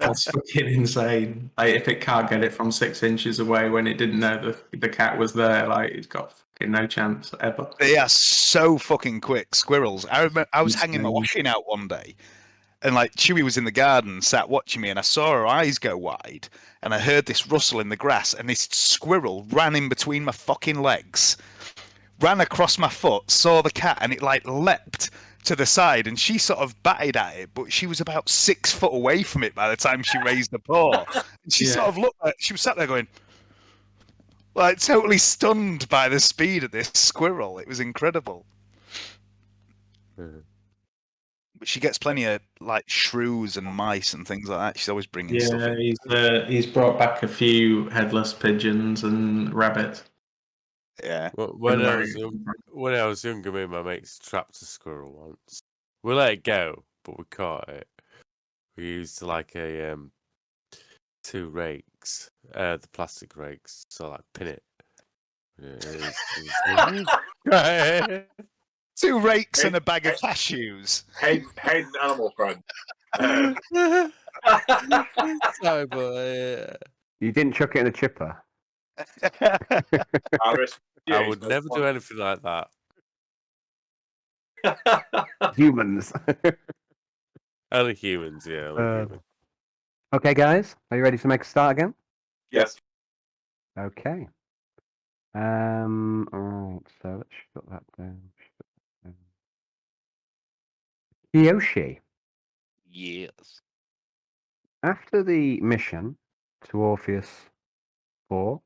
that's fucking insane. Like, if it can't get it from 6 inches away when it didn't know the cat was there, like, it's got fucking no chance ever. They are so fucking quick, squirrels. I remember I was hanging my washing out one day, and like Chewie was in the garden, sat watching me, and I saw her eyes go wide, and I heard this rustle in the grass, and this squirrel ran in between my fucking legs, ran across my foot, saw the cat, and it like leapt to the side, and she sort of batted at it, but she was about 6 foot away from it by the time she raised the paw. And she sort of looked like she was sat there going, like, totally stunned by the speed of this squirrel. It was incredible. Mhm. But she gets plenty of like shrews and mice and things like that. She's always bringing stuff in. He's brought back a few headless pigeons and rabbits. Yeah. When I was younger, me and my mates trapped a squirrel once. We let it go, but we caught it. We used like a 2 rakes, the plastic rakes, so like pin it. Yeah, 2 rakes and a bag of cashews. Hayden Animal Friend. Sorry, but You didn't chuck it in a chipper. I would never do anything like that. Humans. Only humans, yeah. Only humans. Okay, guys, are you ready to make a start again? Yes. Okay. All right. So let's shut that down. Kiyoshi. Yes. After the mission to Orpheus 4,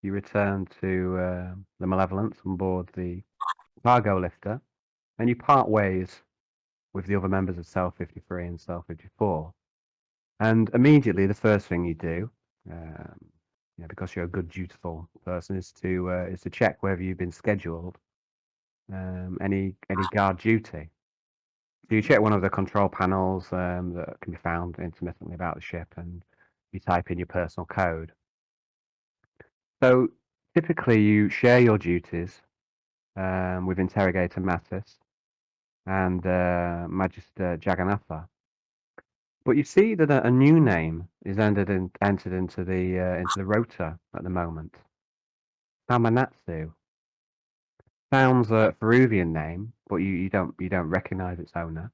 you return to the Malevolence on board the cargo lifter, and you part ways with the other members of Cell 53 and Cell 54. And immediately, the first thing you do, because you're a good, dutiful person, is to check whether you've been scheduled any guard duty. So you check one of the control panels that can be found intermittently about the ship, and you type in your personal code. So Typically, you share your duties with Interrogator Mattis and Magister Jagannatha. But you see that a new name is entered into the rota at the moment. Samanatsu. Sounds a Peruvian name, but you don't recognise its owner.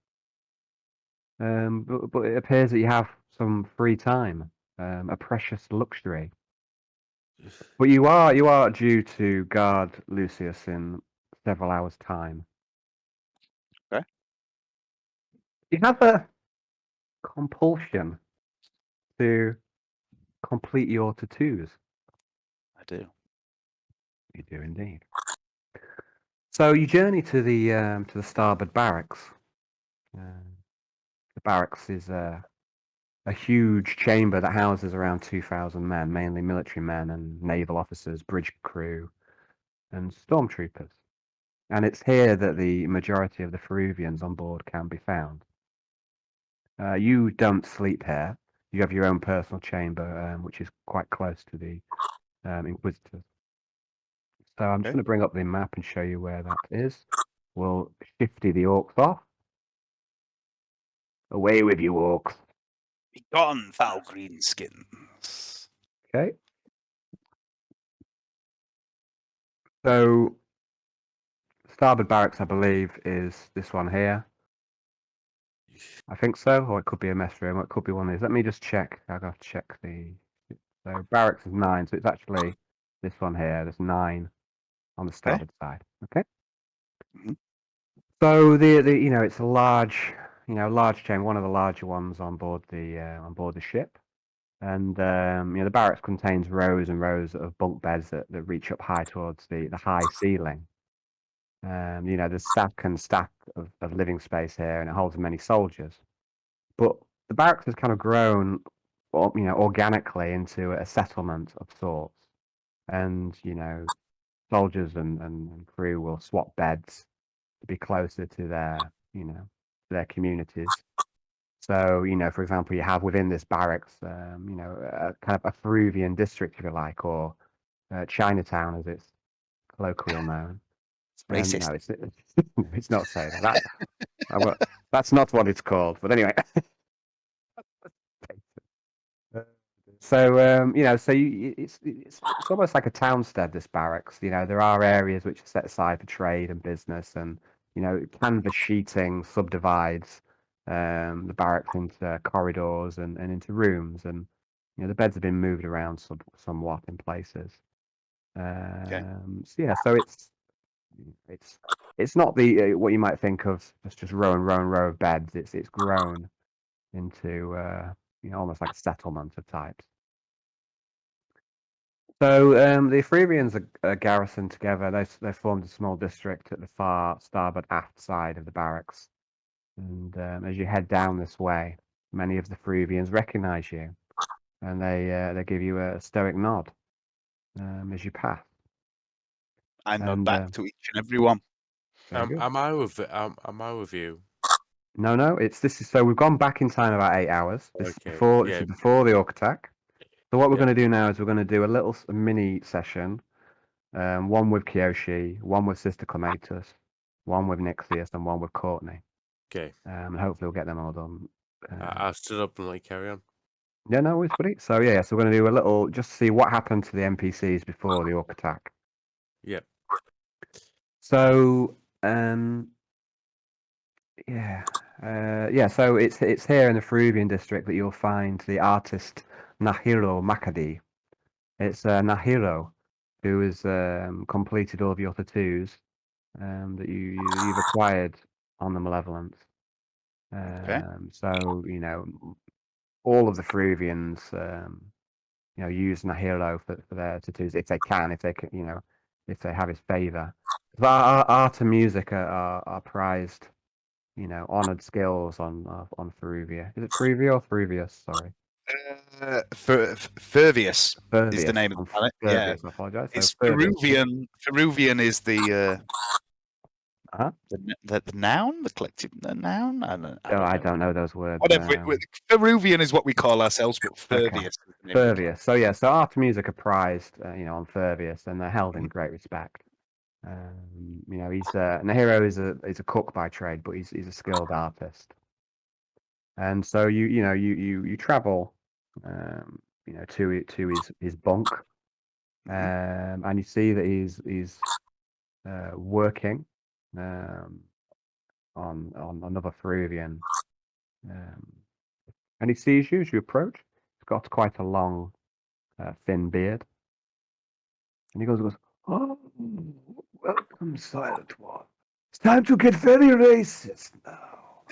But it appears that you have some free time, a precious luxury. But you are due to guard Lucius in several hours' time. Okay. You have a compulsion to complete your tattoos. I do. You do indeed. So you journey to the starboard barracks. The barracks is a huge chamber that houses around 2,000 men, mainly military men and naval officers, bridge crew, and stormtroopers. And it's here that the majority of the Peruvians on board can be found. You don't sleep here. You have your own personal chamber, which is quite close to the Inquisitors. So I'm just Okay. going to bring up the map and show you where that is. We'll shifty the orcs off. Away with you, orcs. Be gone, foul greenskins. Okay. So, starboard barracks, I believe, is this one here. I think so, or it could be a mess room, or it could be one of these. Let me just check. I've got to check the. So barracks is 9, so it's actually this one here. There's 9 on the starboard side. Okay. Mhm. So the it's a large large chamber, one of the larger ones on board the ship, and the barracks contains rows and rows of bunk beds that reach up high towards the high ceiling. There's stack and stack of living space here, and it holds many soldiers. But the barracks has kind of grown, organically into a settlement of sorts, and soldiers and crew will swap beds to be closer to their communities. So, for example, you have within this barracks, a kind of a Peruvian district, if you like, or Chinatown, as it's colloquial known. Racist. No, it's not saying that. That's not what it's called. But anyway. So it's almost like a townstead. This barracks, there are areas which are set aside for trade and business, and canvas sheeting subdivides the barracks into corridors and into rooms, and the beds have been moved around somewhat in places. So it's not the what you might think of just row and row and row of beds. It's grown into almost like a settlement of types. So the Ephraimians are garrisoned together. They formed a small district at the far starboard aft side of the barracks. And as you head down this way, many of the Ephraimians recognize you, and they give you a stoic nod as you pass. I nod And, back to each and every one. Very good. Am I with you? No. So we've gone back in time about 8 hours. This is Okay, before yeah. the Ork attack. So what we're Yeah. going to do now is we're going to do a little mini session. One with Kiyoshi, one with Sister Clematis, one with Nixios, and one with Courtney. Okay. And hopefully we'll get them all done. I'll stood up and carry on. Yeah, no worries, buddy. So so we're going to do a little, just see what happened to the NPCs before the Ork attack. Yep. So so it's here in the Peruvian district that you'll find the artist Nahiro Makadi. It's Nahiro who has completed all of your tattoos that you've acquired on the Malevolence. So all of the Peruvians use Nahiro for their tattoos if they can, if they have his favor. Art and music are prized, honored skills on Feruvia. Is it Feruvia or Feruvius? Sorry. Fervius is the name of the planet. Yeah, Fervius, I apologize. it's So Fervius. Peruvian. Peruvian is the The noun, the collective, the noun. I don't know. don't know those words. Whatever. Peruvian is what we call ourselves, but Okay. Furvius. Furvius. So yeah, so Artemis are prized, on Furvius, and they're held in great respect. He's Nahiro is a cook by trade, but he's a skilled artist. And so you travel, to his bunk, and you see that he's working, on another Peruvian, and he sees you as you approach. He's got quite a long, thin beard, and he goes, "Oh, welcome, Silent One. It's time to get very racist now."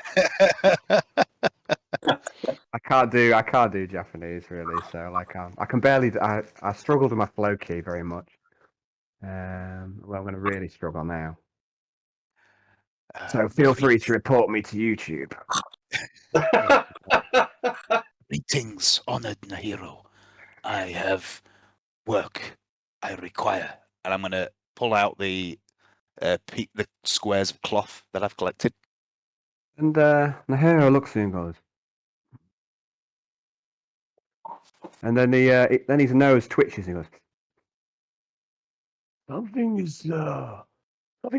I can't do Japanese really, so I can barely. I struggled with my flow key very much. Well, I'm going to really struggle now. So feel free to report me to YouTube. Greetings, honored Nahiro. I have work I require, and I'm going to pull out the squares of cloth that I've collected. And Nahiro looks at him and goes, and then then his nose twitches and he goes, something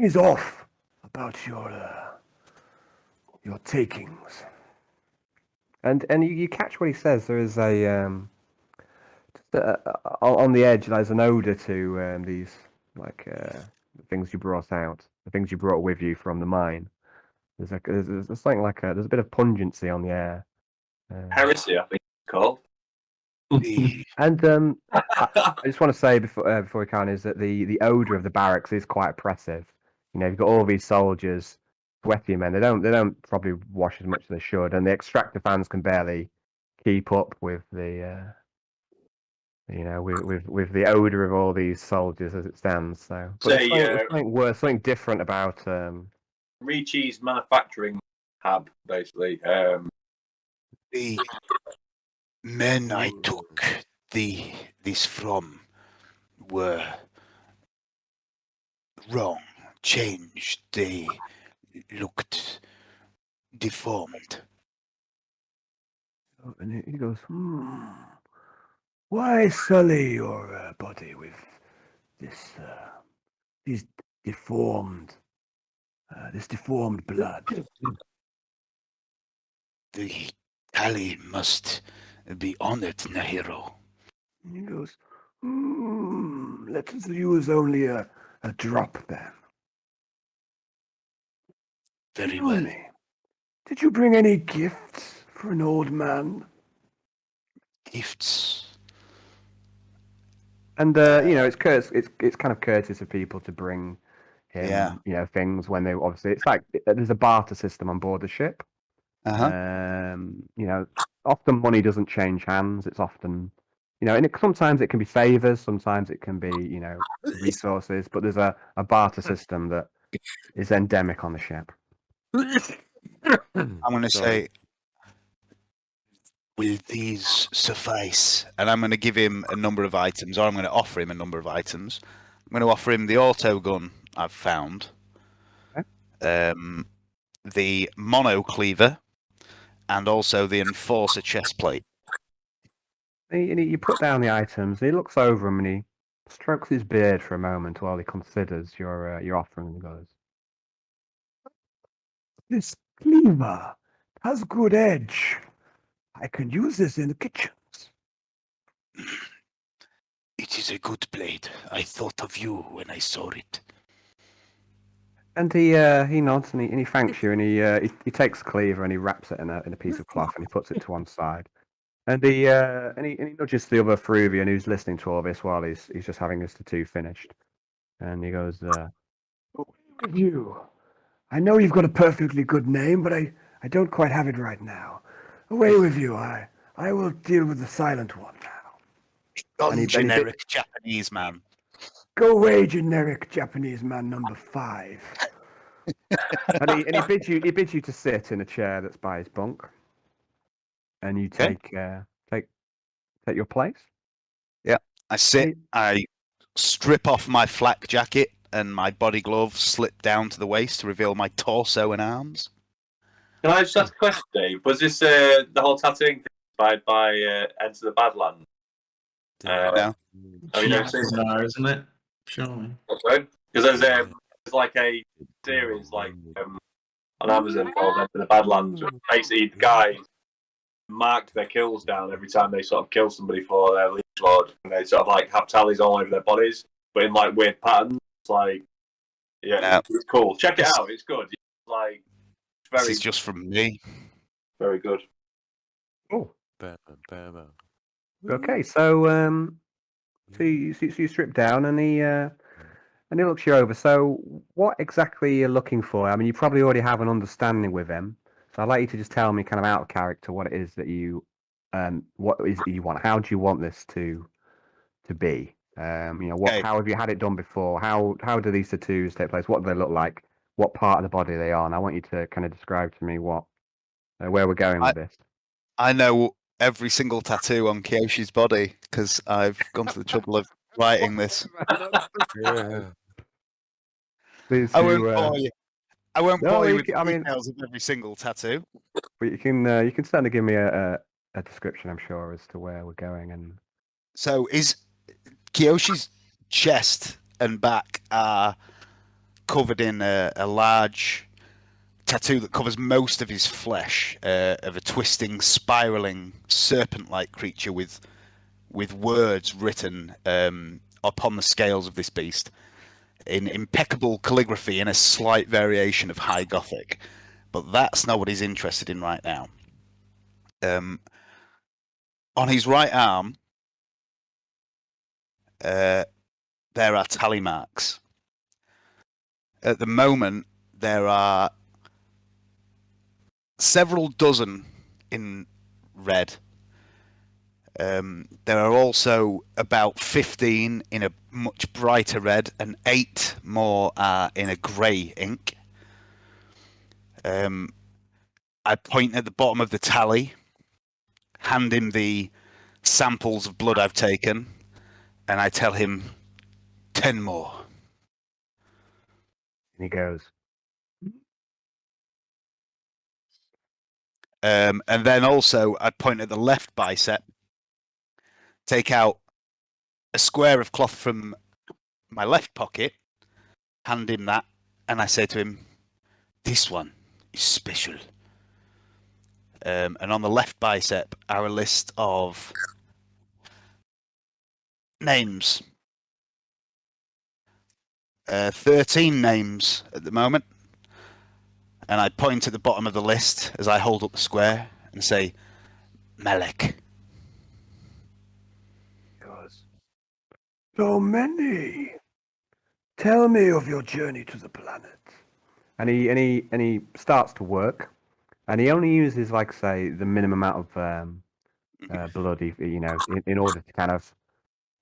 is off about your takings. And you catch what he says. There is on the edge. There's an odor to these the things you brought out, the things you brought with you from the mine. There's something there's a bit of pungency on the air. Heresy, I think it's called. And I just want to say before we can is that the odor of the barracks is quite oppressive. You've got all these soldiers, sweaty men. They don't probably wash as much as they should, and the extractor fans can barely keep up with the with the odor of all these soldiers as it stands. So, but there's something worse, something different about Ricci's manufacturing hub, basically. The men I took this from were wrong, changed. They looked deformed. And he goes, why sully your body with this deformed blood? The tally must be honored, Nahiro. And he goes, let us use only a drop then. Very Tell well. me, did you bring any gifts for an old man? Gifts. And it's kind of courteous of people to bring him, things when they obviously it's like there's a barter system on board the ship. Often money doesn't change hands. It's often, and sometimes it can be favors, sometimes it can be, resources. But there's a barter system that is endemic on the ship. I'm going to say, will these suffice? And I'm going to give him a number of items, or I'm going to offer him a number of items. I'm going to offer him the auto gun I've found, the mono cleaver, and also the enforcer chest plate. You put down the items. He looks over them and he strokes his beard for a moment while he considers your offering and goes, "This cleaver has good edge. I can use this in the kitchens." It is a good blade. I thought of you when I saw it. And he nods and he thanks you and he takes the cleaver and he wraps it in a piece of cloth and he puts it to one side. And he nudges the other Peruvian who's listening to all this while he's just having his tattoo finished. And he goes, "Away with you. I know you've got a perfectly good name, but I don't quite have it right now. Away with you. I will deal with the Silent One now." Generic Japanese man. Go away, generic Japanese man number 5. and he bids you to sit in a chair that's by his bunk. And you take your place. Yeah, I sit. I strip off my flak jacket and my body glove slip down to the waist to reveal my torso and arms. Can I just ask a question, Dave? Was this the whole tattooing thing inspired by Enter the Badlands? No. Have you never seen it? Bizarre, isn't it? Surely. Because there's like a series like on Amazon called Enter the Badlands. Where basically, the guys marked their kills down every time they sort of kill somebody for their liege lord, and they sort of like have tallies all over their bodies, but in like weird patterns. It's like, yeah, it's cool. Check it out. It's good. It's like This is just from me. very good. Oh, Bam, bam, bam. okay. So so you strip down, and he looks you over. So what exactly are you looking for? I mean, you probably already have an understanding with him. So I'd like you to just tell me, kind of out of character, what it is that you want. How do you want this to be? Okay. How have you had it done before? How do these tattoos take place? What do they look like? What part of the body they are? And I want you to kind of describe to me where we're going with this. I know every single tattoo on Kiyoshi's body because I've gone to the trouble of writing this. Yeah. Please I do, won't bore you. I won't no, bore you you with can- the I mean- details of every single tattoo. but you can certainly give me a description, I'm sure, as to where we're going. And So is Kiyoshi's chest and back are covered in a large tattoo that covers most of his flesh, of a twisting, spiraling, serpent-like creature with words written upon the scales of this beast in impeccable calligraphy in a slight variation of High Gothic. But that's not what he's interested in right now. On his right arm, there are tally marks. At the moment, there are several dozen in red. There are also about 15 in a much brighter red, and 8 more are in a grey ink. I point at the bottom of the tally, hand him the samples of blood I've taken, and I tell him 10 more. he goes, And then also I point at the left bicep, take out a square of cloth from my left pocket, hand him that, and I say to him, "This one is special." And on the left bicep are a list of names. 13 names at the moment. And I point at the bottom of the list as I hold up the square and say, Malek. goes, so many. Tell me of your journey to the planet. And he starts to work, and he only uses, like, say, the minimum amount of blood, in order to kind of,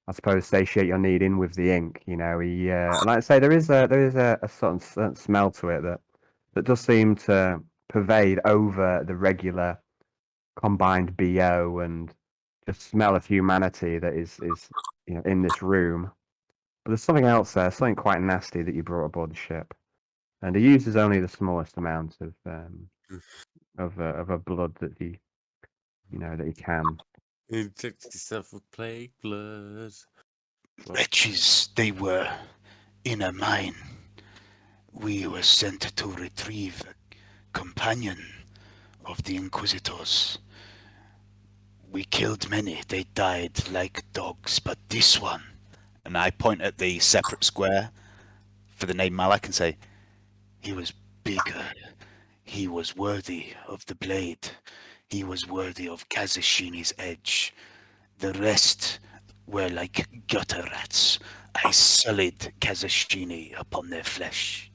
I suppose, satiate your need in with the ink. And like I say, there is a certain smell to it that does seem to pervade over the regular combined BO and just smell of humanity that is in this room. But there's something else there, something quite nasty that you brought aboard the ship, and he uses only the smallest amount of a blood that he can. Inject yourself with plague blood. Wretches they were in a mine. We were sent to retrieve a companion of the Inquisitors. We killed many. They died like dogs, but this one... And I point at the separate square for the name Malak and say, he was bigger. He was worthy of the blade. He was worthy of Kazashini's edge. The rest were like gutter rats. I sullied Kazashini upon their flesh.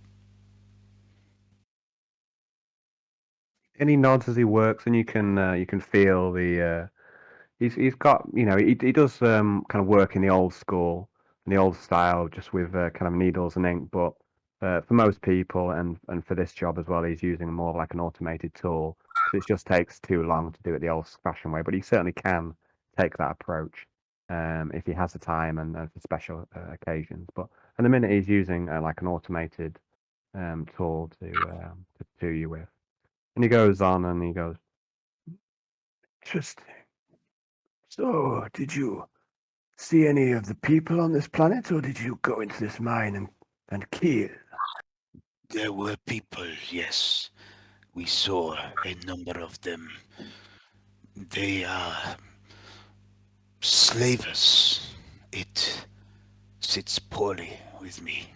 And he nods as he works, and you can feel the he's got, he does kind of work in the old school, in the old style, just with kind of needles and ink. But for most people, and for this job as well, he's using more of like an automated tool. So it just takes too long to do it the old-fashioned way. But he certainly can take that approach. if he has the time and for special occasions. But at the minute, he's using like an automated tool to you with. And he goes on and he goes, interesting. So, did you see any of the people on this planet, or did you go into this mine and kill? There were people, yes. We saw a number of them. They are slavers. It sits poorly with me.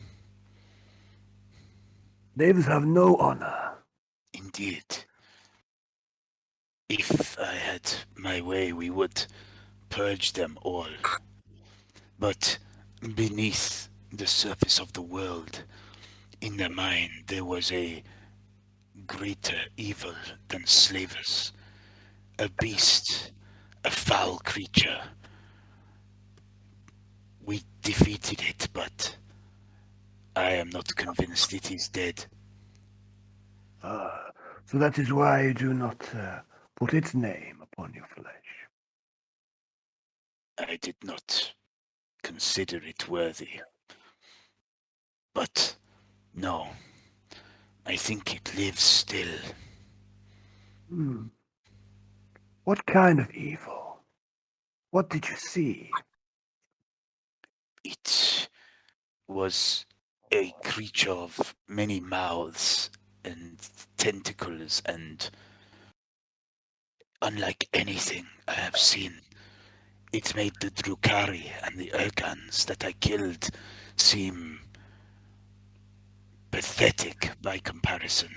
Slaves have no honor. Indeed. If I had my way, we would purge them all. But beneath the surface of the world, in their mind, there was a greater evil than slavers. A beast, a foul creature. We defeated it, but I am not convinced it is dead. So that is why you do not put its name upon your flesh. I did not consider it worthy. But no, I think it lives still. What kind of evil? What did you see? It was a creature of many mouths and tentacles, and unlike anything I have seen, it made the Drukari and the Urkans that I killed seem pathetic by comparison.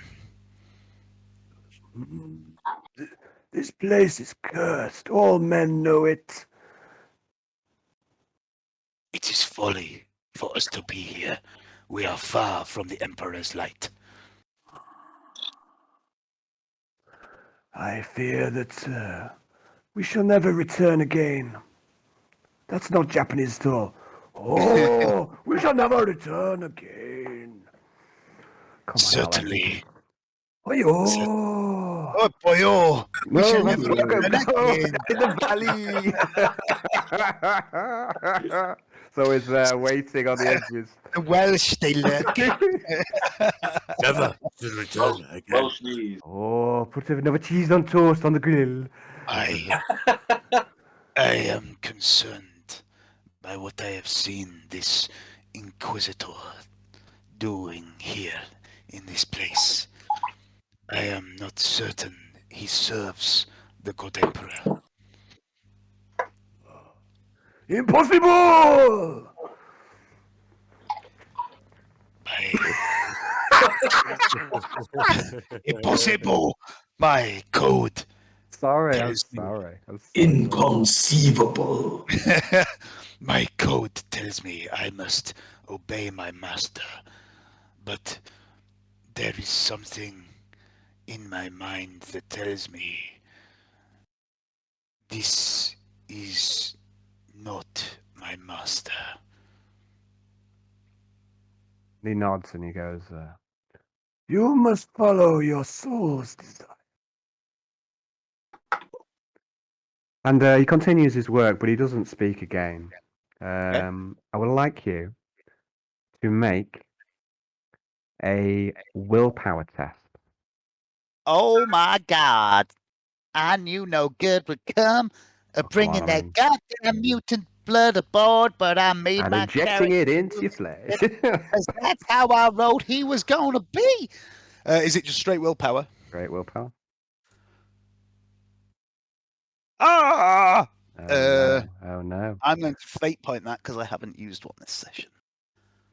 This place is cursed. All men know it. It is folly for us to be here. We are far from the Emperor's light. I fear that we shall never return again. That's not Japanese at all. Oh, we shall never return again. Come on, Certainly. Oh, Oh, boyo! We shall no, never go return again. in the valley. So he's waiting on the edges. The Welsh, they lurk. Never to return again. Well sneezed. Oh, put another cheese on toast on the grill. I am concerned by what I have seen this Inquisitor doing here in this place. I am not certain he serves the God Emperor. Impossible! Impossible! My code. Sorry, I'm Tells me- sorry. Inconceivable. My code tells me I must obey my master, but there is something in my mind that tells me this is not my master. He nods and he goes, you must follow your soul's desire. And he continues his work, but he doesn't speak again. I would like you to make a willpower test. Oh my God. I knew no good would come of bringing I that mean- goddamn mutant blood aboard, but I made And my injecting character it into your flesh. 'cause that's how I wrote he was going to be. Is it just straight willpower? Great willpower. Ah! Oh no. I'm going to fate point that because I haven't used one this session.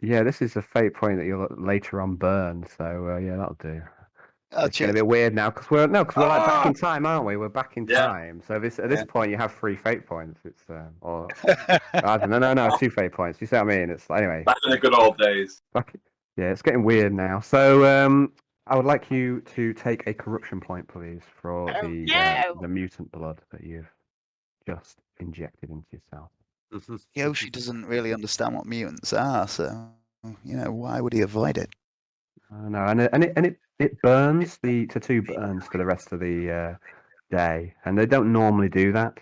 Yeah, this is a fate point that you'll later on burn. So yeah, that'll do. Oh, It's going to cheers. be weird now because we're like back in time, aren't we? We're back in Yeah. time. So at this point, you have 3 fate points. It's or no, 2 fate points. You see what I mean? It's anyway. Back in the good old days. Yeah, it's getting weird now. So I would like you to take a corruption point, please, for Oh, the mutant blood that you've just injected into yourself. Yoshi doesn't really understand what mutants are, so why would he avoid it? I know, and it burns. The tattoo burns for the rest of the day, and they don't normally do that.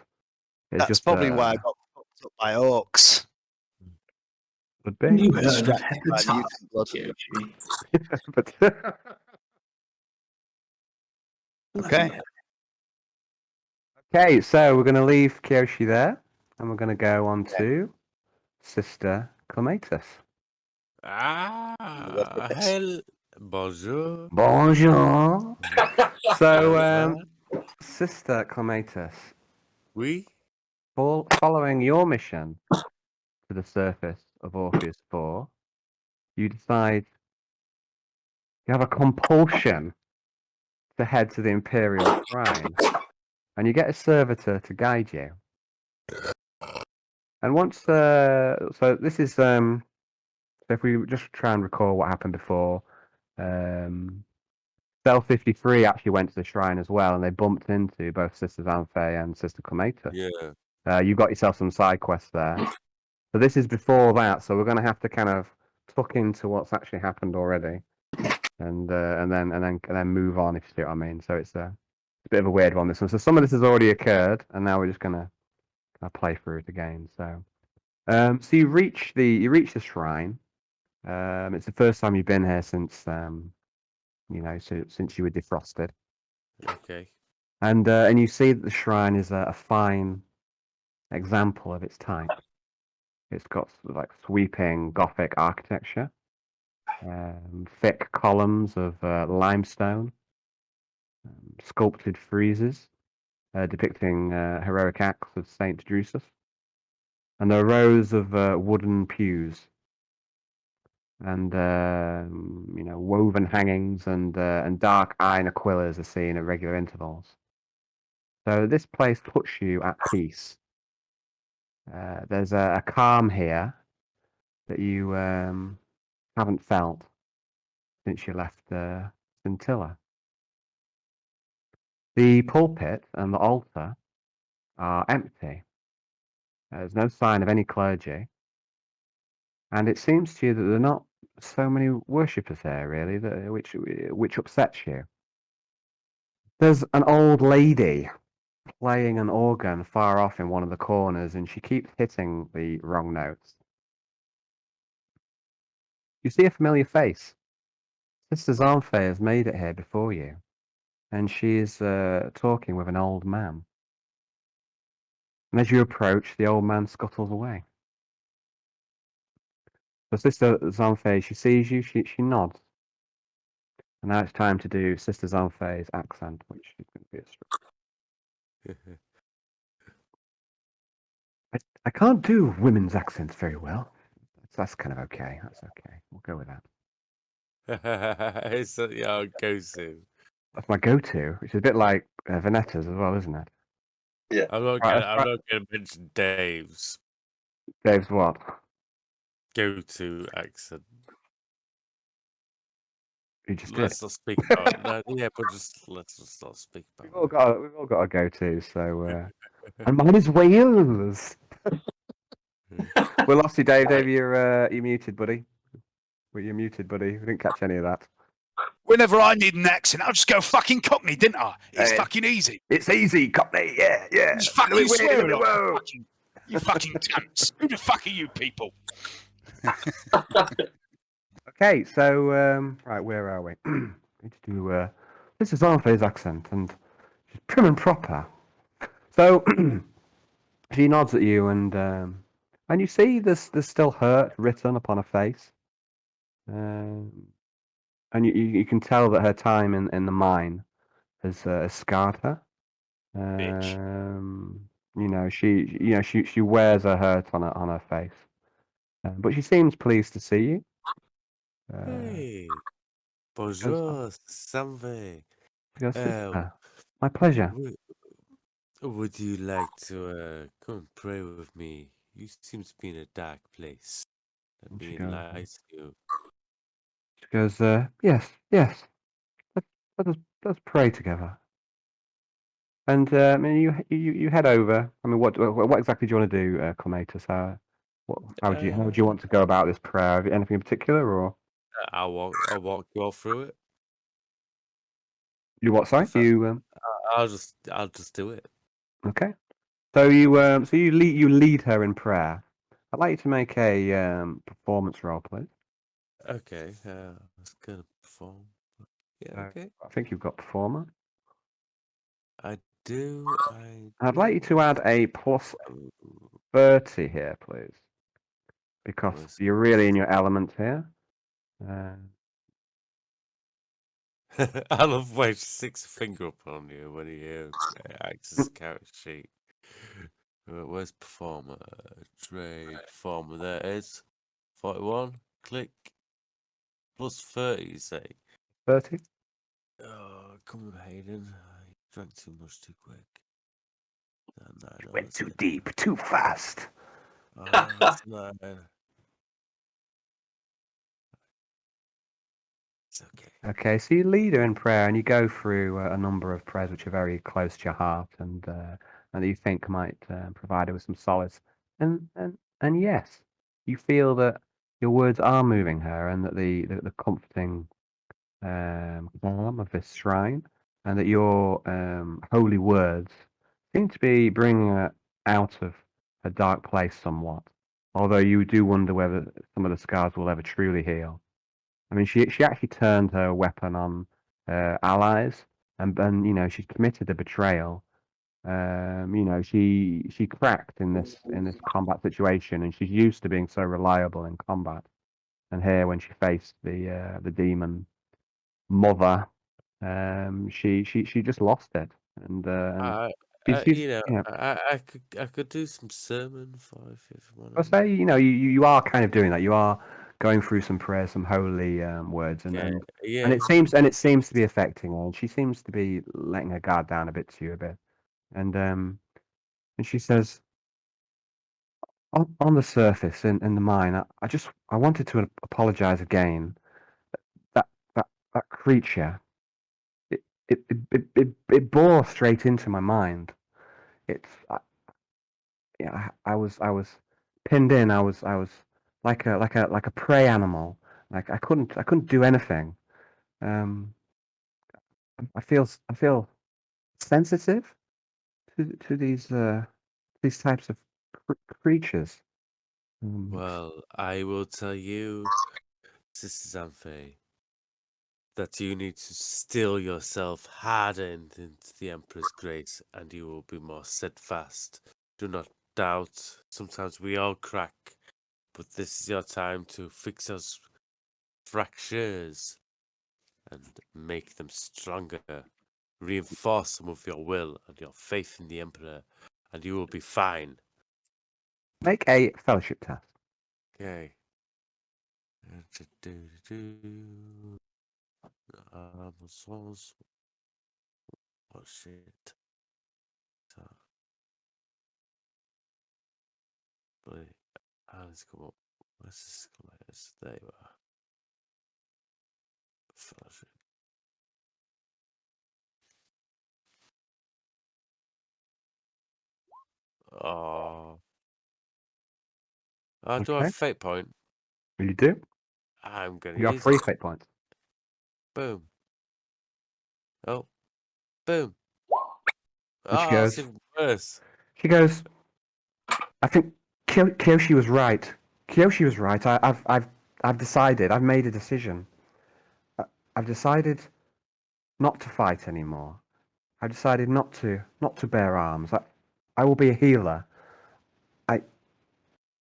It's That's just probably why I got fucked up by orcs. Would be. You heard of Distracted by the hepatitis, blood. Kiyoshi. But Okay. okay, so we're going to leave Kiyoshi there, and we're going to go on to Sister Clematis. Hell, bonjour. Bonjour. So, Hello. Sister Clematis, Oui. following your mission to the surface of Orpheus 4, you decide you have a compulsion to head to the Imperial Shrine, and you get a servitor to guide you. And once, so this is, so if we just try and recall what happened before, Cell 53 actually went to the shrine as well, and they bumped into both Sister Xanthei and Sister Clematis. Yeah. You got yourself some side quests there. So this is before that, so we're going to have to kind of tuck into what's actually happened already, and then move on, if you see what I mean. So it's a bit of a weird one, this one. So some of this has already occurred, and now we're just going to play through it again. So, so you reach the shrine. It's the first time you've been here since since you were defrosted, Okay. and you see that the shrine is a fine example of its type. It's got sort of like sweeping Gothic architecture, thick columns of limestone, sculpted friezes depicting heroic acts of Saint Drusus, and there are rows of wooden pews, and woven hangings and dark iron aquillas are seen at regular intervals. So this place puts you at peace. There's a calm here that you haven't felt since you left Scintilla. The pulpit and the altar are empty. There's no sign of any clergy, and it seems to you that there are not so many worshippers here, really, which upsets you. There's an old lady playing an organ far off in one of the corners, and she keeps hitting the wrong notes. You see a familiar face. Sister Xanthei has made it here before you, and she is talking with an old man. And as you approach, the old man scuttles away. So Sister Xanthei, she sees you, she nods. And now it's time to do Sister Xanthei's accent, which is going to be a struggle. I can't do women's accents very well. That's kind of okay. That's okay. We'll go with that. It's your go-to. That's my go-to, which is a bit like Vanetta's as well, isn't it? I'm not gonna mention Dave's Dave's what? go-to accent. You just did. Let's not speak about that. Yeah, but let's just not speak We've about all got a go-to. So, and mine is Wales. We lost you, Dave. Dave, you're muted, buddy. Well, you're muted, buddy. We didn't catch any of that. Whenever I need an accent, I'll just go fucking Cockney, didn't I? It's Hey. fucking easy. It's easy, Cockney. Yeah. Just fucking swear a lot. Whoa. You fucking cunts. Who the fuck are you people? Okay, so right, where are we? Need to do this is Xanthei's accent, and she's prim and proper. So she nods at you, and you see there's still hurt written upon her face, and you can tell that her time in the mine has scarred her. Bitch. She wears a hurt on her face, but she seems pleased to see you. Hey, bonjour, Xanthei. My pleasure. Would you like to come and pray with me? You seem to be in a dark place. Let me enlighten you. She goes, yes. Let's pray together. And you head over. I mean, what exactly do you want to do, Clematis? How would you want to go about this prayer? Have you anything in particular, or I'll walk you all through it. you what? Sorry, I'll just do it. Okay. So you lead her in prayer. I'd like you to make a performance roll, please. Okay, I was gonna perform. Yeah, okay. I think you've got performer. I do. I'd like you to add a plus Ooh, 30 here, please, because was- you're really in your element here. I love when she sticks a finger up on you when you acts as a character sheet. Where's performer? Trade performer. There it is. 41. Click. Plus 30, you say. 30. Oh, come on, Hayden. You drank too much too quick. No, Went that's too it. deep, too fast. Oh, it's 9. It's okay. Okay, so you lead her in prayer, and you go through a number of prayers which are very close to your heart, and that you think might provide her with some solace. And yes, you feel that your words are moving her, and that the comforting calm of this shrine, and that your holy words seem to be bringing her out of her dark place somewhat. Although you do wonder whether some of the scars will ever truly heal. I mean, she actually turned her weapon on allies, and she's committed a betrayal. She cracked in this combat situation, and she's used to being so reliable in combat. And here, when she faced the demon mother, she just lost it, and she's I could do some sermon if you I want. say, you are kind of doing that. You are going through some prayers, some holy words, and Okay, and yeah. and it seems to be affecting her, and she seems to be letting her guard down a bit to you a bit, and she says, on the surface, in the mind, I wanted to apologize again. That that creature, it bore straight into my mind. It's I was pinned in. I was like a prey animal. Like I couldn't do anything. Um, I feel sensitive to these types of creatures. Well, I will tell you, Sister Xanthe, that you need to still yourself hardened into the Emperor's grace, and you will be more steadfast. Do not doubt. Sometimes we all crack, but this is your time to fix those fractures and make them stronger. Reinforce them with your will and your faith in the Emperor, and you will be fine. Make a fellowship test. Okay. Oh shit. Let's come up. Let's just come out. There you are. Fellowship. Oh. Do I have Okay. a fate point? You do. I'm gonna You have use 3 it. fate points. Boom. Oh. Boom. And she Oh, that's goes. even worse. She goes. I think Kiyoshi was right. Kiyoshi was right. I've decided. I've made a decision. I've decided not to fight anymore. I decided not to bear arms. I will be a healer. I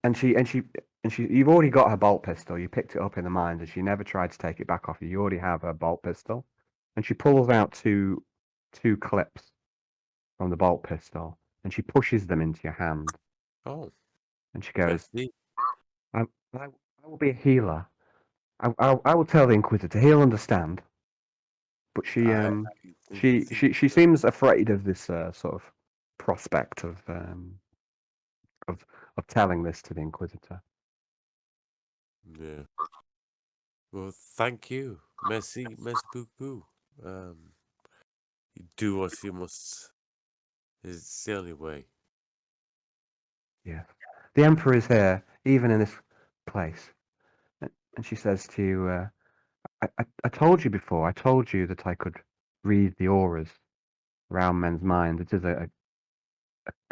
and she and she and she. You've already got her bolt pistol. You picked it up in the mines, and she never tried to take it back off you. You already have her bolt pistol, and she pulls out two clips from the bolt pistol, and she pushes them into your hand, Oh. and she goes, Merci. I will be a healer. I will tell the Inquisitor. He'll understand." But I she think seems afraid of this sort of prospect of telling this to the Inquisitor. yeah. Well, thank you. Merci beaucoup. You do what you must. It's the only way. Yeah, the Emperor is here, even in this place. And she says to you, I told you before. I told you that I could read the auras around men's minds. It is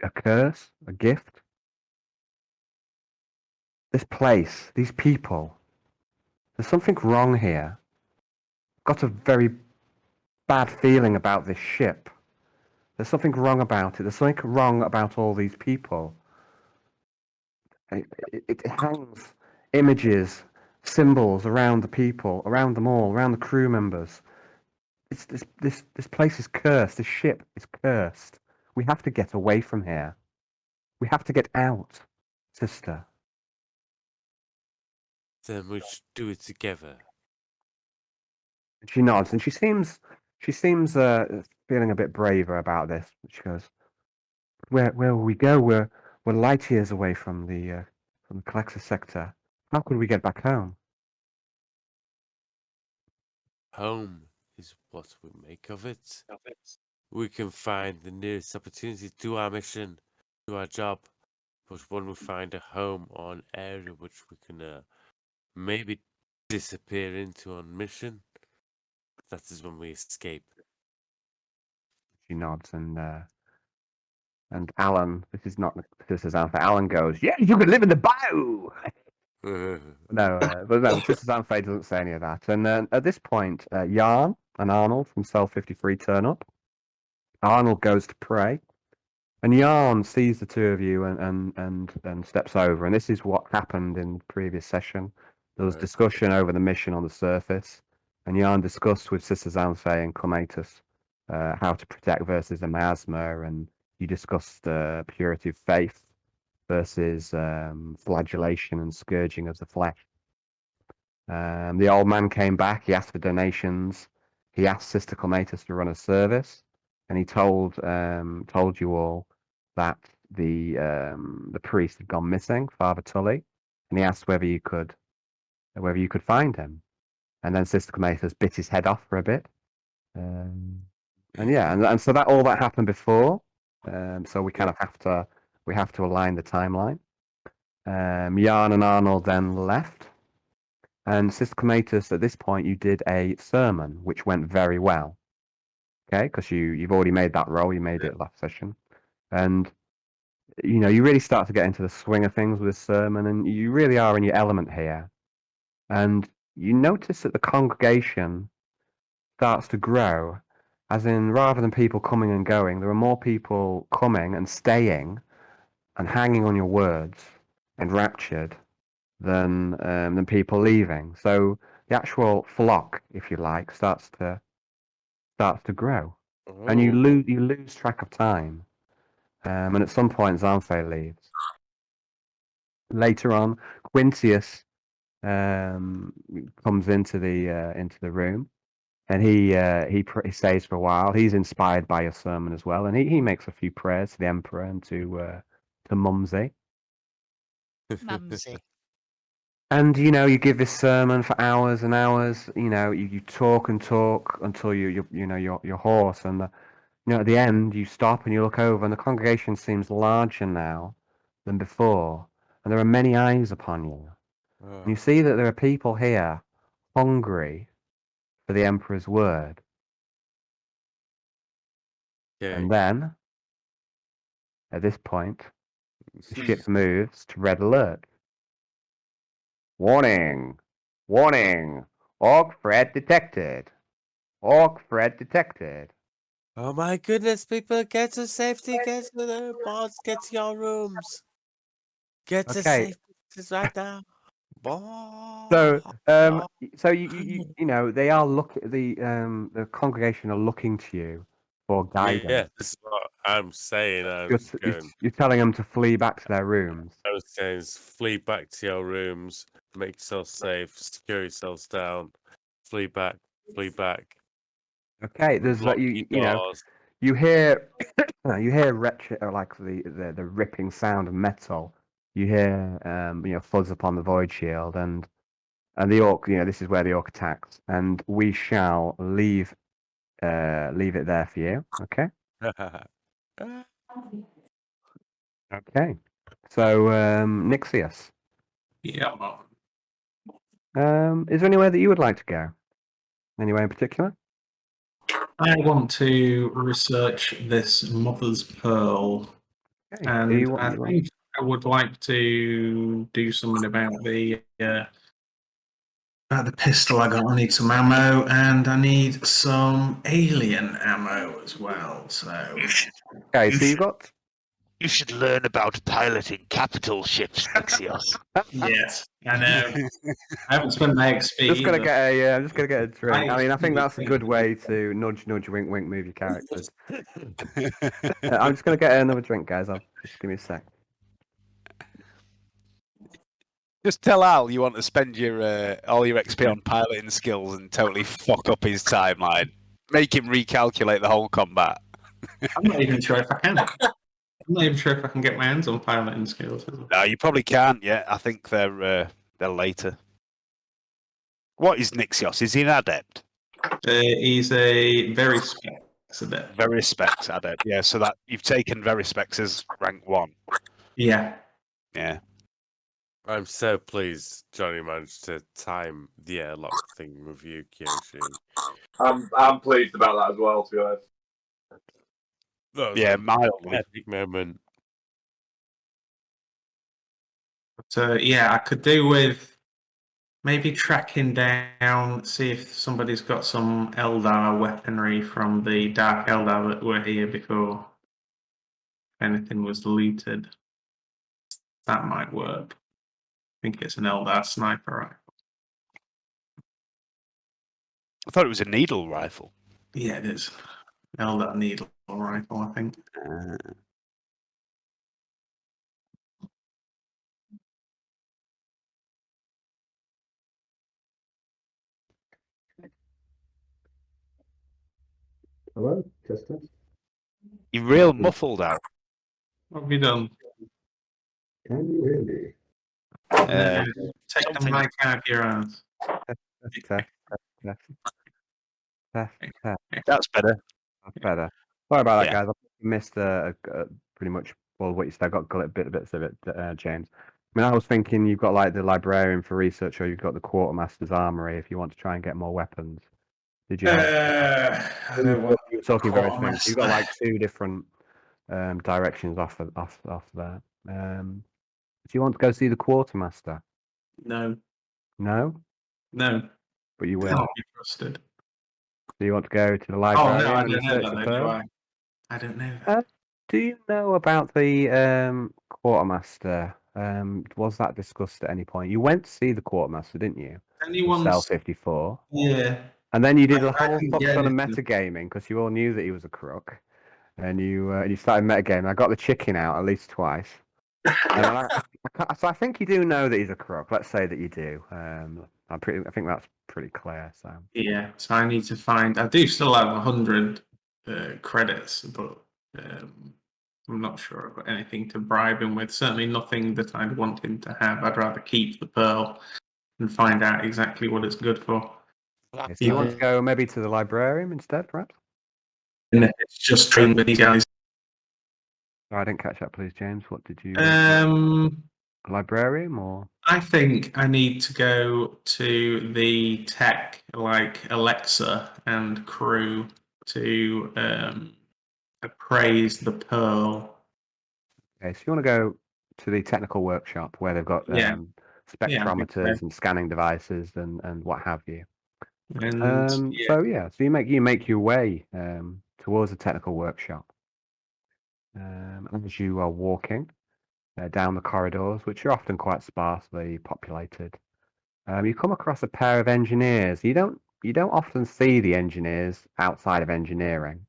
a curse, a gift. This place, these people, there's something wrong here. Got a very bad feeling about this ship. There's something wrong about it. There's something wrong about all these people. It hangs images, symbols around the people, around them all, around the crew members. This place is cursed. This ship is cursed. We have to get away from here. We have to get out, sister. Then we should do it together. And she nods, and she seems feeling a bit braver about this. She goes, "Where will we go? We're light years away from the Calexa sector. How could we get back home?" Home is what we make of it. We can find the nearest opportunity to do our mission, do our job. But when we find a home or an area which we can maybe disappear into on mission, that is when we escape. She nods, and Alan, this is Xanthei. Alan goes, "Yeah, you could live in the bayou." But no, Sister Xanthei doesn't say any of that. And then at this point, Yarn and Arnold from Cell 53 turn up. Arnold goes to pray, and Yarn sees the two of you and steps over. And this is what happened in the previous session. There was Right. discussion over the mission on the surface, and Yarn discussed with Sister Xanthei and Clematis how to protect versus the miasma, and you discussed purity of faith versus flagellation and scourging of the flesh. The old man came back. He asked for donations. He asked Sister Clematis to run a service, and he told you all that the priest had gone missing, Father Tully, and he asked whether you could find him. And then Sister Clematis bit his head off for a bit. And so that all that happened before. So we kind of have to align the timeline. Yarn and Arnold then left, and Sister Clematis, at this point, you did a sermon, which went very well. Okay, because you've already made that role. You made it last session, and you really start to get into the swing of things with this sermon, and you really are in your element here. And you notice that the congregation starts to grow, as in rather than people coming and going, there are more people coming and staying and hanging on your words, enraptured, than people leaving. So the actual flock, if you like, starts to grow, and you lose track of time. And at some point, Xanthei leaves. Later on, Quintius comes into the room, and he stays for a while. He's inspired by your sermon as well, and he makes a few prayers to the Emperor and to Mumsy. Mumsy. And you give this sermon for hours and hours. You talk and talk until you're hoarse, and at the end you stop and you look over, and the congregation seems larger now than before, and there are many eyes upon you. And you see that there are people here hungry for the Emperor's word. Okay. And then, at this point, the ship moves to red alert. Warning! Warning! Ork threat detected! Ork threat detected! Oh my goodness, people, get to safety, get to the bots, get to your rooms. Get to Okay. safety right now. So you they are the congregation are looking to you for guidance. Yeah, this is what I'm saying. You're telling them to flee back to their rooms. I was saying, flee back to your rooms, make yourself safe, secure yourselves down, flee back, flee back. Okay, there's Lock you your know doors. you hear wretched, or like the ripping sound of metal. You hear fuzz upon the void shield, and the orc. This is where the orc attacks, and we shall leave it there for you. Okay. Okay. So Nixios, Yeah. is there anywhere that you would like to go? Anywhere in particular? I want to research this mother's pearl. Okay, And do what I you want. think I would like to do something about the pistol I got. I need some ammo, and I need some alien ammo as well. So Okay, so you've got. You should learn about piloting capital ships, Nixios. yes, I know. I haven't spent my XP. Just gonna either. get a, I'm just gonna get a drink. I mean, I think I- that's a good way to nudge, wink, wink, move your characters. I'm just gonna get another drink, guys. I'll just give me a sec. Just tell Al you want to spend your all your XP on piloting skills and totally fuck up his timeline. Make him recalculate the whole combat. I'm not even sure if I can. I'm not even sure if I can get my hands on piloting skills. No, you probably can't yet. I think they're later. What is Nixios? Is he an adept? He's a very specs adept. Verispecs adept. Yeah, so that you've taken Verispecs as rank 1. Yeah. Yeah. I'm so pleased Johnny managed to time the airlock thing with you, Kiyoshi. I'm pleased about that as well, to be honest. That was Yeah, an mildly. epic moment. So yeah, I could do with maybe tracking down, see if somebody's got some Eldar weaponry from the Dark Eldar that were here before. If anything was looted, that might work. I think it's an Eldar sniper rifle. I thought it was a needle rifle. Yeah, it is. Eldar needle rifle, I think. Hello, Chester. You're real muffled out. What have you done? Can you hear me? Take the mic out of your ass. Test. That's better. That's better. Sorry about that, Yeah. guys. I missed pretty much all what you said. I got bits of it, James. I mean, I was thinking you've got like the librarian for research, or you've got the quartermaster's armory if you want to try and get more weapons. Did you? I don't want You were talking various things. quartermaster. You've got like 2 different directions off there. Do you want to go see the quartermaster? No, No, no. but you will. Can't be trusted. Do you want to go to the Oh librarian no, I and don't know search that. the Though, pearl? do I? I don't know that. Do you know about the quartermaster? Was that discussed at any point? You went to see the quartermaster, didn't you? Anyone's Cell 54. yeah. And then you did a I whole didn't fuck get ton of anything. metagaming because you all knew that he was a crook. And you started metagaming. I got the chicken out at least twice. And so I think you do know that he's a crook. Let's say that you do. I think that's pretty clear. So Yeah, so I need to find. I do still have 100 credits, but I'm not sure I've got anything to bribe him with. Certainly nothing that I'd want him to have. I'd rather keep the pearl and find out exactly what it's good for. okay, so you want to go maybe to the librarian instead, perhaps? And it's just trained with these guys. Oh, I didn't catch that, please, James. What did you? Librarian or? I think I need to go to the tech like Alexa and crew to appraise the pearl. Okay, so you want to go to the technical workshop where they've got Yeah. spectrometers and scanning devices and what have you. And So you make your way towards the technical workshop. As you are walking down the corridors, which are often quite sparsely populated, you come across a pair of engineers. You don't often see the engineers outside of engineering,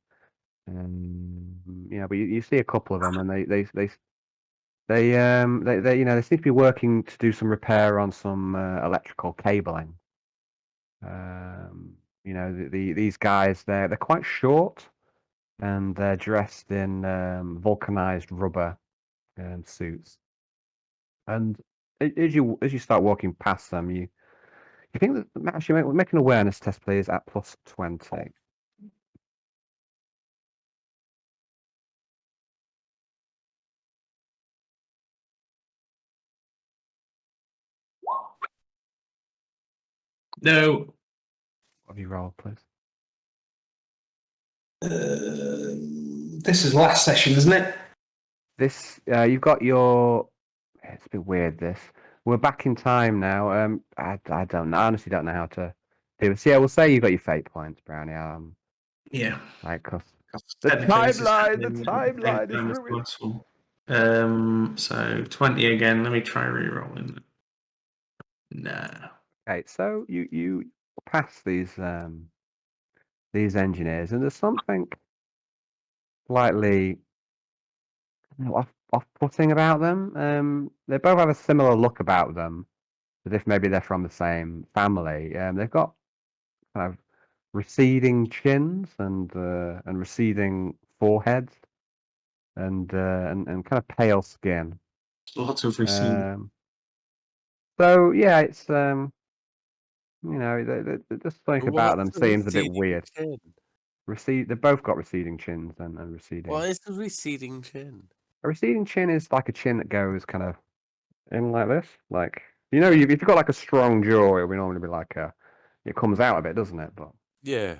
but you see a couple of them, and they seem to be working to do some repair on some electrical cabling. These guys they're quite short, and they're dressed in vulcanized rubber suits. And as you start walking past them, you think that actually make an awareness test, please, at +20. no, What have you rolled, please? this is last session, isn't it? this you've got your. It's a bit weird. This we're back in time now. I don't know. I honestly don't know how to do this. Yeah, we'll say you got your fate points, Brownie. Yeah. Like 'cause The timeline is ruined. So 20 again. Let me try re-rolling. Nah. Okay, so you pass these engineers, and there's something slightly off-putting about them. They both have a similar look about them, as if maybe they're from the same family. They've got kind of receding chins and receding foreheads, and kind of pale skin. Lots of receding. So yeah, it's just something about them What's a seems a bit receding weird. chin? They've both got receding chins and receding. What is a receding chin? A receding chin is like a chin that goes kind of in like this. Like, if you've got like a strong jaw, it would normally be like it comes out a bit, doesn't it? But Yeah.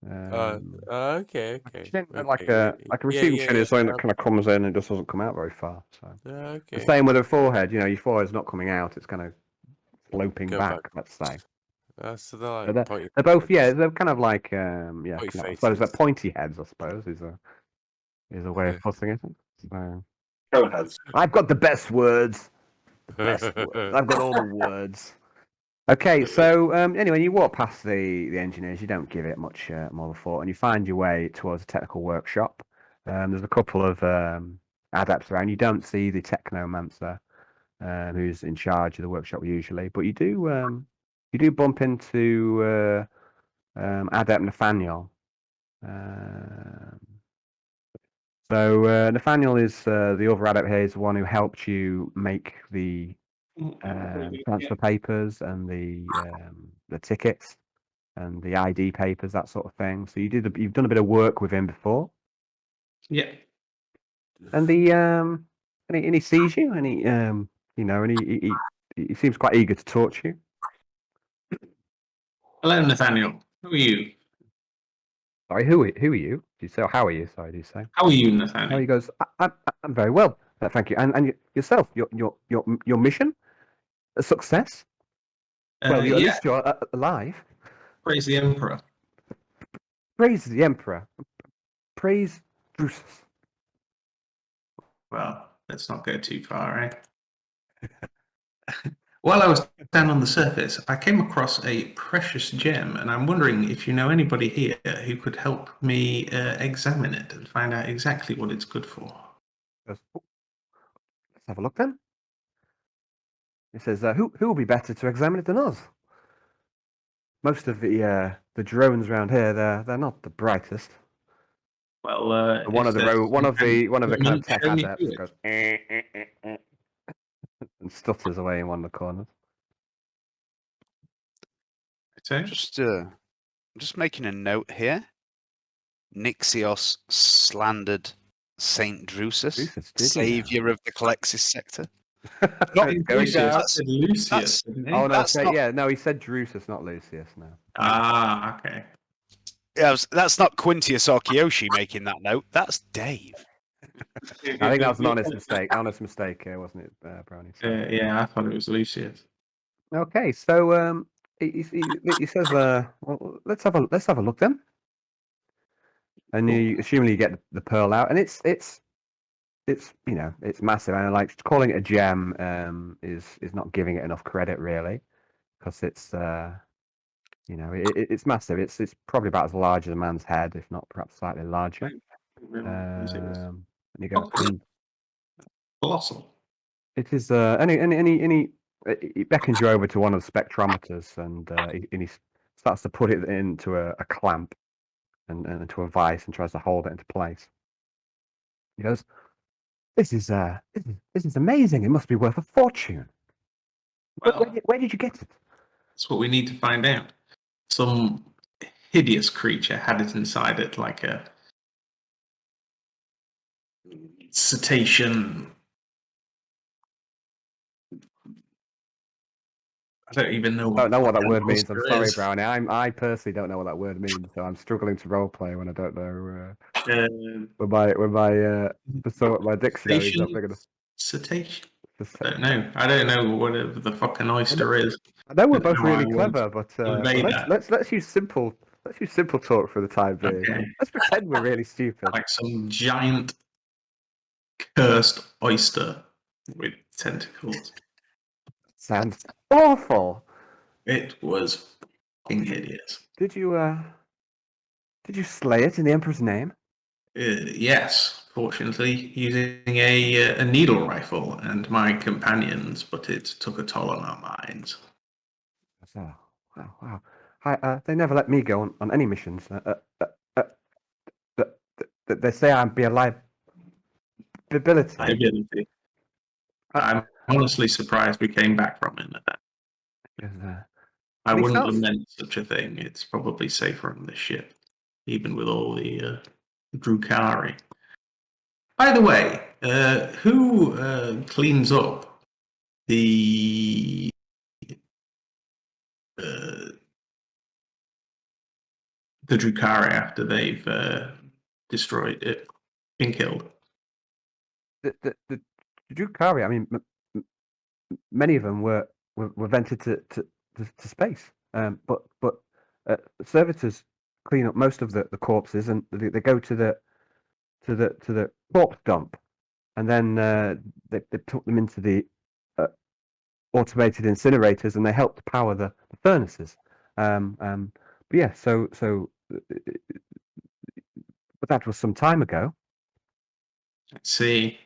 Okay. like Okay. a receding chin is something that kind of comes in and just doesn't come out very far. So the same with a forehead. Your forehead's not coming out; it's kind of sloping Go back. back. Let's say. So they're But like pointy they're both, heads. they're kind of like, Pointy I suppose they're faces. pointy heads. I suppose is a way of putting it. So, Cone heads. I've got the best words. Best words. I've got all the words. Okay, so anyway, you walk past the engineers. You don't give it much more thought, and you find your way towards a technical workshop. There's a couple of adepts around. You don't see the technomancer who's in charge of the workshop usually, but you do bump into Adept Nathaniel. So Nathaniel is the other adept here. Is the one who helped you make the transfer papers and the tickets and the ID papers, that sort of thing. So you've done a bit of work with him before. Yeah. And he sees you, and he seems quite eager to talk to you. Hello, Nathaniel. Who are you? Sorry, who are you? Do you say? Or how are you? Sorry, do you say? How are you, Oh, Nathaniel? he goes. I'm very well, thank you. And yourself, your mission, a success. Well, at least you're alive. Praise the Emperor. Praise the Emperor. Praise Drusus. Well, let's not go too far, eh? While I was down on the surface, I came across a precious gem, and I'm wondering if you know anybody here who could help me examine it and find out exactly what it's good for. Goes, "Oh, let's have a look then. He says, who will be better to examine it than us? Most of the drones around here, they're not the brightest. Well, One of the kind of tech show me adepts to it. goes and stutters away in one of the corners. So, Just making a note here. Nixios slandered Saint Drusus, Drusus, did he savior of the Calexis sector. It's going down. Lucius, didn't he? Oh no, That's not- yeah, no, he said Drusus, not Lucius. No. Ah, okay. Yeah, that's not Quintius or Kiyoshi making that note. That's Dave. I think that was an honest mistake. Honest mistake, wasn't it, Brownie? So. Yeah, I thought it was Lucius. Okay, so he says, well, let's have a look then. And assuming you get the pearl out, and it's it's massive, and like calling it a gem is not giving it enough credit really, because it's it's massive. It's probably about as large as a man's head, if not perhaps slightly larger. And you go, Colossal. it is he beckons you over to one of the spectrometers, and he starts to put it into a clamp and into a vice and tries to hold it into place. He goes, this is amazing. It must be worth a fortune. Well, Where did you get it? that's what we need to find out. Some hideous creature had it inside it, like a cetacean I don't even know I don't know what that fucking word means. I'm oyster sorry, is. Brownie. I personally don't know what that word means, so I'm struggling to roleplay when I don't know. When my dictionary's not big enough. Cetacean. to I say. don't know. I don't know whatever the fucking oyster is. I know we're Don't both know really how I clever, but convey that. let's use simple talk for the time being. Okay. Let's pretend we're really stupid. Like some giant cursed oyster with tentacles. Sounds awful. It was fucking hideous. Did you slay it in the Emperor's name? Yes, fortunately, using a needle rifle and my companions, but it took a toll on our minds. So, wow. They never let me go on any missions. They say I'd be a liability. Liability. I'm honestly surprised we came back from it. I And he wouldn't starts- lament such a thing. It's probably safer on this ship, even with all the Drukari. By the way, who cleans up the Drukari after they've destroyed it, been killed? the Drukari, I mean, many of them were vented to space. But servitors clean up most of the corpses, and they go to the corpse dump, and then they took them into the automated incinerators, and they help to power the furnaces. But yeah, so but that was some time ago. Let's see.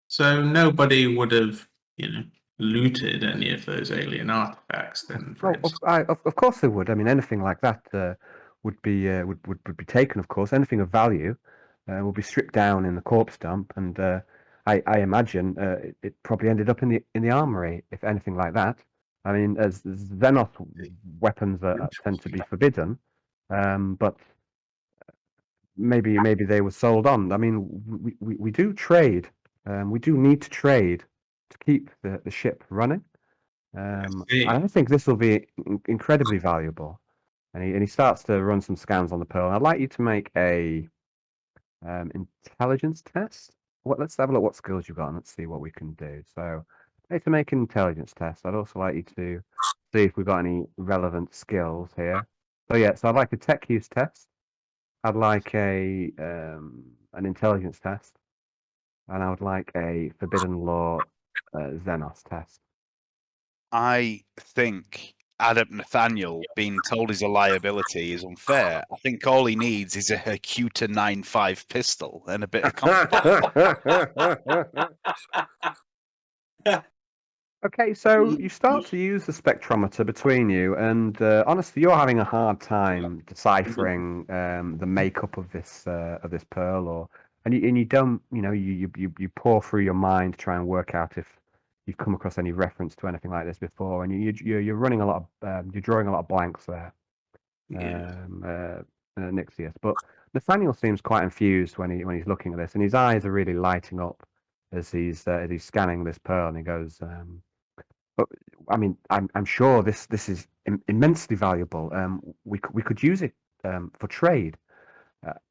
So nobody would have, looted any of those alien artifacts then, for instance. Of course they would. I mean, anything like that would be taken. Of course, anything of value would be stripped down in the corpse dump, and I imagine it probably ended up in the armory, if anything like that. I mean, as Xenos weapons tend to be forbidden, but maybe they were sold on. I mean, we do trade. We do need to trade to keep the ship running. see. I think this will be incredibly valuable. And he starts to run some scans on the pearl. I'd like you to make a intelligence test. Let's have a look what skills you've got, and let's see what we can do. So, to make an intelligence test, I'd also like you to see if we've got any relevant skills here. So yeah, so I'd like a tech use test. I'd like an intelligence test, and I would like a forbidden law Xenos test. I think Adam Nathaniel being told he's a liability is unfair. I think all he needs is a Hercuta 9.5 pistol and a bit of confidence. Okay, so you start to use the spectrometer between you, and honestly, you're having a hard time deciphering the makeup of this pearl, and you don't, you pour through your mind to try and work out if you've come across any reference to anything like this before, and you're running a lot of you're drawing a lot of blanks there. Nixios, but Nathaniel seems quite infused when he's looking at this, and his eyes are really lighting up as he's scanning this pearl, and he goes. But I mean, I'm sure this is immensely valuable. We could use it for trade.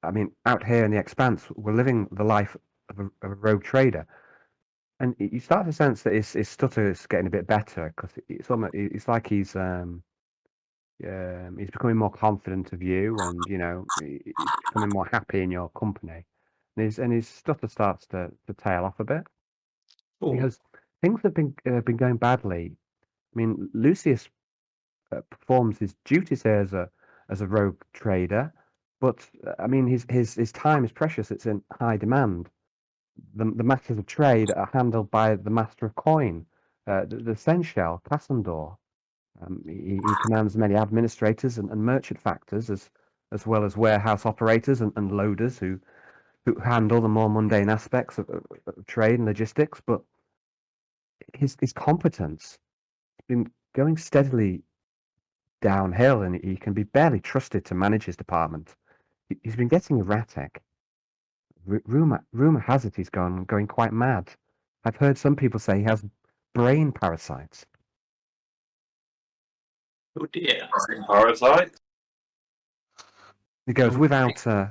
I mean, out here in the Expanse, we're living the life of a rogue trader, and you start to sense that his stutter is getting a bit better because it's like he's becoming more confident of you, and he's becoming more happy in your company, and his stutter starts to tail off a bit. Because things have been going badly. I mean, Lucius performs his duties here as a rogue trader, but I mean, his time is precious. It's in high demand. The matters of trade are handled by the master of coin, the Senshel, Cassandor. He commands many administrators and merchant factors, as well as warehouse operators and loaders who handle the more mundane aspects of trade and logistics. But his competence has been going steadily downhill, and he can be barely trusted to manage his department. He's been getting erratic. Rumor has it he's going quite mad. I've heard some people say he has brain parasites. Oh dear. Parasite. He goes, Okay.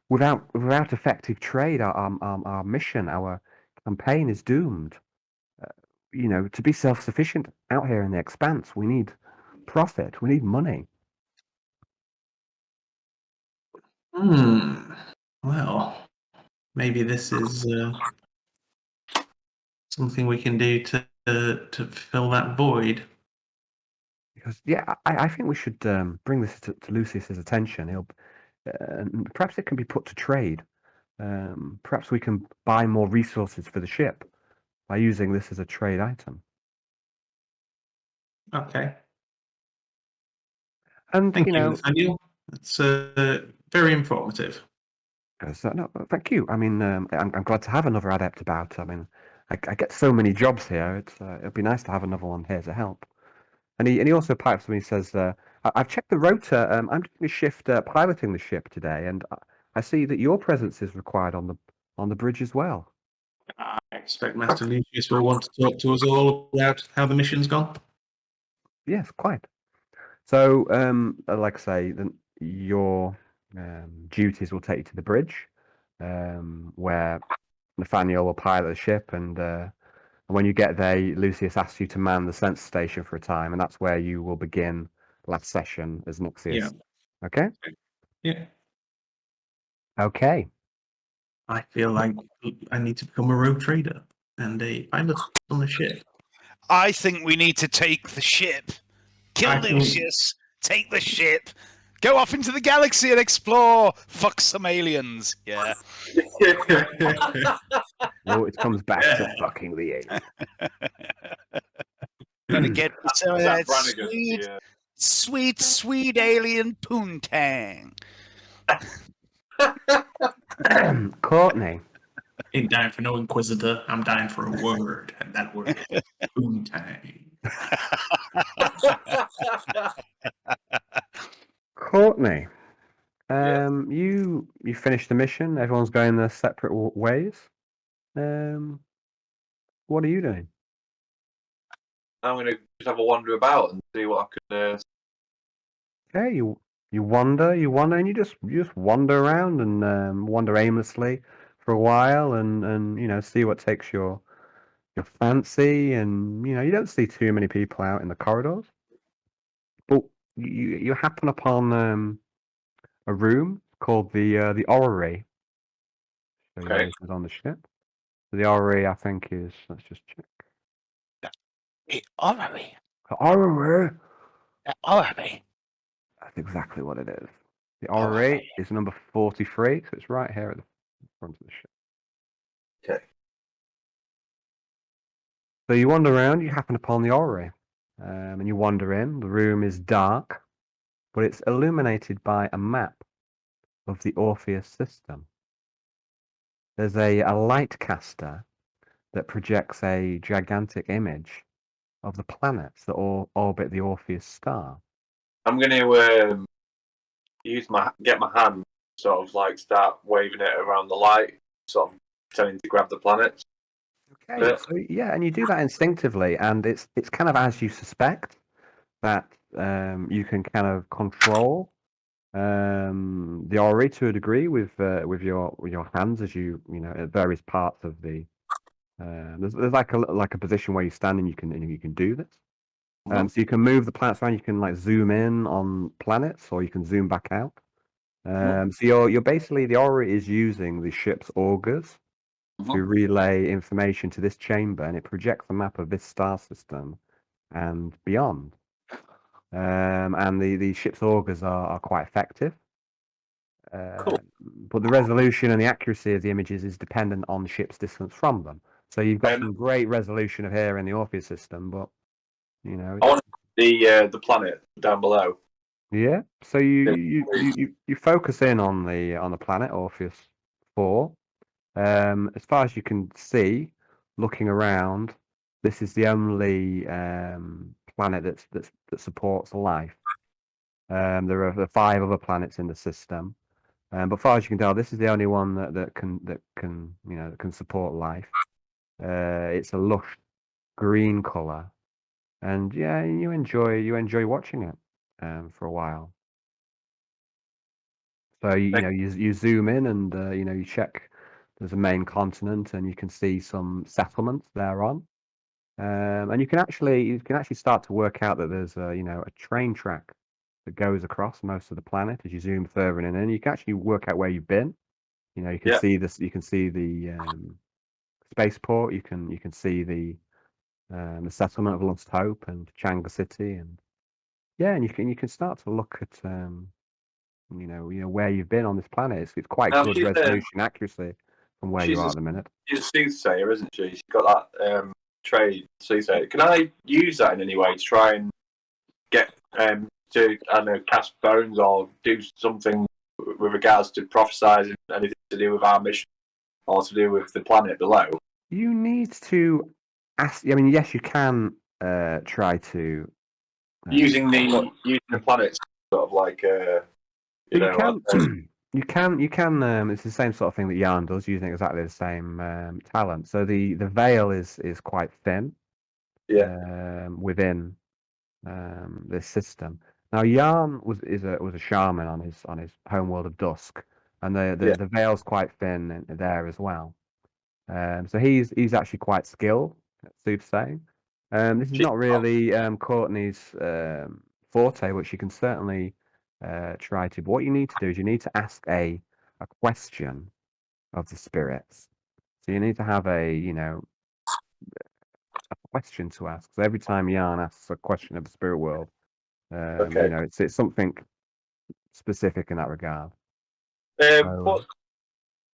without effective trade, our mission, our campaign is doomed. To be self-sufficient out here in the expanse, we need profit. We need money. Well, maybe this is something we can do to fill that void. Because I think we should bring this to Lucius's attention. And perhaps it can be put to trade. Perhaps we can buy more resources for the ship by using this as a trade item. Okay. And Thank you, Nathaniel. That's very informative. no, thank you. I mean, I'm glad to have another adept about. I mean, I get so many jobs here. It'd be nice to have another one here to help. And he also pipes to me and says, I've checked the rotor. I'm doing a shift piloting the ship today, and I see that your presence is required on the bridge as well. I expect Master Lucius will want to talk to us all about how the mission's gone. Yes, quite. So, like I say, then your duties will take you to the bridge, where Nathaniel will pilot the ship, and when you get there, Lucius asks you to man the sensor station for a time, and that's where you will begin last session as Nixios. Yeah. Okay? Yeah. Okay. I feel like I need to become a rogue trader and a pilot on the ship. I think we need to take the ship. Kill I think- Lucius. Take the ship. Go off into the galaxy and explore. Fuck some aliens. Yeah. Oh, it comes back to fucking the alien. Gonna get some of that Brannigan? sweet, Yeah. sweet, sweet alien poontang. Courtney. Ain't dying for no inquisitor. I'm dying for a word, and that word is poontang. Courtney. Yes. You finished the mission. Everyone's going their separate ways. What are you doing? I'm going to just have a wander about and see what I can. Okay, you wander, and you just wander around and wander aimlessly for a while, and see what takes your fancy, and you don't see too many people out in the corridors, but you happen upon a room called the orrery. So Okay. this is on the ship. The orrery, I think, is, let's just check. The orrery. The orrery. The orrery. That's exactly what it is. The orrery is number 43, so it's right here at the front of the ship. Okay. So you wander around, you happen upon the orrery, and you wander in. The room is dark, but it's illuminated by a map of the Orpheus system. There's a light caster that projects a gigantic image of the planets that orbit the Orpheus star. I'm going to get my hand, sort of like start waving it around the light, sort of pretending to grab the planets. Okay, Yeah. so and you do that instinctively, and it's kind of as you suspect that you can kind of control the orrery to a degree with your hands as you at various parts of the. There's like a position where you stand and you can do this. So you can move the planets around. You can like zoom in on planets, or you can zoom back out. So you're basically, the orrery is using the ship's augers to relay information to this chamber, and it projects a map of this star system and beyond. And the ship's augers are quite effective. Cool. But the resolution and the accuracy of the images is dependent on the ship's distance from them. So you've got some great resolution of here in the Orpheus system, but I want the planet down below. yeah. So you focus in on the planet Orpheus 4. As far as you can see, looking around, this is the only planet that supports life. There are 5 other planets in the system, but as far as you can tell, this is the only one that can support life. It's a lush green color, and yeah, you enjoy watching it for a while. So you zoom in and you check. There's a main continent, and you can see some settlements thereon. And you can actually start to work out that there's a train track that goes across most of the planet as you zoom further in, and then you can actually work out where you've been. You can Yeah. see this. You can see the spaceport. You can see the settlement of Lost Hope and Changa City, and yeah, and you can start to look at where you've been on this planet. It's quite Now, good resolution accuracy from where you are at the minute. She's a soothsayer, isn't she? She's got that trade soothsayer. Can I use that in any way to try and get to, I don't know, cast bones or do something with regards to prophesizing anything to do with our mission or to do with the planet below? You need to ask. I mean, yes, you can try to Using the planets sort of like you can. You can. It's the same sort of thing that Yarn does, using exactly the same talent. So the veil is quite thin. Within this system. Now Yarn was a shaman on his homeworld of Dusk, and the veil's quite thin there as well. So he's actually quite skilled at soothsaying. This is not really Courtney's forte, which you can certainly try to. But what you need to do is you need to ask a question of the spirits. So you need to have a question to ask. So every time Yarn asks a question of the spirit world, it's something specific in that regard.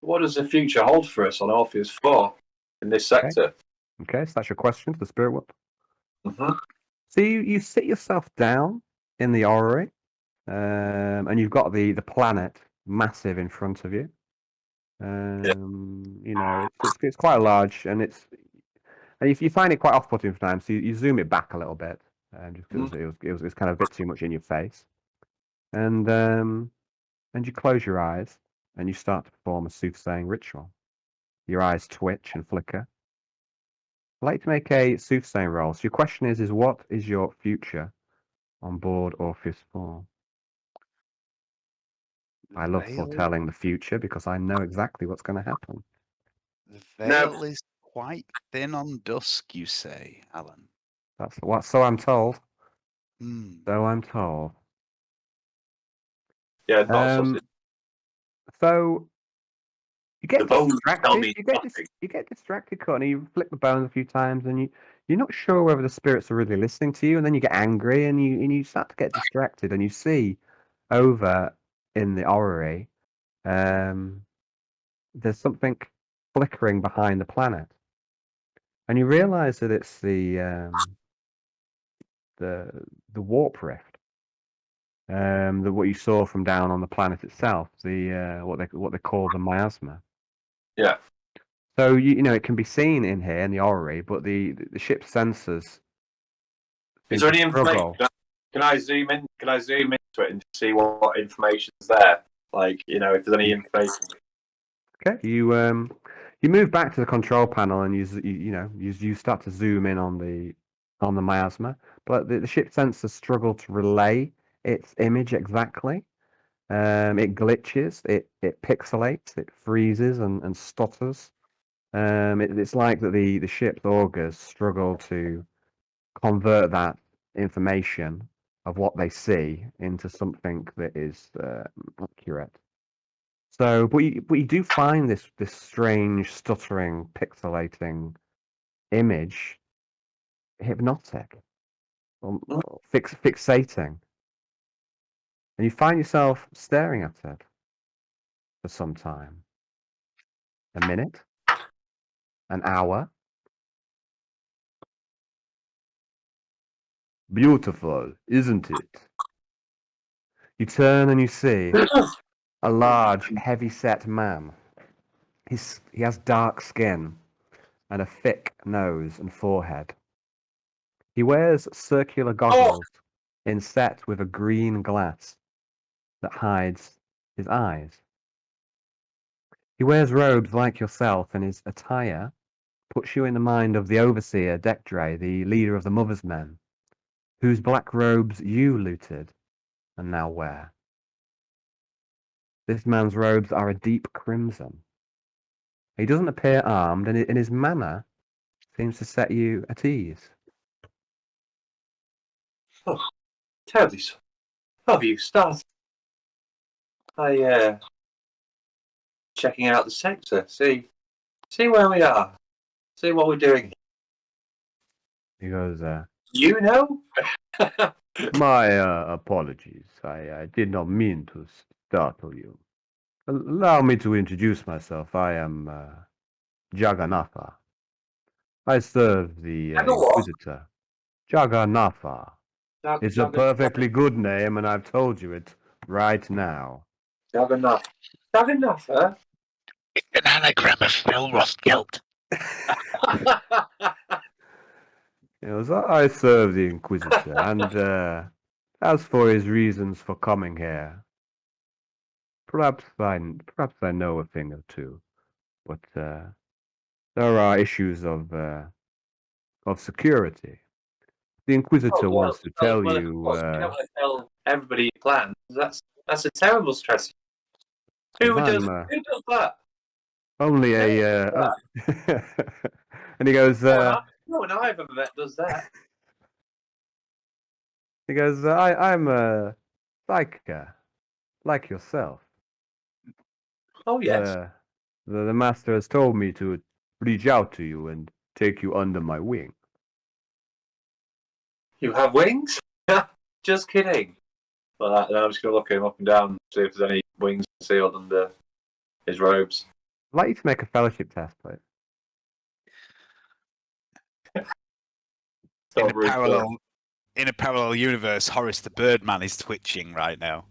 What does the future hold for us on Orpheus 4 in this sector? Okay, so that's your question to the spirit world. Mm-hmm. So you sit yourself down in the orrery, and you've got the planet massive in front of you. It's quite large, and if you find it quite off-putting for times, so you zoom it back a little bit, just because it was kind of a bit too much in your face, and you close your eyes and you start to perform a soothsaying ritual. Your eyes twitch and flicker. I'd like to make a soothsaying roll. So your question is what is your future on board Orpheus 4? I love foretelling the future because I know exactly what's going to happen. The veil is quite thin on Dusk, you say, Alan. That's what. So I'm told. So I'm told. Yeah, not so you get distracted. You get distracted, Courtney. You flick the bones a few times, and you're not sure whether the spirits are really listening to you. And then you get angry, and you start to get distracted, and you see over in the orrery, there's something flickering behind the planet, and you realise that it's the warp rift. What you saw from down on the planet itself, what they call the miasma. Yeah. So it can be seen in here in the orrery, but the ship's sensors. Is there any information? Can I zoom in? Can I zoom into it and see what information's there? Like, if there's any information. Okay. You move back to the control panel and you start to zoom in on the miasma, but the ship sensors struggle to relay its image exactly. It glitches, it pixelates, it freezes and stutters. It's like that the ship's augurs struggle to convert that information of what they see into something that is accurate. So, but you do find this strange, stuttering, pixelating image hypnotic, or fixating, and you find yourself staring at it for some time. A minute, an hour. Beautiful, isn't it? You turn and you see a large, heavy-set man. He has dark skin and a thick nose and forehead. He wears circular goggles inset with a green glass that hides his eyes. He wears robes like yourself, and his attire puts you in the mind of the overseer, Dekdre, the leader of the Mother's Men, whose black robes you looted and now wear. This man's robes are a deep crimson. He doesn't appear armed, and in his manner seems to set you at ease. Oh, terribly so. How have you started? Checking out the sector, see where we are, see what we're doing. He goes, You know? my apologies. I did not mean to startle you. Allow me to introduce myself. I am Jagannatha. I serve the Inquisitor. Jagannatha. It's a perfectly good name, and I've told you it right now. Jagannatha. Jagannatha? It's an anagram of Phil Rothschild. I serve the Inquisitor, and as for his reasons for coming here, perhaps I know a thing or two, but there are issues of security. The Inquisitor wants to tell you. You don't want to tell everybody your plans. That's a terrible stress. Who does that? Only a. And he goes. No one I've ever met does that. He goes. I'm a psyker, like yourself. Oh yes. The master has told me to reach out to you and take you under my wing. You have wings? Just kidding. Well, then I'm just going to look him up and down, see if there's any wings concealed under his robes. I'd like you to make a fellowship test, please. In a parallel universe, Horace the Birdman is twitching right now.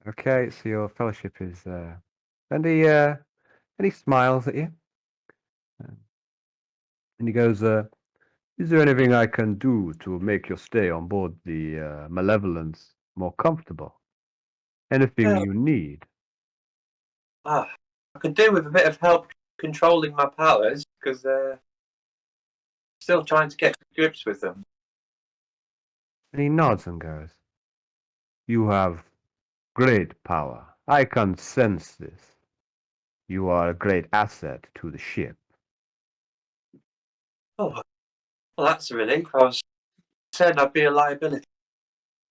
Okay, so your fellowship is and he smiles at you. And he goes, is there anything I can do to make your stay on board the Malevolence more comfortable? Anything you need? I could do with a bit of help controlling my powers, because still trying to get to grips with them. And he nods and goes, you have great power. I can sense this. You are a great asset to the ship. Oh, well, that's a relief. I was saying I'd be a liability.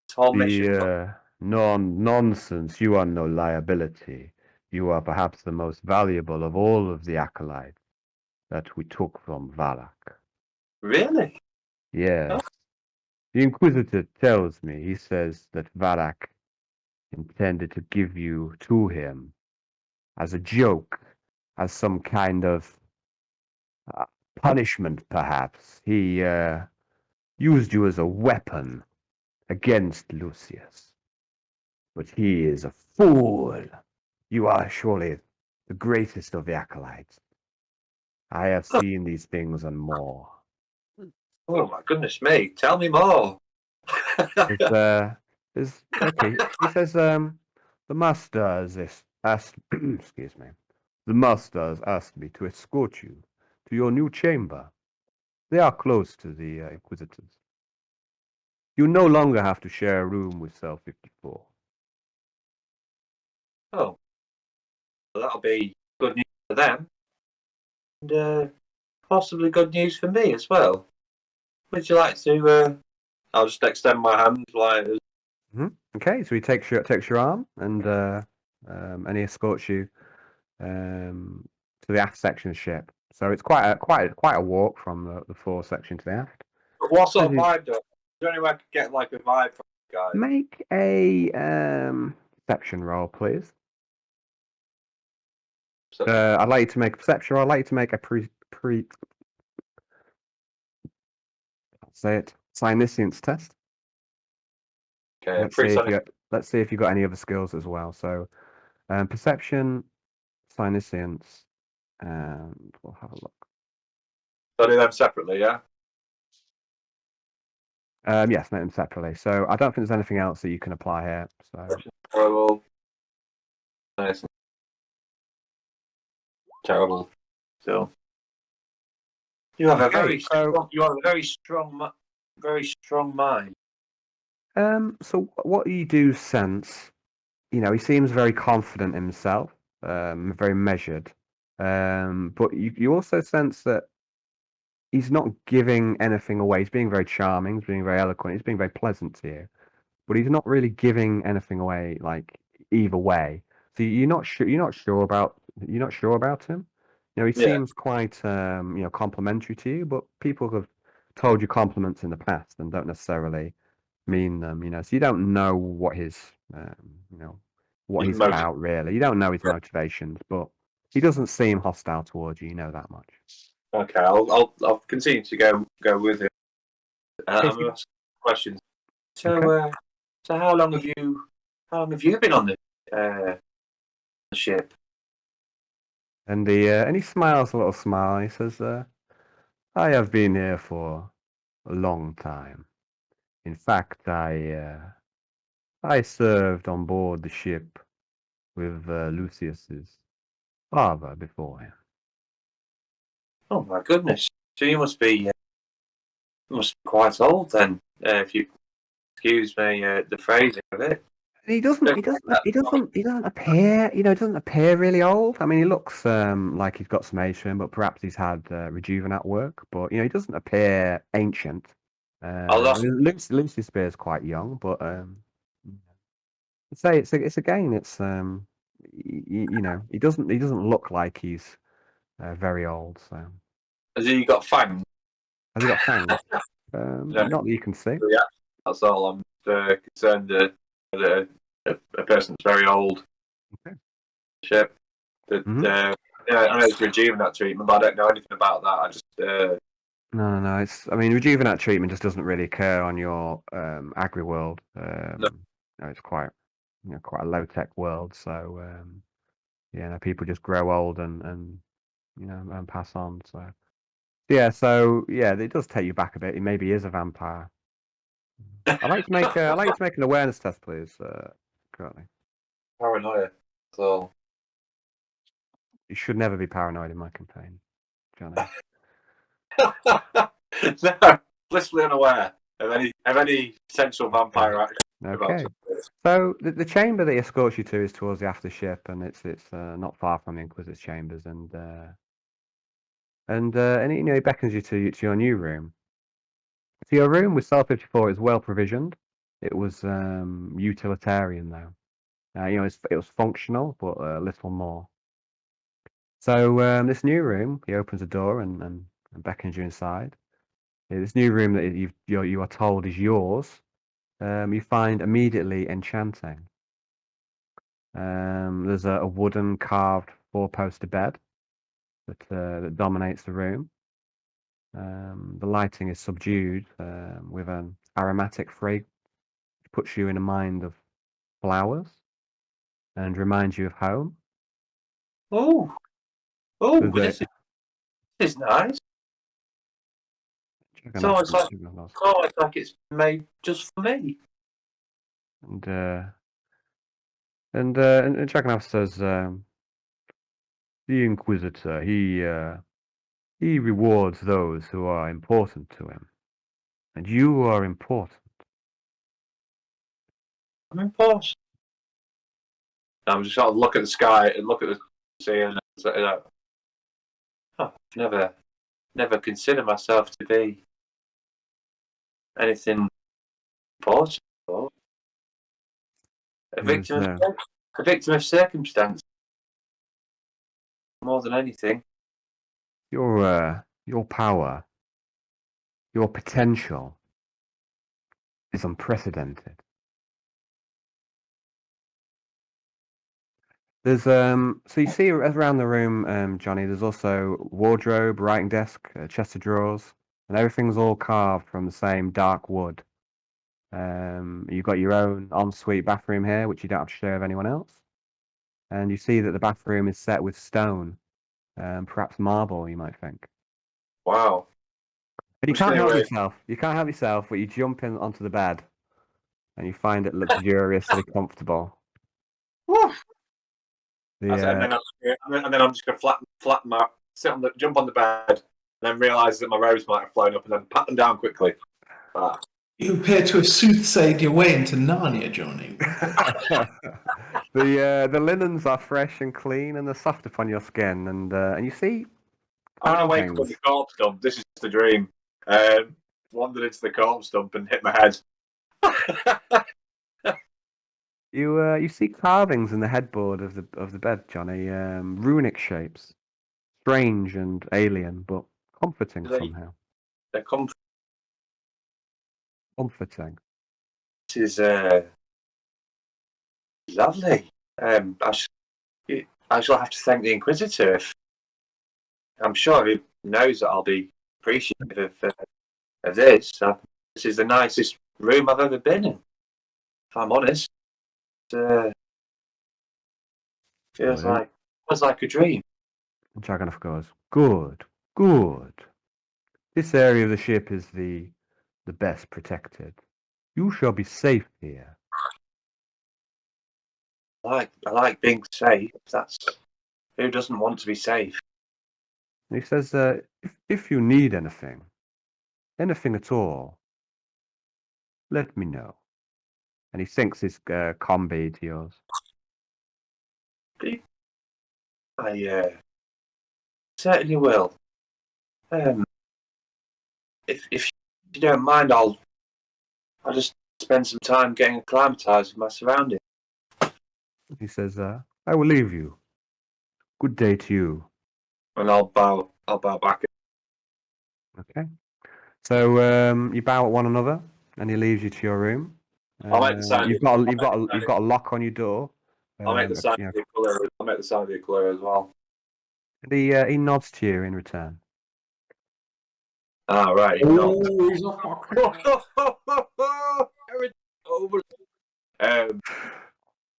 This whole mission. Nonsense. You are no liability. You are perhaps the most valuable of all of the acolytes that we took from Valak. Really? Yes. Oh. The Inquisitor tells me, he says that Valak intended to give you to him as a joke, as some kind of punishment, perhaps. He used you as a weapon against Lucius. But he is a fool. You are surely the greatest of the acolytes. I have seen these things and more. Oh my goodness me! Tell me more. Okay. He says, the master has asked, excuse me, the master has asked me to escort you to your new chamber. They are close to the Inquisitors. You no longer have to share a room with Cell 54. Oh, well, that'll be good news for them, and possibly good news for me as well. Would you like to? I'll just extend my hand like. Okay, so he takes your arm and he escorts you to the aft section of the ship. So it's quite a walk from the fore section to the aft. What sort of vibe, though? Is there any way I could get like a vibe from the guy? Make a perception roll, please. I'd like you to make a perception roll. I'd like you to make a Psyniscience test. Okay, let's see if you got any other skills as well. So, perception, Psyniscience, and we'll have a look. So do them separately, yeah? Yes, make them separately. So I don't think there's anything else that you can apply here. So I will. Nice. Terrible. So you have a Okay, very so- strong, very strong mind. So what you do sense, he seems very confident in himself, very measured. But you also sense that he's not giving anything away. He's being very charming, he's being very eloquent, he's being very pleasant to you. But he's not really giving anything away, like either way. So you're not sure. You're not sure about him. He Yeah. seems quite, complimentary to you. But people have told you compliments in the past and don't necessarily mean them. So you don't know what his, what His he's motive. about really. You don't know his motivations, but he doesn't seem hostile towards you. You know that much. Okay, I'll continue to go with it. I'm Yes, gonna ask questions. Okay. So how long have you been on the ship? And he smiles a little smile. He says, "I have been here for a long time. In fact, I served on board the ship with Lucius's father before him." Oh my goodness! So you must be quite old then, if you excuse me the phrasing of it. He doesn't appear, doesn't appear really old. I mean, he looks like he's got some age to him, but perhaps he's had rejuvenate work. But he doesn't appear ancient. I'll ask- Lucius appears quite young, but I'd say it's again, he doesn't look like he's very old. So Has he got fangs? has he got fangs? No. Not that you can see. Yeah, that's all. I'm concerned that a person that's very old. Okay. Ship. That Mhm. I know it's rejuvenate treatment, but I don't know anything about that. I just No. I mean, rejuvenate treatment just doesn't really occur on your agri world. No. It's quite a low tech world. So people just grow old and pass on. So it does take you back a bit. He maybe is a vampire. I'd like to make an awareness test, please, Courtney. paranoia. So You should never be paranoid in my campaign, Johnny. no, blissfully unaware of any potential vampire action. Okay. So the chamber that he escorts you to is towards the after ship, and it's not far from the Inquisitor's chambers, and he beckons you to your new room. So your room with Cell 54 is well provisioned. It was utilitarian though. It was functional, but a little more. So this new room, he opens a door and beckons you inside. This new room that you are told is yours. You find immediately enchanting. There's a wooden carved four-poster bed that dominates the room. The lighting is subdued with an aromatic fragrance, which puts you in a mind of flowers and reminds you of home. Oh, There's this is nice. a- So it's like it's made just for me. and Dragonov says, the Inquisitor, he rewards those who are important to him, and you are important. I'm important. I'm just sort of look at the sky and look at the sea and say, I've never considered myself to be anything important. A victim of circumstance, more than anything. Your power, your potential is unprecedented. There's so you see around the room, Johnny. There's also wardrobe, writing desk, chest of drawers, and everything's all carved from the same dark wood. You've got your own ensuite bathroom here, which you don't have to share with anyone else. And you see that the bathroom is set with stone, perhaps marble, you might think. Wow. But you can't help yourself. You can't help yourself, but you jump in onto the bed, and you find it luxuriously comfortable. Woo. And The then I'm just going to flatten my jump on the bed, and then realise that my robes might have flown up, and then pat them down quickly. You appear to have soothsayed your way into Narnia, Johnny. the linens are fresh and clean, and they're soft upon your skin, and you see. I'm going to wake up on the corpse dump. This is the dream. Wandered into the corpse dump and hit my head. You see carvings in the headboard of the bed, Johnny. Runic shapes, strange and alien, but comforting somehow. They're Comforting. This is lovely. I shall have to thank the Inquisitor. I'm sure he knows that I'll be appreciative of this. This is the nicest room I've ever been in. If I'm honest, feels like a dream. Dragonov goes, good. This area of the ship is the best protected. You shall be safe here. I like being safe. That's who doesn't want to be safe. And he says, if you need anything at all, let me know. And he sinks his combi to yours. I certainly will. If you don't mind, I'll just spend some time getting acclimatized with my surroundings. He says, I will leave you. Good day to you. And I'll bow back. Okay. So you bow at one another, and he leaves you to your room. I'll make the sign. You've got a lock on your door. I'll make the sign of the colour. I'll make the sign of the colour as well. And he nods to you in return. Ah, right. Oh, he's not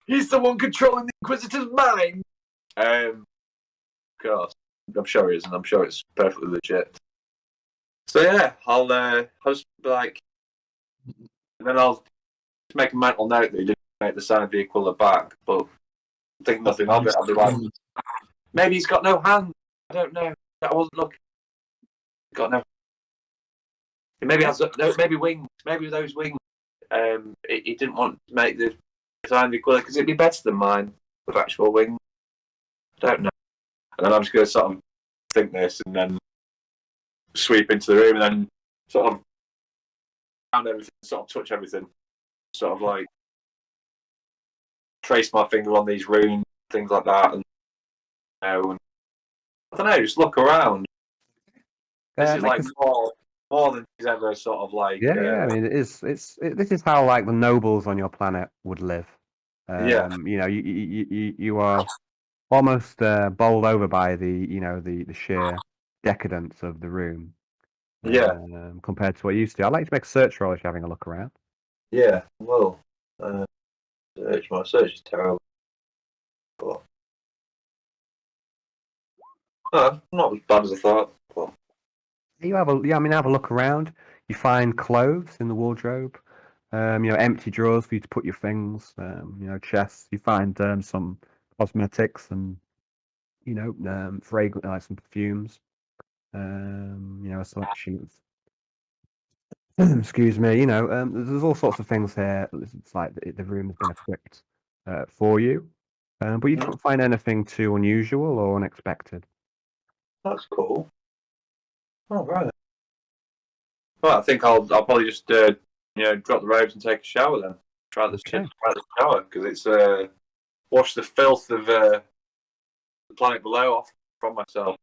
He's the one controlling the Inquisitor's mind. Of course, I'm sure he is, and I'm sure it's perfectly legit. So yeah, I'll just be like, and then I'll just make a mental note that he didn't make the sign of the Aquila back, but think nothing of it. I'll be like, maybe he's got no hand. I don't know. I wasn't looking. Got no. Maybe has maybe wings. Maybe those wings. He didn't want to make the sign of the Aquila because it'd be better than mine with actual wings. I don't know. And then I'm just going to sort of think this and then sweep into the room and then sort of around everything, sort of touch everything, sort of like trace my finger on these runes, things like that, and I don't know, just look around. This is like more than he's ever sort of like. Yeah. I mean, this is how like the nobles on your planet would live. Yeah. You know, you are almost bowled over by the sheer decadence of the room. Yeah. Compared to what you used to. I'd like to make a search roll if you're having a look around. Yeah. Well, my search is terrible. But, not as bad as I thought. But. Have a look around. You find clothes in the wardrobe. Empty drawers for you to put your things. Chests. You find some cosmetics and fragrant, like some perfumes. A selection of. Excuse me. There's all sorts of things here. It's like the room has been equipped for you, but you don't find anything too unusual or unexpected. That's cool. Oh right. Well, I think I'll probably just drop the robes and take a shower then. Try the shower because it's wash the filth of the planet below off from myself.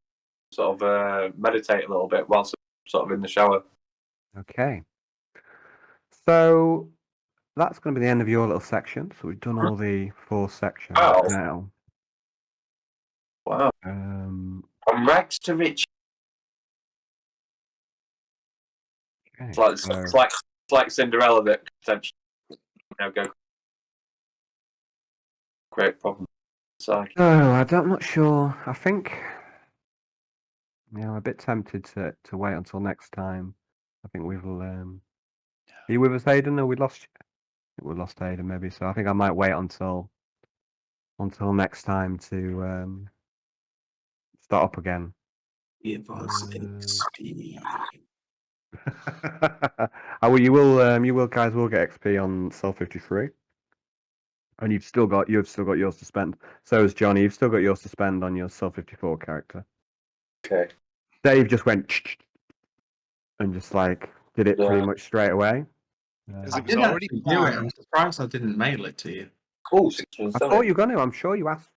Sort of meditate a little bit whilst I'm sort of in the shower. Okay. So that's going to be the end of your little section. So we've done all the 4 sections now. Wow. From rags to riches. Okay, it's like Cinderella that potentially go great problem. So I'm not sure. I think I'm a bit tempted to wait until next time. I think we will. Are you with us, Hayden? Or we lost you? I think we lost Hayden maybe. So I think I might wait until until next time to start up again. Give us XP. Oh, well, you guys will get XP on Cell 53, and you've still got yours to spend. So has Johnny. You've still got yours to spend on your Cell 54 character. Okay. Dave just went and just like did it pretty much straight away. Because I it was did already actually do it. planned. I'm surprised I didn't mail it to you. Oh, 6 I thought you were going to. I'm sure you asked